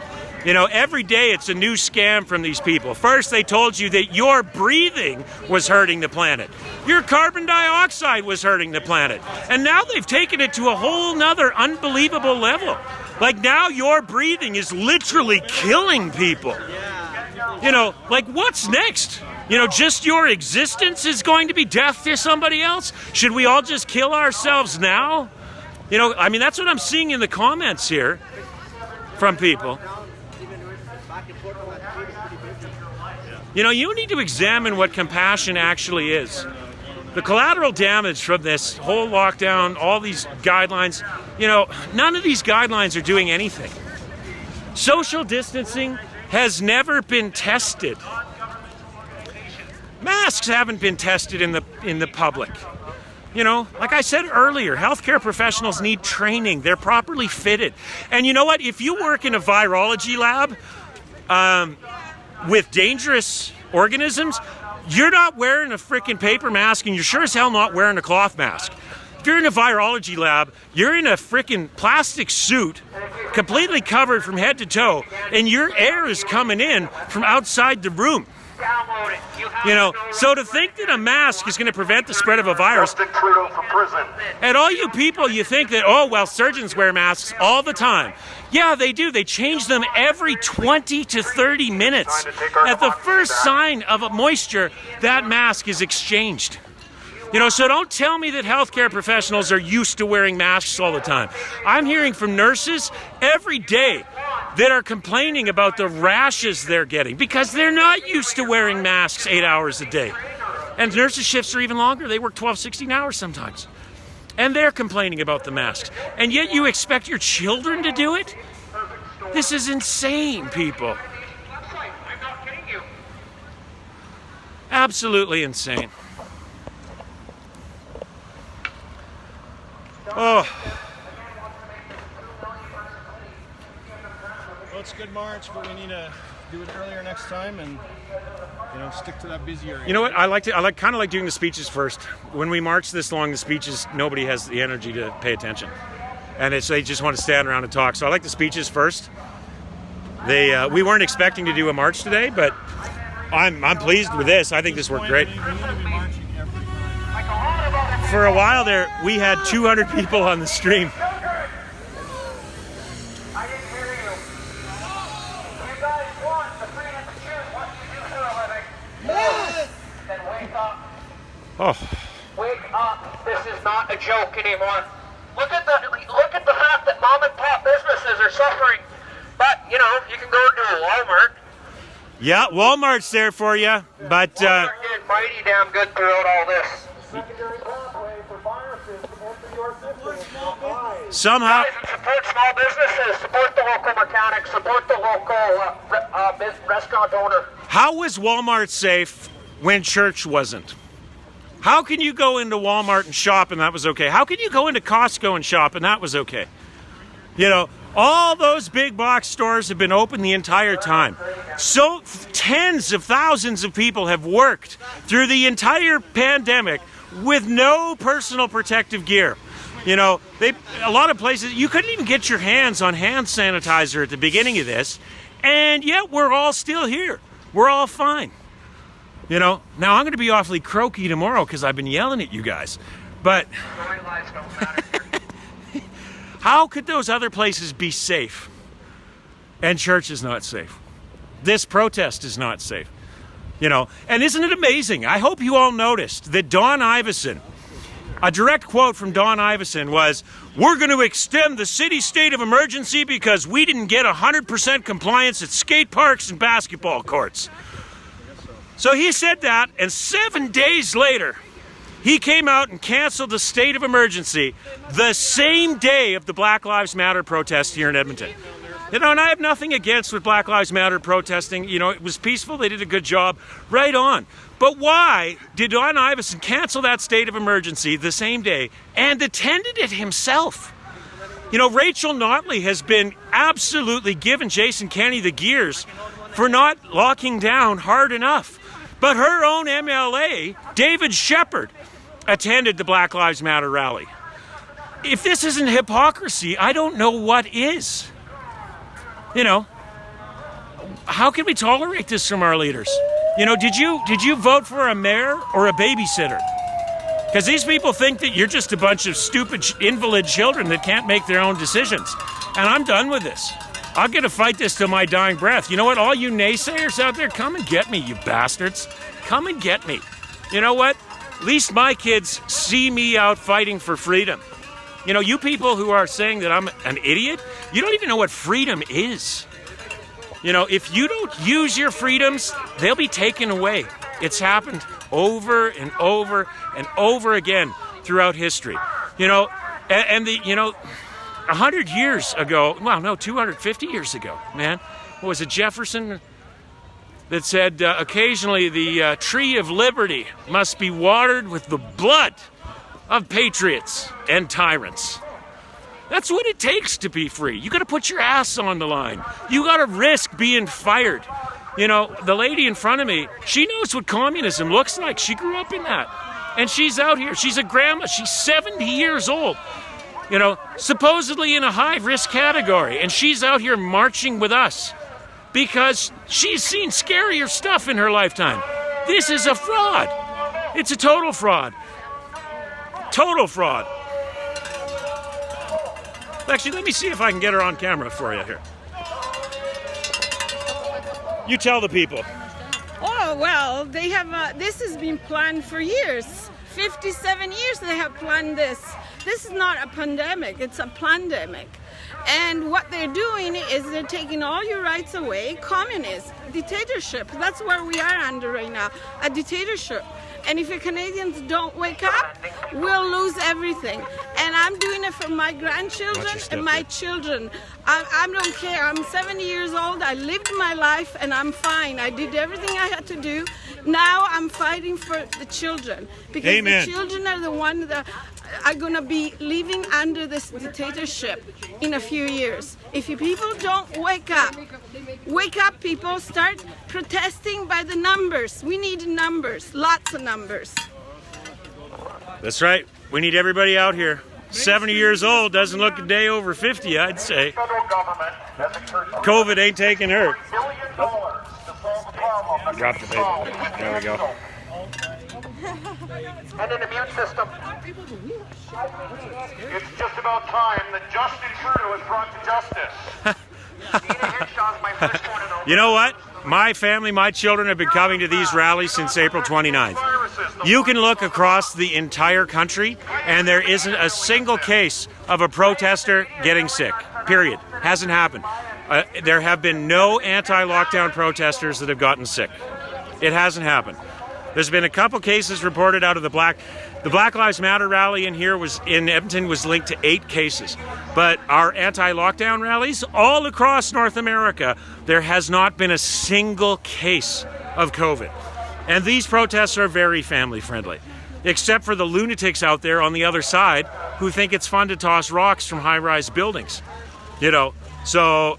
You know, every day it's a new scam from these people. First, they told you that your breathing was hurting the planet. Your carbon dioxide was hurting the planet. And now they've taken it to a whole nother unbelievable level. Like now your breathing is literally killing people. You know, like what's next? You know, just your existence is going to be death to somebody else? Should we all just kill ourselves now? You know, I mean, that's what I'm seeing in the comments here from people. You know, you need to examine what compassion actually is. The collateral damage from this whole lockdown, all these guidelines, you know, none of these guidelines are doing anything. Social distancing has never been tested. Masks haven't been tested in the public. You know, like I said earlier, healthcare professionals need training. They're properly fitted. And you know what? If you work in a virology lab with dangerous organisms, you're not wearing a freaking paper mask and you're sure as hell not wearing a cloth mask. If you're in a virology lab, you're in a freaking plastic suit, completely covered from head to toe, and your air is coming in from outside the room. You know, so to think that a mask is going to prevent the spread of a virus, and all you people, you think that, oh, well, surgeons wear masks all the time. Yeah, they do. They change them every 20 to 30 minutes. At the first sign of a moisture, that mask is exchanged. You know, so don't tell me that healthcare professionals are used to wearing masks all the time. I'm hearing from nurses every day that are complaining about the rashes they're getting because they're not used to wearing masks 8 hours a day. And nurses' shifts are even longer. They work 12, 16 hours sometimes. And they're complaining about the masks. And yet you expect your children to do it? This is insane, people. Absolutely insane. Oh. Well, it's a good march, but we need to do it earlier next time and, you know, stick to that busy area. You know what? I kind of like doing the speeches first. When we march this long, the speeches, nobody has the energy to pay attention. And they just want to stand around and talk. So I like the speeches first. We weren't expecting to do a march today, but I'm pleased with this. I think this worked great. For a while there, we had 200 people on the stream. Oh. Wake up. This is not a joke anymore. Look at the fact that mom and pop businesses are suffering. But, you know, you can go into a Walmart. Yeah, Walmart's there for you, but Walmart did mighty damn good throughout all this. somehow... Guys, support small businesses, support the local mechanics, support the local restaurant owner. How was Walmart safe when church wasn't? How can you go into Walmart and shop and that was okay? How can you go into Costco and shop and that was okay? You know, all those big box stores have been open the entire time. So tens of thousands of people have worked through the entire pandemic with no personal protective gear. You know, a lot of places, you couldn't even get your hands on hand sanitizer at the beginning of this, and yet we're all still here. We're all fine. You know, now I'm going to be awfully croaky tomorrow because I've been yelling at you guys. But how could those other places be safe? And church is not safe. This protest is not safe. You know, and isn't it amazing? I hope you all noticed that Don Iveson, a direct quote from Don Iveson was, "We're going to extend the city state of emergency because we didn't get 100% compliance at skate parks and basketball courts." So he said that, and 7 days later, he came out and canceled the state of emergency the same day of the Black Lives Matter protest here in Edmonton. You know, and I have nothing against with Black Lives Matter protesting. You know, it was peaceful. They did a good job. Right on. But why did Don Iveson cancel that state of emergency the same day and attended it himself? You know, Rachel Notley has been absolutely giving Jason Kenney the gears for not locking down hard enough. But her own MLA, David Shepherd, attended the Black Lives Matter rally. If this isn't hypocrisy, I don't know what is. You know, how can we tolerate this from our leaders? You know, did you vote for a mayor or a babysitter? Because these people think that you're just a bunch of stupid invalid children that can't make their own decisions. And I'm done with this. I'm going to fight this till my dying breath. You know what? All you naysayers out there, come and get me, you bastards. Come and get me. You know what? At least my kids see me out fighting for freedom. You know, you people who are saying that I'm an idiot, you don't even know what freedom is. You know, if you don't use your freedoms, they'll be taken away. It's happened over and over and over again throughout history. You know, and 100 years ago, well, no, 250 years ago, man. What was it, Jefferson that said, occasionally the tree of liberty must be watered with the blood of patriots and tyrants. That's what it takes to be free. You got to put your ass on the line. You got to risk being fired. You know, the lady in front of me, she knows what communism looks like. She grew up in that. And she's out here. She's a grandma. She's 70 years old. You know, supposedly in a high-risk category. And she's out here marching with us because she's seen scarier stuff in her lifetime. This is a fraud. It's a total fraud. Total fraud. Actually, let me see if I can get her on camera for you here. You tell the people. Oh, well, they have, this has been planned for years. 57 years they have planned this. This is not a pandemic, it's a plandemic. And what they're doing is they're taking all your rights away. Communist, dictatorship, that's where we are under right now, a dictatorship. And if the Canadians don't wake up, we'll lose everything. And I'm doing it for my grandchildren and my children. I don't care. I'm 70 years old. I lived my life and I'm fine. I did everything I had to do. Now I'm fighting for the children. Because Amen. The children are the ones that are going to be living under this dictatorship in a few years. If you people don't wake up people, start protesting by the numbers. We need numbers, lots of numbers. That's right. We need everybody out here. 70 years old, doesn't look a day over 50, I'd say. COVID ain't taking her. Drop the baby. There we go. And an immune system. It's just about time that Justin Trudeau is brought to justice. You know what? My family, my children have been coming to these rallies since April 29th. You can look across the entire country and there isn't a single case of a protester getting sick. Period. Hasn't happened. There have been no anti-lockdown protesters that have gotten sick. It hasn't happened. There's been a couple cases reported out of the Black Lives Matter rally in Edmonton was linked to 8 cases. But our anti-lockdown rallies all across North America, there has not been a single case of COVID. And these protests are very family friendly, except for the lunatics out there on the other side who think it's fun to toss rocks from high-rise buildings. You know, so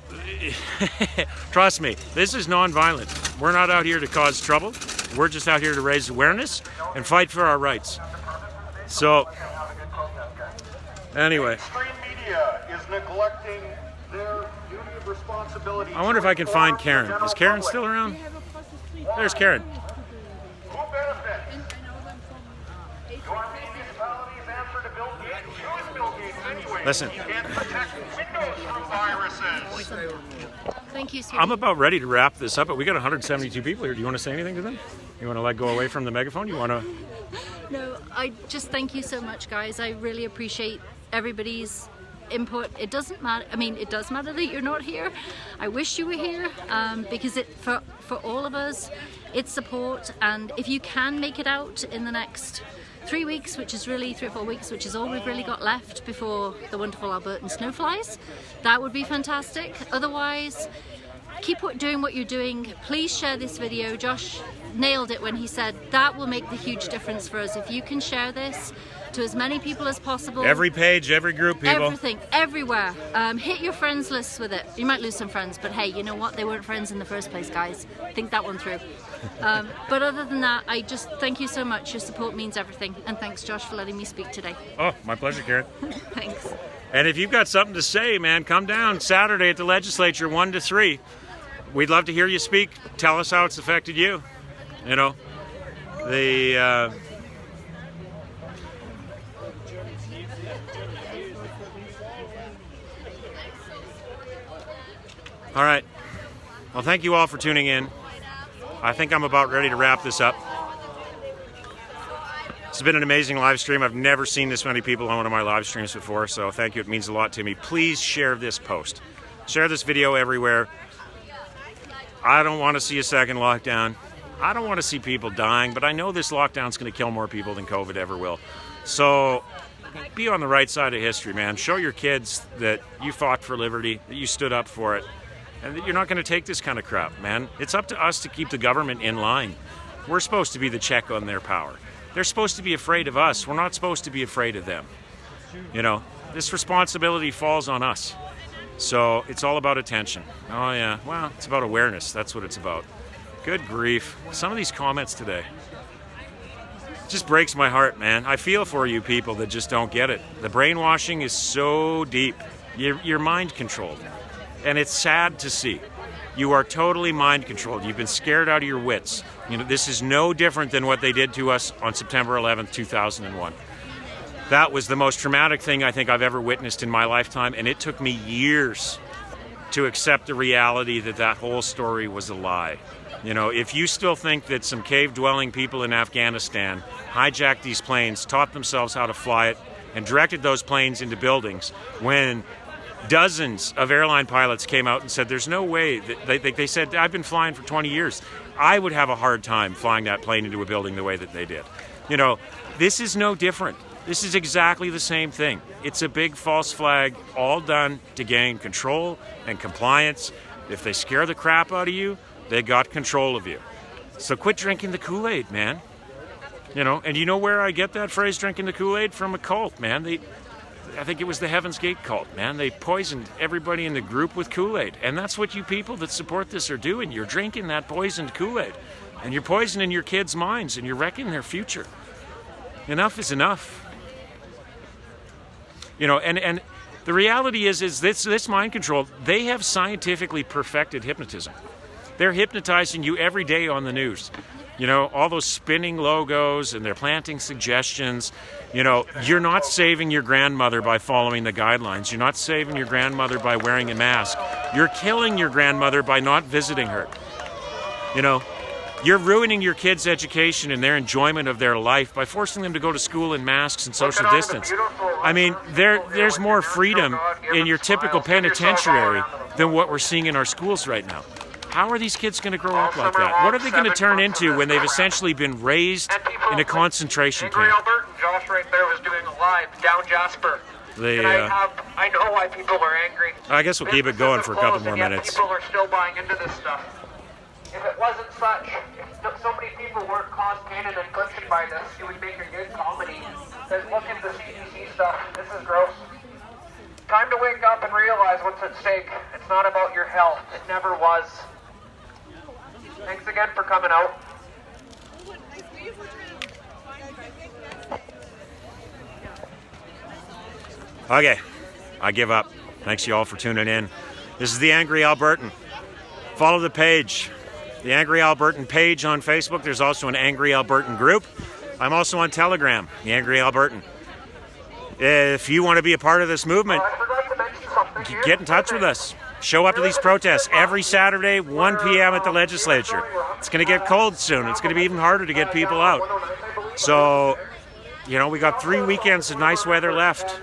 trust me, this is non-violent. We're not out here to cause trouble. We're just out here to raise awareness and fight for our rights. So, anyway. Mainstream media is neglecting their duty of responsibility. I wonder if I can find Karen. Is Karen still around? There's Karen. Who benefits? Your municipalities answer to Bill Gates. Who is Bill Gates anyway? Listen. Can't protect windows from viruses. Thank you, sir. I'm about ready to wrap this up, but we got 172 people here. Do you want to say anything to them? You want to go away from the megaphone? You want to? No, I just thank you so much, guys. I really appreciate everybody's input. It doesn't matter. I mean, it does matter that you're not here. I wish you were here because for all of us, it's support. And if you can make it out in the next 3 weeks, which is really 3 or 4 weeks, which is all we've really got left before the wonderful Albertan snow flies, that would be fantastic. Otherwise, keep doing what you're doing. Please share this video. Josh nailed it when he said that will make the huge difference for us. If you can share this to as many people as possible. Every page, every group, people. Everything, everywhere. Hit your friends lists with it. You might lose some friends, but hey, you know what? They weren't friends in the first place, guys. Think that one through. But other than that, I just thank you so much. Your support means everything. And thanks, Josh, for letting me speak today. Oh, my pleasure, Karen. Thanks. And if you've got something to say, man, come down Saturday at the Legislature, 1 to 3. We'd love to hear you speak. Tell us how it's affected you. You know, all right. Well, thank you all for tuning in. I think I'm about ready to wrap this up. It's been an amazing live stream. I've never seen this many people on one of my live streams before, so thank you. It means a lot to me. Please share this post. Share this video everywhere. I don't want to see a second lockdown. I don't want to see people dying, but I know this lockdown's going to kill more people than COVID ever will. So be on the right side of history, man. Show your kids that you fought for liberty, that you stood up for it, and that you're not going to take this kind of crap, man. It's up to us to keep the government in line. We're supposed to be the check on their power. They're supposed to be afraid of us. We're not supposed to be afraid of them. You know, this responsibility falls on us. So it's all about attention. Oh yeah, well, it's about awareness. That's what it's about. Good grief. Some of these comments today just breaks my heart, man. I feel for you people that just don't get it. The brainwashing is so deep. You're mind controlled. And it's sad to see. You are totally mind controlled. You've been scared out of your wits. You know, this is no different than what they did to us on September 11th, 2001. That was the most traumatic thing I think I've ever witnessed in my lifetime, and it took me years to accept the reality that that whole story was a lie. You know, if you still think that some cave-dwelling people in Afghanistan hijacked these planes, taught themselves how to fly it, and directed those planes into buildings, when dozens of airline pilots came out and said, there's no way, that they said, I've been flying for 20 years. I would have a hard time flying that plane into a building the way that they did. You know, this is no different. This is exactly the same thing. It's a big false flag, all done to gain control and compliance. If they scare the crap out of you, they got control of you. So quit drinking the Kool-Aid, man. You know, and you know where I get that phrase, drinking the Kool-Aid? From a cult, man. I think it was the Heaven's Gate cult, man. They poisoned everybody in the group with Kool-Aid. And that's what you people that support this are doing. You're drinking that poisoned Kool-Aid. And you're poisoning your kids' minds, and you're wrecking their future. Enough is enough. You know, and the reality is this mind control, they have scientifically perfected hypnotism. They're hypnotizing you every day on the news. You know, all those spinning logos, and they're planting suggestions. You know, you're not saving your grandmother by following the guidelines. You're not saving your grandmother by wearing a mask. You're killing your grandmother by not visiting her. You know, You're ruining your kids' education and their enjoyment of their life by forcing them to go to school in masks and social distance. I mean, there's more freedom in your typical penitentiary than what we're seeing in our schools right now. How are these kids going to grow up like that? What are they going to turn into when they've essentially been raised in a concentration camp? Albertan, Josh right there was doing a live down Jasper. I know why people are angry. I guess we'll keep it going for a couple more minutes. People are still buying into this stuff. If it wasn't such, if so many people weren't caused pain and infliction by this, it would make a good comedy. Because look at the CDC stuff. This is gross. Time to wake up and realize what's at stake. It's not about your health. It never was. Thanks again for coming out. Okay, I give up. Thanks you all for tuning in. This is the Angry Albertan. Follow the page, the Angry Albertan page on Facebook. There's also an Angry Albertan group. I'm also on Telegram, the Angry Albertan. If you want to be a part of this movement, get in touch with us. Show up to these protests every Saturday, 1 p.m. at the Legislature. It's going to get cold soon. It's going to be even harder to get people out. So, you know, we got 3 weekends of nice weather left.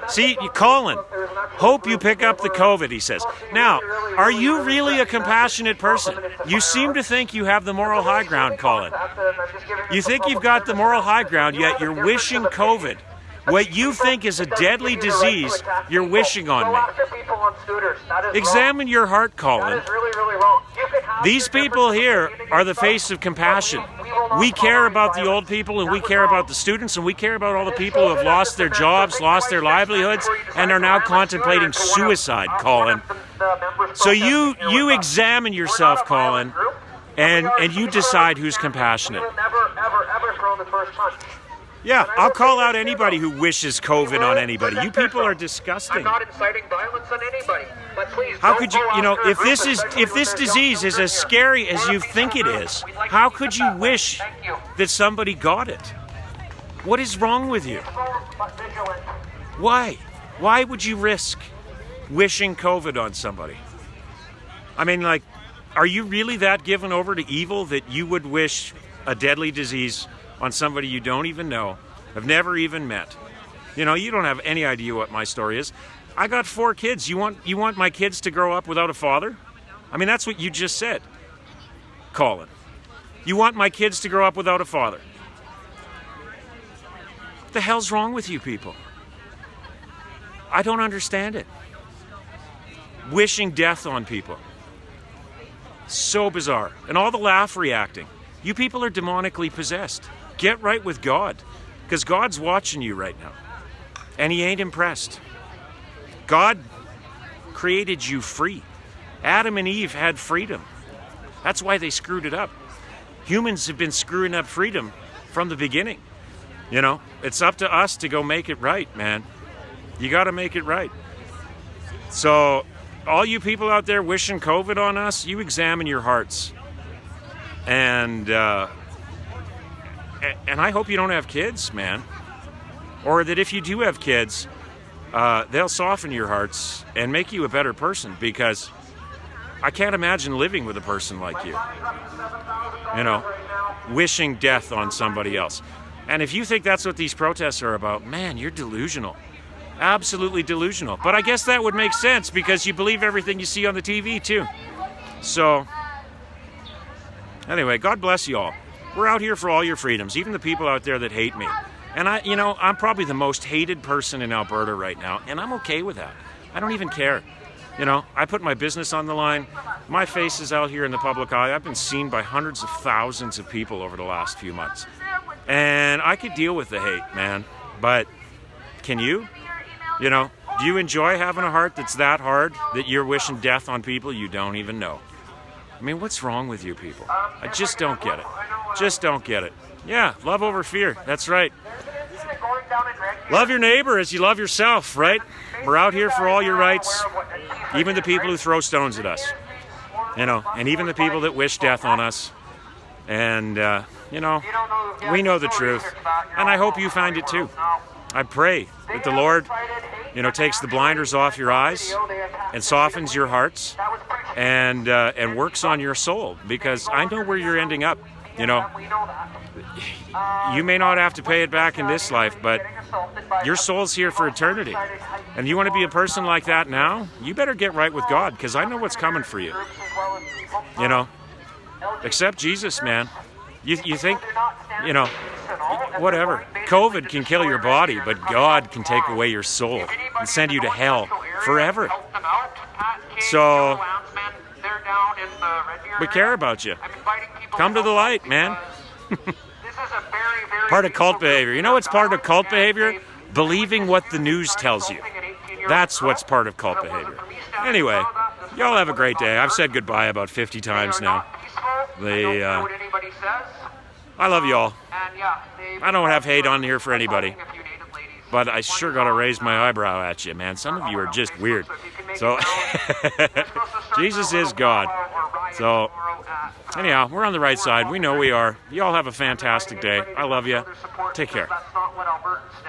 See, Colin, hope you pick up the COVID, he says. Now, are you really a compassionate person? You seem to think you have the moral high ground, Colin. You think you've got the moral high ground, yet you're wishing COVID. What you think is a deadly disease, you're wishing on me. Examine your heart, Colin. These people here are the face of compassion. We care about the old people, and we care about the students, and we care about all the people who have lost their jobs, lost their livelihoods, and are now contemplating suicide, Colin. So you examine yourself, Colin, and you decide who's compassionate. Yeah, I'll call out anybody who wishes COVID on anybody. You people are disgusting. I'm not inciting violence on anybody, but please. How could you, if this disease is as scary as you think it is, how could you wish that somebody got it? What is wrong with you? Why? Why would you risk wishing COVID on somebody? I mean, like, are you really that given over to evil that you would wish a deadly disease on somebody you don't even know, have never even met? You know, you don't have any idea what my story is. I got 4 kids. You want my kids to grow up without a father? I mean, that's what you just said, Colin. You want my kids to grow up without a father? What the hell's wrong with you people? I don't understand it. Wishing death on people. So bizarre. And all the laugh reacting. You people are demonically possessed. Get right with God, because God's watching you right now, and he ain't impressed. God created you free. Adam and Eve had freedom. That's why they screwed it up. Humans have been screwing up freedom from the beginning. You know, it's up to us to go make it right, man. You got to make it right. So, all you people out there wishing COVID on us, you examine your hearts. And I hope you don't have kids, man. Or that if you do have kids, they'll soften your hearts and make you a better person, because I can't imagine living with a person like you. You know, wishing death on somebody else. And if you think that's what these protests are about, man, you're delusional. Absolutely delusional. But I guess that would make sense, because you believe everything you see on the TV, too. So, anyway, God bless you all. We're out here for all your freedoms, even the people out there that hate me. And I'm probably the most hated person in Alberta right now, and I'm okay with that. I don't even care. You know, I put my business on the line. My face is out here in the public eye. I've been seen by hundreds of thousands of people over the last few months. And I could deal with the hate, man. But can you? You know, do you enjoy having a heart that's that hard that you're wishing death on people you don't even know? I mean, what's wrong with you people? I just don't get it. Just don't get it. Yeah, love over fear. That's right. Love your neighbor as you love yourself, right? We're out here for all your rights, even the people who throw stones at us. You know, and even the people that wish death on us. And, you know, we know the truth. And I hope you find it too. I pray that the Lord, you know, takes the blinders off your eyes and softens your hearts and works on your soul, because I know where you're ending up. You know, you may not have to pay it back in this life, but your soul's here for eternity. And you want to be a person like that now? You better get right with God, because I know what's coming for you. You know, accept Jesus, man. You think, you know, whatever. COVID can kill your body, but God can take away your soul and send you to hell forever. So we care about you. Come to the light, man. Part of cult behavior. You know what's part of cult behavior? Believing what the news tells you. That's what's part of cult behavior. Anyway, y'all have a great day. I've said goodbye about 50 times now. I love y'all. I don't have hate on here for anybody. But I sure gotta raise my eyebrow at you, man. Some of you are just weird. So, Jesus is God. So, anyhow, we're on the right side. We know we are. Y'all have a fantastic day. I love you. Take care.